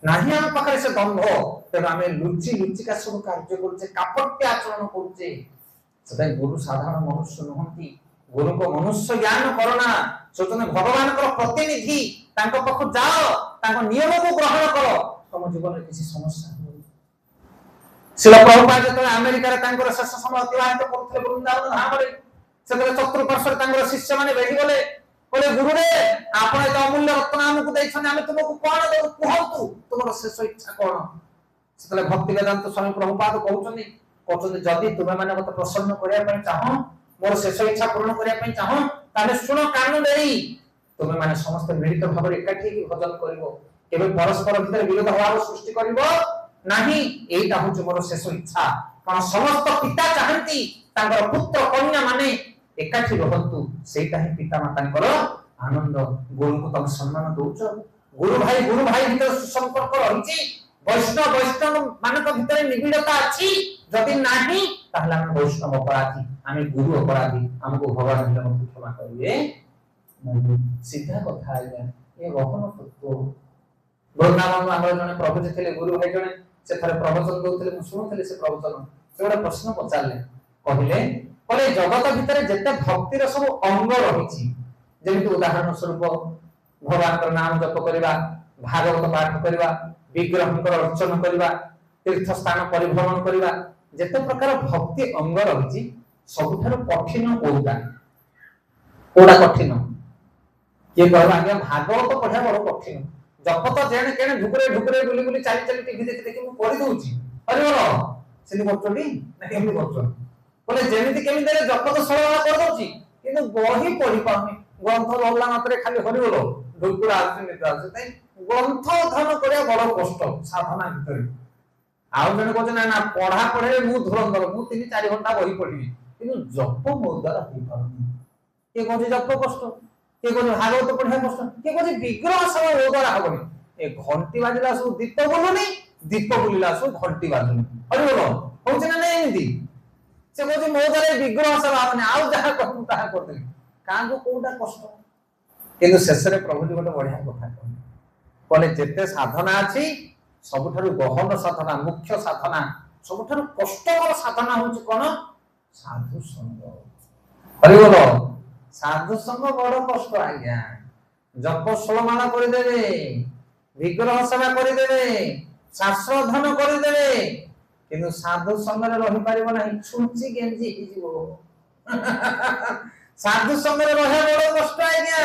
नाही हम पाखे से दंभ तेन आमे लुचि लुचि का सब कार्य करछे कापट्य आचरण करछे सदा गुरु साधारण मनुष्य नहंती गुरु को मनुष्य ज्ञान करना सोचने भगवान को प्रतिनिधि तांको पख जाओ तांको नियम को ग्रहण करो तुम जीवन में किसी समस्या हो शिल प्रभुपाद जत अमेरिका रे तांको शेष समय अतिबाहित करथले वृंदावन धाम रे सेतले चतुर्पार्श्व तांको शिष्य माने बेढी गले बोले गुरु रे आपण ए अमूल्य रत्न हमकु दैछन आमे तुमको कोन दउ कहंतु तुमर शेष इच्छा कोन सेतले भक्ति वेदांत स्वामी प्रभुपाद कहउछन जदि तुमे माने मत प्रसन्न करिया पय चाहो मोर शेष इच्छा पूर्ण करिया पय चाहो ताले सुनो कान देई तुमे माने समस्त मिलित भाव एकाठी की भजन करिवो केबे परस्पर भीतर विरोध भाव सृष्टि करिवो नाही एटा होछ मोर शेष इच्छा कारण समस्त पिता चाहंती तांगर पुत्र कन्या माने एकाठी रहंतु सेटा ही पिता मातांकर आनंद गुरु को तुम सम्मान दोछ गुरु भाई भीतर संपर्क रहिछि वैष्णव मानक भीतर निबिड़ता अछि जदि नाही ताहला हम वैष्णव अपराधी आमे गुरु अपराधी हमको भगवान हमको क्षमा करिवे नहीं सीधा कथा आइया ए गहन तत्व वृंदावन आगर जने प्रभु जे थिले गुरु भाई जने से थरे प्रवचन दोथिले मु सुनुथिले से प्रवचन से गोटे प्रश्न पचारले कहले जगत भीतर जते भक्तिर सब अंग रहिछि जेमिति उदाहरण स्वरूप भगवान नाम जप करिबा भागवत पाठ करिबा विग्रहकर अर्चन करिबा तीर्थ स्थान परिभ्रमण करिबा जते प्रकार भक्ति अंग रहिछि सबठार कठिन कोडा कठिन के कहबा आज्ञा भागवत पढ़ा बड़ कठिन ଜପ ତ ଜେଣେ କେଣେ ଢୁକୁରେ ଢୁକୁରେ ବୁଲି ବୁଲି ଚାଲି ଚାଲି ଟିଭି ଦେଖି ଦେଖି ମୁଁ କରି ଦଉଛି ହରିବୋଲ ସେମିତି କରୁଛନ୍ତି ନା କେମିତି କରୁଛନ୍ତି ବୋଲେ ଯେମିତି କେମିତି ଜପ ତ ସରଳ କରିଦଉଛି କିନ୍ତୁ ବହି ପଢି ପାରୁନି ଗ୍ରନ୍ଥ ଧରିଲା ମାତ୍ରେ ଖାଲି ହରିବୋଲ ଢୁକୁରା ଆସୁଛି ନିଦ ଆସୁଛି ଗ୍ରନ୍ଥ ଅଧ୍ୟୟନ କରିବା ବଡ କଷ୍ଟ ସାଧନା ଭିତରେ ଆଉ ଜଣେ କହୁଛନ୍ତି ନା ନା ପଢା ପଢିରେ ମୁଁ ଧୁରନ୍ଧର ମୁଁ 3-4 ଘଣ୍ଟା ବହି ପଢିବି କିନ୍ତୁ ଜପ ମୋ ଦ୍ୱାରା ହେଇପାରୁନି କିଏ କହୁଛି ଜପ କଷ୍ଟ କିଏ କହୁଛି ଭାଗବତ ପଢିବା କଷ୍ଟ କିଏ କହୁଛି ବିଗ୍ରହ ସଭା ମୋ ଦ୍ୱାରା ହବନି ଏ ଘଣ୍ଟି ବାଜିଲା ସବୁ ଦୀପ ବୁଲୁନି ଦୀପ ବୁଲିଲା ସବୁ ଘଣ୍ଟି ବାଜୁନି ହରିବୋଲ ହଉଛି ନା ନାଇଁ ଏମିତି ସେ କହୁଛି ମୋ ଦ୍ୱାରା ବିଗ୍ରହ ସଭା ହବନି ଆଉ ଯାହା କହିବୁ ତାହା କରିଦେବି କାହାକୁ କୋଉଟା କଷ୍ଟ କିନ୍ତୁ ଶେଷରେ ପ୍ରଭୁଜୀ ଗୋଟେ ବଢିଆ କଥା କହିଲେ ଯେତେ ସାଧନା ଅଛି ସବୁଠାରୁ ଗହନ ସାଧନା ମୁଖ୍ୟ ସାଧନା ସବୁଠାରୁ କଷ୍ଟକର ସାଧନା ହଉଛି କଣ ସାଧୁ ସଙ୍ଗ ହରିବୋଲ ସାଧୁ ସଙ୍ଗ ବଡ କଷ୍ଟ ଆଜ୍ଞା ଜପ 16 ମାଳ କରିଦେବେ ବିଗ୍ରହ ସେବା କରିଦେବେ ଶାସ୍ତ୍ର ଅଧ୍ୟୟନ କରିଦେବେ କିନ୍ତୁ ସାଧୁ ସଙ୍ଗରେ ରହିପାରିବ ନାହିଁ ଛୁଞ୍ଚି ଗେଞ୍ଜି ହେଇଯିବ ସାଧୁ ସଙ୍ଗରେ ରହିବା ବଡ କଷ୍ଟ ଆଜ୍ଞା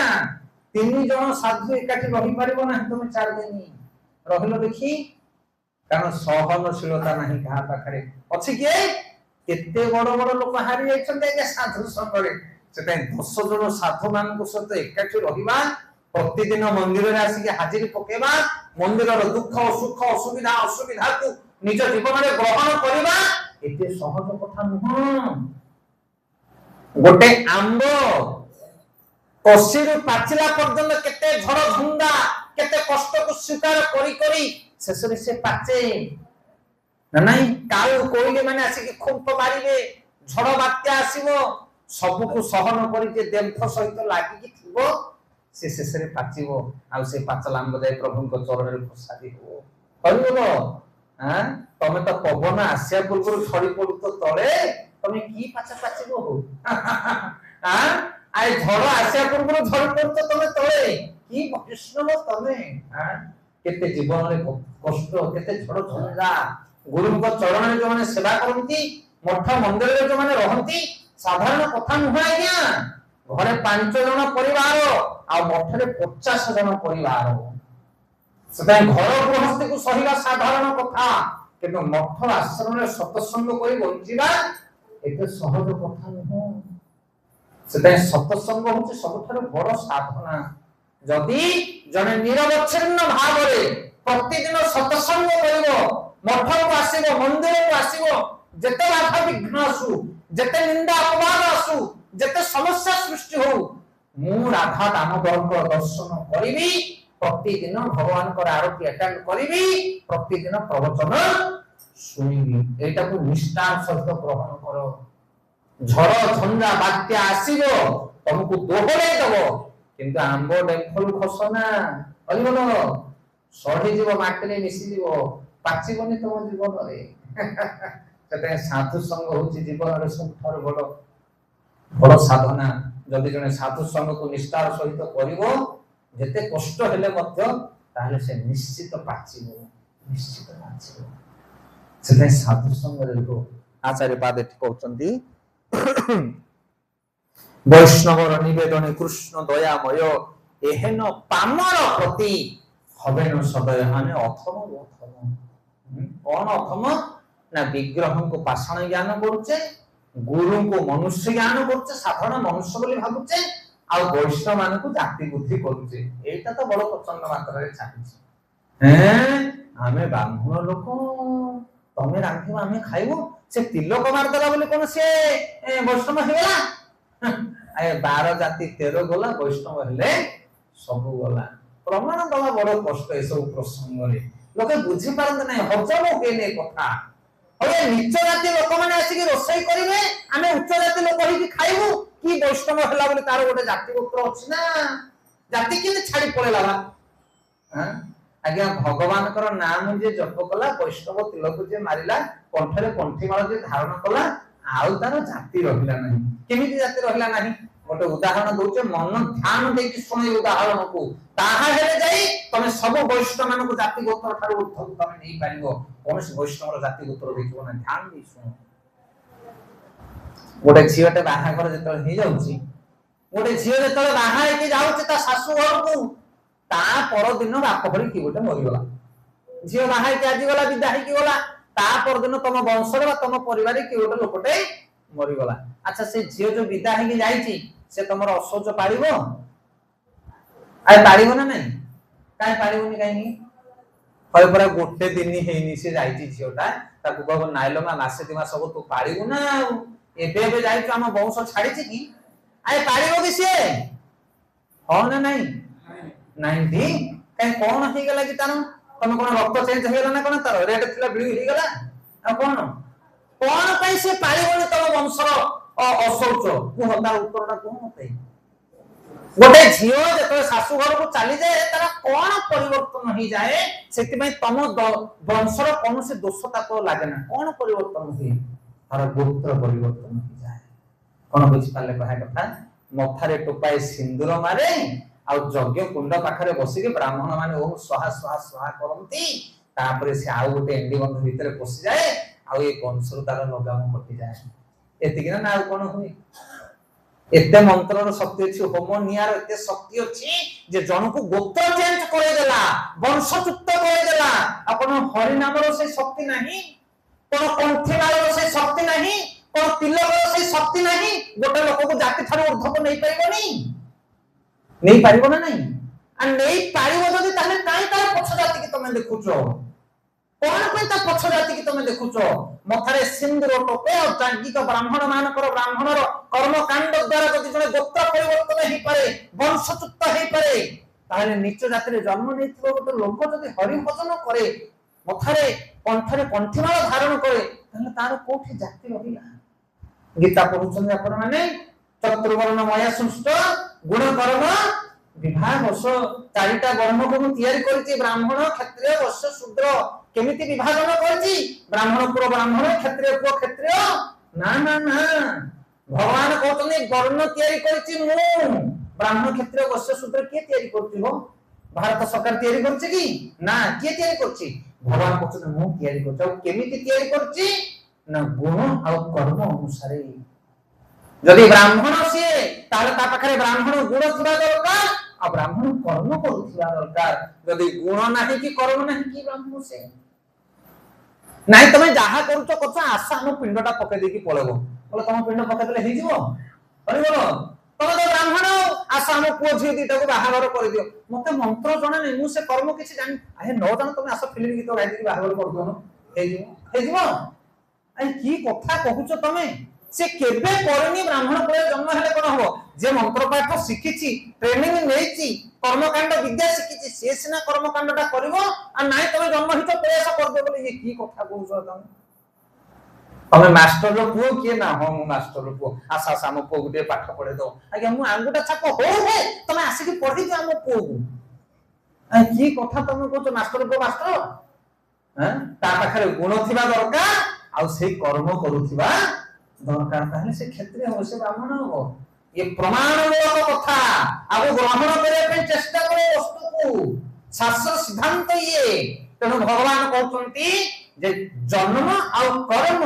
3 ଜଣ ସାଧୁ ଏକାଠି ରହିପାରିବ ନାହିଁ ତମେ 4 ଦିନ ରହିଲ ଦେଖି କାରଣ ସହନଶୀଳତା ନାହିଁ କାହା ପାଖରେ ଅଛି କିଏ କେତେ ବଡ ବଡ ଲୋକ ହାରି ଯାଇଛନ୍ତି ଆଜ୍ଞା ସାଧୁ ସଙ୍ଗରେ ସେଥିପାଇଁ 10 ଜଣ ସାଧୁ ମାନଙ୍କ ସହିତ ଏକାଠି ରହିବା ପ୍ରତିଦିନ ମନ୍ଦିରରେ ଆସିକି ହାଜିରି ପକେଇବା ମନ୍ଦିରର ଦୁଃଖ ସୁଖ ସୁବିଧା ଅସୁବିଧାକୁ ନିଜ ଜୀବନରେ ଗ୍ରହଣ କରିବା ଏତେ ସହଜ କଥା ନୁହଁ ଗୋଟେ ଆମ୍ବ କଷିରୁ ପାଚିଲା ପର୍ଯ୍ୟନ୍ତ କେତେ ଝଡ଼ ଝଞ୍ଜା କେତେ କଷ୍ଟକୁ ସ୍ୱୀକାର କରି କରି ଶେଷରେ ସେ ପାଚେ ନା ନାଇଁ କାଉ କୋଇଲି ମାନେ ଆସିକି ଖୁମ୍ପ ମାରିବେ ଝଡ଼ ବାତ୍ୟା ଆସିବ ସବୁକୁ ସହନ କରି ଯେ ଦେମ୍ଫ ସହିତ ଲାଗିକି ଥିବ ସେ ଶେଷରେ ପାଚିବ ଆଉ ସେ ପାଚଲା ଆମ୍ବ ଯାଇ ପ୍ରଭୁଙ୍କ ଚରଣରେ ପ୍ରସାଦି ହେବ କହିବ ତମେ ତ ପବନ ଆସିବା ପୂର୍ବରୁ ଝଡ଼ି ପଡୁଛ ତଳେ ତମେ କି ପାଚିବ ହଉ ଆଏ ଝଡ଼ ଆସିବା ପୂର୍ବରୁ ଝଡ଼ି ପଡୁଛ ତମେ ତଳେ କି ବୈଷ୍ଣବ ତମେ କେତେ ଜୀବନରେ କଷ୍ଟ କେତେ ଝଡ଼ ଝଞ୍ଜା ଗୁରୁଙ୍କ ଚରଣରେ ଯୋଉମାନେ ସେବା କରନ୍ତି ମଠ ମନ୍ଦିରରେ ଯୋଉମାନେ ରହନ୍ତି ସାଧାରଣ କଥା ନୁହେଁ ଆଜ୍ଞା ଘରେ 5 ଜଣ ପରିବାର ଆଉ ମଠରେ 50 ଜଣ ପରିବାର ସେଥିପାଇଁ ଘର ଗୃହସ୍ଥୀକୁ ସହିବା ସାଧାରଣ କଥା କିନ୍ତୁ ମଠ ଆଶ୍ରମରେ ସତ୍ସଙ୍ଗ କରି ବଞ୍ଚିବା ଏତେ ସହଜ କଥା ନୁହଁ ସେଥିପାଇଁ ସତ୍ସଙ୍ଗ ହେଉଛି ସବୁଠାରୁ ବଡ଼ ସାଧନା ଯଦି ଜଣେ ନିରବଚ୍ଛିନ୍ନ ଭାବରେ ପ୍ରତିଦିନ ସତ୍ସଙ୍ଗ କରିବ ମଠକୁ ଆସିବ ମନ୍ଦିରକୁ ଆସିବ ଯେତେ ବାଧା ବିଘ୍ନ ଆସୁ ଯେତେ ନିନ୍ଦା ଅପମାନ ଆସୁ ଯେତେ ସମସ୍ୟା ସୃଷ୍ଟି ହଉ ମୁଁ ରାଧା ଦାମୋଦରଙ୍କ ଦର୍ଶନ କରିବି ପ୍ରତିଦିନ ଭଗବାନଙ୍କର ଆରତି ଆଟେଣ୍ଡ କରିବି ପ୍ରତିଦିନ ପ୍ରବଚନ ଶୁଣିବି ଏଇଟାକୁ ନିଷ୍ଠାର ସହିତ ଗ୍ରହଣ କର ଝଡ଼ ଝଞ୍ଜା ବାତ୍ୟା ଆସିବ ତମକୁ ଦୋହଲେଇ ଦବ କିନ୍ତୁ ଆମ୍ବ ଡେମ୍ଫରୁ ଖସନା କହିବନ ସଢିଯିବ ମାଟିରେ ମିଶିଯିବ ପାଚିବନି ତମ ଜୀବନରେ ସେଥିପାଇଁ ସାଧୁ ସଙ୍ଗ ହଉଛି ଜୀବନରେ ସବୁଠାରୁ ବଡ଼ ସାଧନା ଯଦି ଜଣେ ସାଧୁ ସଙ୍ଗକୁ ନିଷ୍ଠାର ସହିତ କରିବ ଯେତେ କଷ୍ଟ ହେଲେ ମଧ୍ୟ ତାହେଲେ ସେ ନିଶ୍ଚିତ ପାଚିବ ସେଥିପାଇଁ ସାଧୁ ସଙ୍ଗରେ ଆଚାର୍ୟ ପାଦ ଏଠି କହୁଛନ୍ତି ବୈଷ୍ଣବର ନିବେଦନେ କୃଷ୍ଣ ଦୟାମୟ ଏହେନ ପାମର ପ୍ରତି ହବେନ ସଦୟ ମାନେ ଅଥମ କଣ ଅଥମ ନା ବିଗ୍ରହଙ୍କୁ ପାଷାଣ ଜ୍ଞାନ କରୁଛେ ଗୁରୁଙ୍କୁ ମନୁଷ୍ୟ ଜ୍ଞାନ କରୁଛେ ସାଧାରଣ ମନୁଷ୍ୟ ବୋଲି ଭାବୁଛେ ଆଉ ବୈଷ୍ଣବ ମାନଙ୍କୁ ଜାତି ବୁଦ୍ଧି କରୁଛେ ଏଇଟା ତ ବଡ ପ୍ରଚଣ୍ଡ ମାତ୍ରାରେ ଚାଲିଛି ଆମେ ବ୍ରାହ୍ମଣ ଲୋକ ତମେ ରାନ୍ଧିବ ଆମେ ଖାଇବୁ ସେ ତିଲକ ମାରିଦେଲା ବୋଲି କଣ ସେ ବୈଷ୍ଣବ ହେଇଗଲା 12 ଜାତି 13 ଗଲା ବୈଷ୍ଣବ ହେଲେ ସବୁ ଗଲା ପ୍ରମାଣ ଦବା ବଡ କଷ୍ଟ ଏସବୁ ପ୍ରସଙ୍ଗରେ ଲୋକେ ବୁଝିପାରନ୍ତି ନାହିଁ ହଜମ ହୁଏନି କଥା ନିଚ ଜାତି ଲୋକମାନେ ଆସିକି ରୋଷେଇ କରିବେ ଆମେ ଉଚ୍ଚ ଜାତି ଲୋକ ହେଇକି ଖାଇବୁ କି ବୈଷ୍ଣବ ହେଲା ବୋଲି ତାର ଗୋଟେ ଜାତି ଗୋତ୍ର ଅଛି ନା ଜାତି କେମିତି ଛାଡି ପଳେଇଲା ଆଜ୍ଞା ଭଗବାନଙ୍କର ନାମ ଯିଏ ଜପ କଲା ବୈଷ୍ଣବ ତିଳକୁ ଯିଏ ମାରିଲା କଣ୍ଠରେ କଣ୍ଠିମାଳ ଯିଏ ଧାରଣ କଲା ଆଉ ତାର ଜାତି ରହିଲା ନାହିଁ କେମିତି ଜାତି ରହିଲା ନାହିଁ ଗୋଟେ ଉଦାହରଣ ଦଉଛେ ମନ ଧ୍ୟାନ ଦେଇକି ଶୁଣେ ଉଦାହରଣକୁ ତାହା ହେଲେ ଯାଇ ତମେ ସବୁ ବୈଷ୍ଣବ ମାନଙ୍କୁ ଜାତି ଗୋତ୍ର ଠାରୁ ଉର୍ଦ୍ଧ୍ୱକୁ ତମେ ନେଇପାରିବ କୌଣସି ବୈଷ୍ଣବର ଜାତି ଗୋତ୍ର ଦେଖିବ ନା ଧ୍ୟାନ ଦେଇ ଶୁଣ ଗୋଟେ ଝିଅଟେ ବାହାଘର ଯେତେବେଳେ ହେଇଯାଉଛି ଗୋଟେ ଝିଅ ଯେତେବେଳେ ବାହା ହେଇକି ଯାଉଛି ତା ଶାଶୁ ଘରକୁ ता पर दिन बाप घरे कि गोटे मरीगला झील बाहा के आजी गला विदा होइकी गला ता पर दिन तुम वंशर बा तुम परिवार कि गोटे लोकटे मरीगला अच्छा से झील जो विदा होइकी जाईची से तुमर असोच पाड़िबो आय पाड़िबो ना नहीं काहे पाड़िबोनी काहे कहे परा गोटे दिन हेनी से जाईची झीलटा ताकू कहबो नाइलो मा मासे दिमा सब तू पाड़िबो ना एबे एबे जाईଛୁ हम वंश छाड़ीची कि आय पाड़िबो कि से हो ना नहीं नहीं दी काहे कोन हे गेला कि तानो तुम कोन रक्त चेंज हे गेला ना कोन तार रेड थिला ब्लू हे गेला आ कोन कोन पई से पाड़िबोनी तम वंशर असौच को तार उत्तरटा कोन मते गोटे झियो जतो सासु घर को चली जाए तारा कोन परिवर्तन हो जाए सेति में तम वंशर कोन से दोषता को लागे ना कोन परिवर्तन होई तार गोत्र परिवर्तन हो जाए कोन बुझ पाले कहा कथा मथारे टोपाए सिंदूर मारे आ यज्ञ कुंड पाखरे बसी के ब्राह्मण माने ओम स्वाहा स्वाहा स्वाहा करंती तापरे से आ गोटे एंडी बंध भीतर पसि जाए आ ए वंशर तार लगाम कटि जाए एतिक ना कोन होई एते मंत्रर शक्ति अछि होम नियार एते शक्ति अछि जे जन को गोत्र चेंज करे देला वंशच्युत करे देला अपन हरि नामर से शक्ति नाही कोन कंठी मारर से शक्ति नाही कोन तिलकर से शक्ति नाही गोटे लोक को जाति थार ऊर्ध्व को नहीं पारिबो ना नहीं आ नहीं पारिबो जदी ताले काई तार पछ जाति की तमे देखुचो कोन पे ता पछ जाति की तमे देखुचो मथारे सिंदूर टोपे और जांगिक ब्राह्मण मानकर ब्राह्मणर कर्म कांड द्वारा जदी जने गोत्र परिवर्तन हे पारे वंशच्युत हे पारे ताले नीच जाति रे जन्म नेथिबो गोटे लोक जदी हरि भजन करे मथारे कंठरे कंठीमाला धारण करे ताले तार कोठी जाति रहिला गीता पढुछन आपण माने चतुर्वर्ण मया सृष्ट गुण कर्म विभाग वश चारिटा वर्ण को तैयारी करछि ब्राह्मण क्षत्रिय वैश्य शूद्र केमिति विभाजन करछि ब्राह्मण पुरो ब्राह्मण क्षत्रिय पुरो क्षत्रिय ना ना ना भगवान कहतनी वर्ण तैयारी करछि मु ब्राह्मण क्षत्रिय वैश्य शूद्र के तैयारी करछि हो भारत सरकार तैयारी करछि कि ना के तैयारी करछि भगवान कहतनी मु तैयारी करछि केमिति तैयारी करछि ना गुण और कर्म अनुसार जदि ब्राह्मण से ताले ता पाखरे ब्राह्मण गुण थिबा दरकार आ ब्राह्मण कर्म करूथिबा दरकार जदि गुण नाही कि कर्म नाही कि ब्राह्मण से नाही तमे जाहा करूछ कछ आशा हम पिंडटा पके देकी पळेबो बोले तम पिंड पके देले हे जीवो अरे बोलो तमे तो ब्राह्मण आशा हम पुओ झी दीटा को बाहागर कर दियो मते मंत्र जणा नै मु से कर्म किछि जानि आहे न जण तमे आशा फिल्म गीत गाइ देकी बाहागर कर दियो हे जीवो आई की कथा कहूछ तमे से केबे करनी ब्राह्मण पर जन्म हेले कोन हो जे मंत्र पाठ शिखिछि ट्रेनिंग नेछि कर्मकांड विद्या शिखिछि से सिना कर्मकांडटा करबो आ नाही तमे जन्म हित प्रयास कर दे बोले ये की कथा कहूछ तमे मास्टर रो पुओ के ना हो मु मास्टर रो पुओ आशा साम पुओ गुटे पाठ पढे दो आगे मु आंगुटा छाप हो हे तमे आसी के पढी जा मो पुओ आ की कथा तमे कहूछ मास्टर पुओ मास्टर हैं ता पाखरे गुण थिबा दरकार आ सेही कर्म करूथिबा दरकार ताले से क्षत्रिय हो से ब्राह्मण हो ये प्रमाणमूलक कथा अब ग्रहण करे पे चेष्टा करे वस्तु को शास्त्र सिद्धांत ये तेणु भगवान कहउछंती जे जन्म और कर्म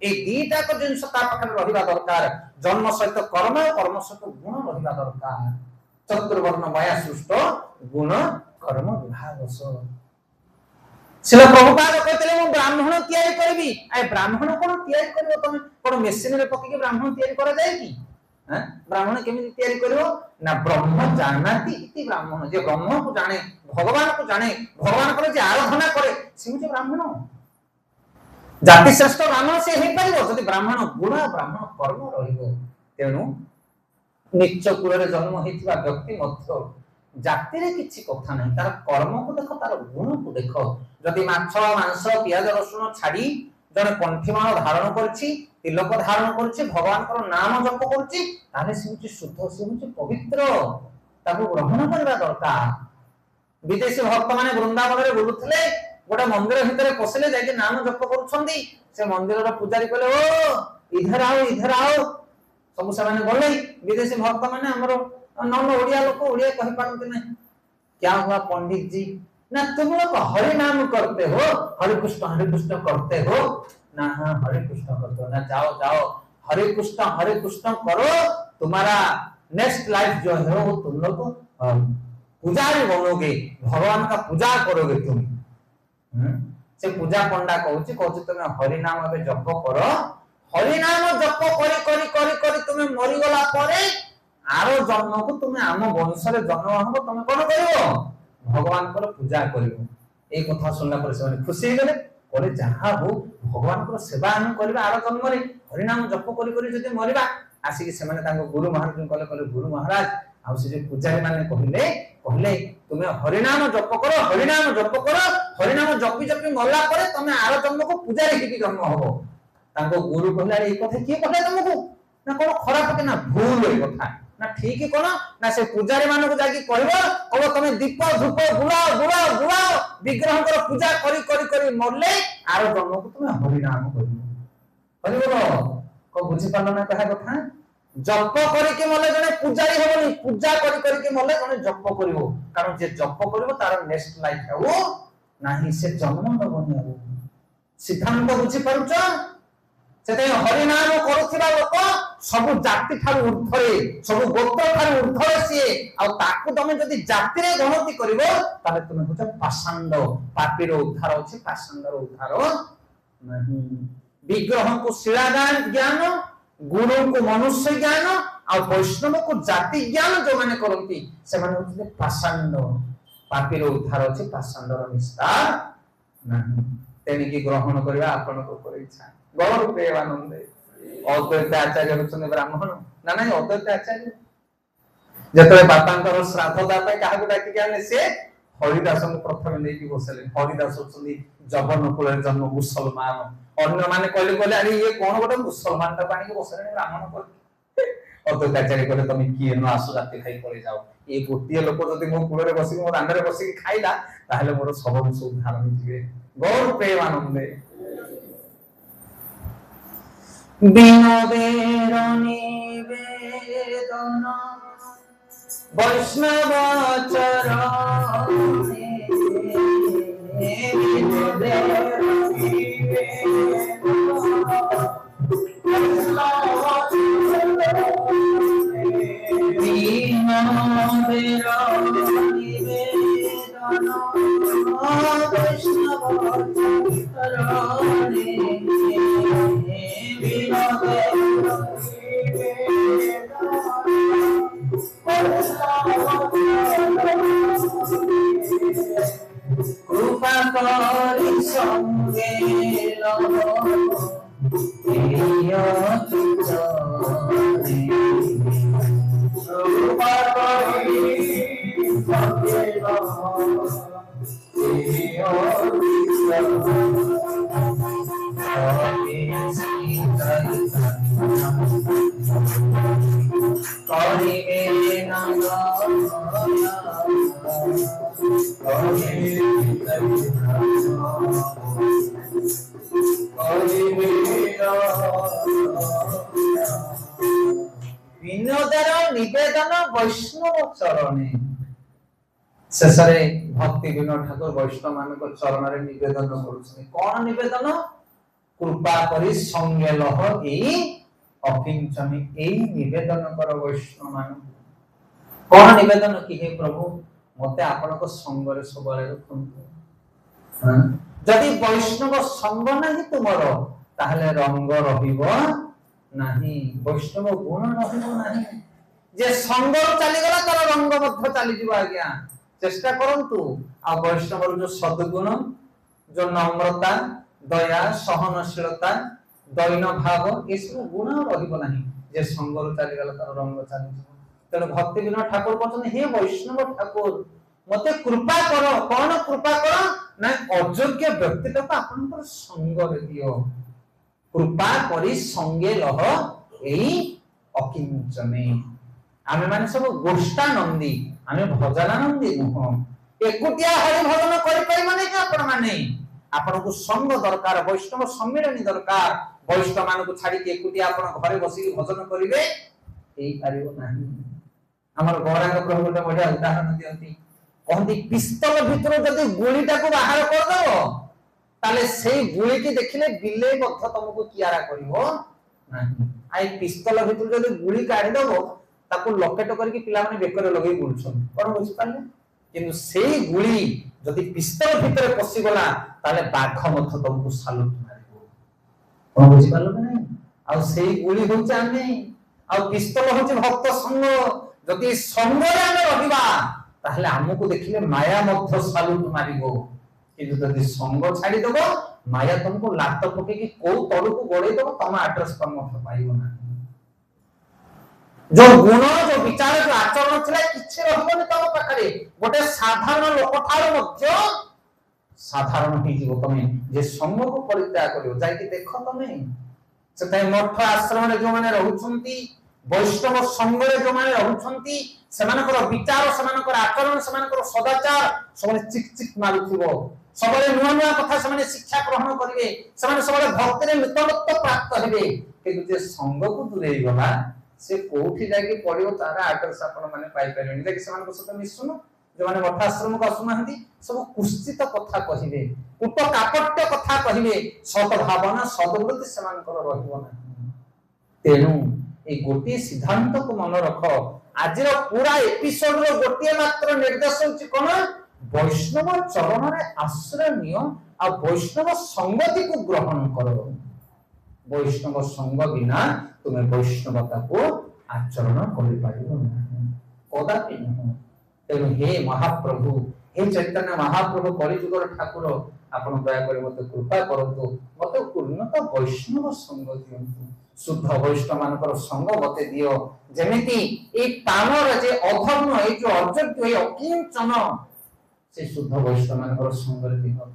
ए दीटा को जिंस ता पाखरे रहिबा दरकार जन्म सहित कर्म और कर्म सहित गुण रहिबा दरकार चतुर्वर्ण माया सृष्ट गुण कर्म विभाग सो शिल प्रभुपाद कहते मु ब्राह्मण तैयारी करबी आय ब्राह्मण कोन तैयारी करबो तमे कोन मशीन रे पके के ब्राह्मण तैयारी करा जाय कि हैं ब्राह्मण केमिति तैयारी करबो ना ब्रह्म जानाति इति ब्राह्मण जे ब्रह्म को जाने भगवान को जाने भगवान को जे आराधना करे से जे ब्राह्मण जाति श्रेष्ठ ब्राह्मण से हे परिबो जदि ब्राह्मण गुण ब्राह्मण कर्म रहिबो तेनु निच्च कुल रे जन्म हेतिबा व्यक्ति मध्य जाति रे किछि कथा नाही तार कर्म को देखो तार गुण को देखो जदि माछ मांस पियाज रसुन छाडी जने कंठीमाळ धारण करछि तिलक धारण करछि भगवान को नाम जप करछि ताले से शुद्ध से पवित्र ताको ग्रहण करबा दरकार विदेशी भक्त माने वृंदावन रे बुलुथले गोटे मंदिर भितर पसले जाके नाम जप करूछंदी से मंदिर रो पुजारी कहले ओ इधर आओ सब से माने गले विदेशी भक्त माने हमरो नॉन ओडिया लोग ओडिया कहि पारते नहीं क्या हुआ पंडित जी ना तुम लोग हरि नाम करते हो हरे कृष्ण करते हो ना हाँ हरे कृष्ण करते हो ना जाओ जाओ हरे कृष्ण करो तुम्हारा नेक्स्ट लाइफ जो है वो तुम लोग पुजारी बनोगे, भगवान का पूजा करोगे तुम। से पूजा पंडा कहूची कहूची तुम हरि नाम में जप करो, हरि नाम जप करी करी करी करी तुम मरी गला परे आरो जन्म को तुम आम वंश रे जन्म हबो, तुम कोन करिवो भगवान को पूजा करिवो। ए कथा सुनला पर से खुशी गले, कहले जहा हो भगवान को सेवा हम करबा आरो जन्म रे हरि नाम जप करी करी जदि मरिबा। आसी से माने तांको गुरु महाराज कहले कहले गुरु महाराज आ से जे पूजारी माने कहले कहले तुम हरि नाम जप करो, हरि नाम जप करो, हरि नाम जपी जपी मरला परे तुम आरो जन्म को पूजारी की जन्म हबो। तांको गुरु कहले ए कथा के कहले तुमको ना कोन खराब के ना भूल ए कथा ना ठीक कोन ना से पूजारी मान को जाकी कहबो कहबो तुम दीप धूप बुलाओ बुलाओ बुलाओ विग्रह कर पूजा करी करी करी मरले आरो जन्म को तुम हरि नाम करिवो। हरि बोलो को बुझी पालो ना कहा कथा। जप करी के मले जने पूजारी होबनी, पूजा करी करी के मले जने जप करिवो, कारण जे जप करिवो तार नेक्स्ट लाइफ हो नाही से जन्म नबनी हो। सिद्धांत बुझी पारुछ सेते हरि नाम करूथिबा लोक सब जाति थारु ऊर्ध्वरे, सब गोत्र थारु ऊर्ध्वरे सिए आ ताकू तमे जदी जाति रे गणति करिवो ताले तुमे होछ पाषांड, पापीर उद्धार अछि पाषांडर उद्धार नहीं। विग्रह को शिलादान ज्ञान, गुरु को मनुष्य ज्ञान और वैष्णव को जाति ज्ञान जो माने करंती से माने होते पाषांड, पापीर उद्धार अछि पाषांडर निस्तार नहीं। तेनि की ग्रहण करबा आपन को कर इच्छा गौर प्रेमानंद अद्वैत आचार्य होछन ब्राह्मण ना नहीं अद्वैत आचार्य जतरे बापांकर श्राद्ध दापे काहा को डाकी जाने से हरिदास को प्रथम नै की बसले। हरिदास होछन जबन कुल जन्म मुसलमान, अन्य माने कहले कहले अरे ये कोन गोटे मुसलमान ता पानी के बसले ब्राह्मण कर। अद्वैत आचार्य कहले तुम किए न आसु राति खाई पड़े जाओ, ये गोटिए लोक जदि मो कुल रे बसी मो दांडरे बसी खाइला ताहले मोर सब उद्धार होई जिवे। गौर प्रेमानंदे विनोदेर निवेदन वैष्णव चरणे, विनोदेर कृपा करि संगे विनोदर निवेदन वैष्णव चरणे। शेषरे भक्ति विनोद ठाकुर वैष्णव मान चरण रे निवेदन करुछन। कोन निवेदन? कृपा करी संगे लह एई अकिंचन, एई निवेदन कर वैष्णव मान। कोन निवेदन कि हे प्रभु मते आपन को संग रे सबले रखंतु। जदि वैष्णव संग नाही तुमर ताहले रंग रहिबो नाही, वैष्णव गुण रहिबो नाही। जे संग चली गला तर रंग मध्य चली जीव। आज्ञा चेष्टा करंतु आ वैष्णव जो सद्गुण, जो नम्रता, दया, सहनशीलता, दैन भाव ये सब गुण रहिबो नाही। जे संग चली गला तर रंग चली जीव। तेणु भक्ति विनोद ठाकुर कहते हे वैष्णव ठाकुर मते कृपा करो। कौन कृपा करो ना अयोग्य व्यक्ति को आपन संग रे दियो। कृपा करी संगे लह एई अकिंचने। आमे माने सब गोष्ठानंदी, आमे भजनानंदी नुह। एकुटिया हरि भजन करि पाइ माने कि आपन माने आपन को संग दरकार, वैष्णव सम्मिलनी दरकार। वैष्णव मान को छाडी के एकुटिया आपन घरे बसी भजन करिवे एई पारिबो नाही। हमर गौरांग प्रभु गोटे बढ़िया उदाहरण दियंती, कहंती पिस्तल भितर जदि गुळीटा को बाहर कर दो ताले सेई गुळी की देखिले बिले मध्य तुमको कियारा करिवो नाही। आइ पिस्तल भितर जदि गुळी काढी दबो ताको लकेट करके पिला माने बेकर लगेई बुलछन। कोन बुझि पाले কিন্তু ସେଇ ଗୁଳି ଯଦି ପିସ୍ତଲ ଭିତରେ ପଶିଗଲା ତାହେଲେ ବାଘ ମଧ୍ୟ ତମକୁ ସାଲୁଟ ମାରିବ। କଣ ବୁଝିପାରିଲ କି ନାହିଁ? ଆଉ ସେଇ ଗୁଳି ହଉଛି ଆମେ, ଆଉ ପିସ୍ତଲ ହଉଛି ଭକ୍ତ ସଙ୍ଗ। ଯଦି ସଙ୍ଗରେ ଆମେ ରହିବା ତାହେଲେ ଆମକୁ ଦେଖିଲେ ମାୟା ମଧ୍ୟ ସାଲୁଟ ମାରିବ। କିନ୍ତୁ ଯଦି ସଙ୍ଗ ଛାଡ଼ିଦବ ମାୟା ତମକୁ ଲାତ ପକେଇକି କୋଉ ତଳକୁ ଗୋଡେଇ ଦବ, ତମ ଆଡ୍ରେସ ତମ ମଧ୍ୟ ପାଇବ ନାହିଁ। जो गुण जो विचार जो आचरण थिला किछि रहबोनी तम पाखरे। गोटे साधारण लोक ठारो मध्य साधारण ही जीव तमे जे संग को परित्याग करियो। जाय कि देखो तमे सेते मठ आश्रम रे जो माने रहुछंती, वैष्णव संग रे जो माने रहुछंती, सेमानकर विचार सेमानकर आचरण सेमानकर सदाचार सबले चिक चिक मारुथिबो। सबले नुआ नुआ कथा सेमाने शिक्षा ग्रहण करिवे, सेमाने सबले भक्ति रे नित्यत्व प्राप्त हेबे। किंतु जे संग को दूरे गला से कोठी जाके पड़ियो तारा आदर्श आपण माने पाई परबेनी। देखि सेमानक सहित मिसुनो, जो माने मठ आश्रम को आसुनाहंती सब कुश्चित कथा कहिबे, उप कापट्य कथा कहिबे, सत भावना सद्वृत्ति सेमानकर रहिबो ना। तेनु ए गोटी सिद्धांत को मन रख। आजिर पूरा एपिसोड रो गोटी मात्र निर्देश होछि कोन, वैष्णव चरण रे आश्रय नियो आ वैष्णव संगति को ग्रहण करो। वैष्णव संग बिना तुम्हें वैष्णवता को आचरण कर पारिबो नहीं, कदापि नहीं। तेणु हे महाप्रभु, हे चैतन्य महाप्रभु कलिजुगर ठाकुर, आपण दया कर मते कृपा करतु, मते उन्नत वैष्णव संग दियंतु, शुद्ध वैष्णव मानकर संग मते दियो, जेमिति ए तामर जे अधर्म ए जो अयोग्य ए अकिंचन से शुद्ध वैष्णव मानकर संग रे दियो।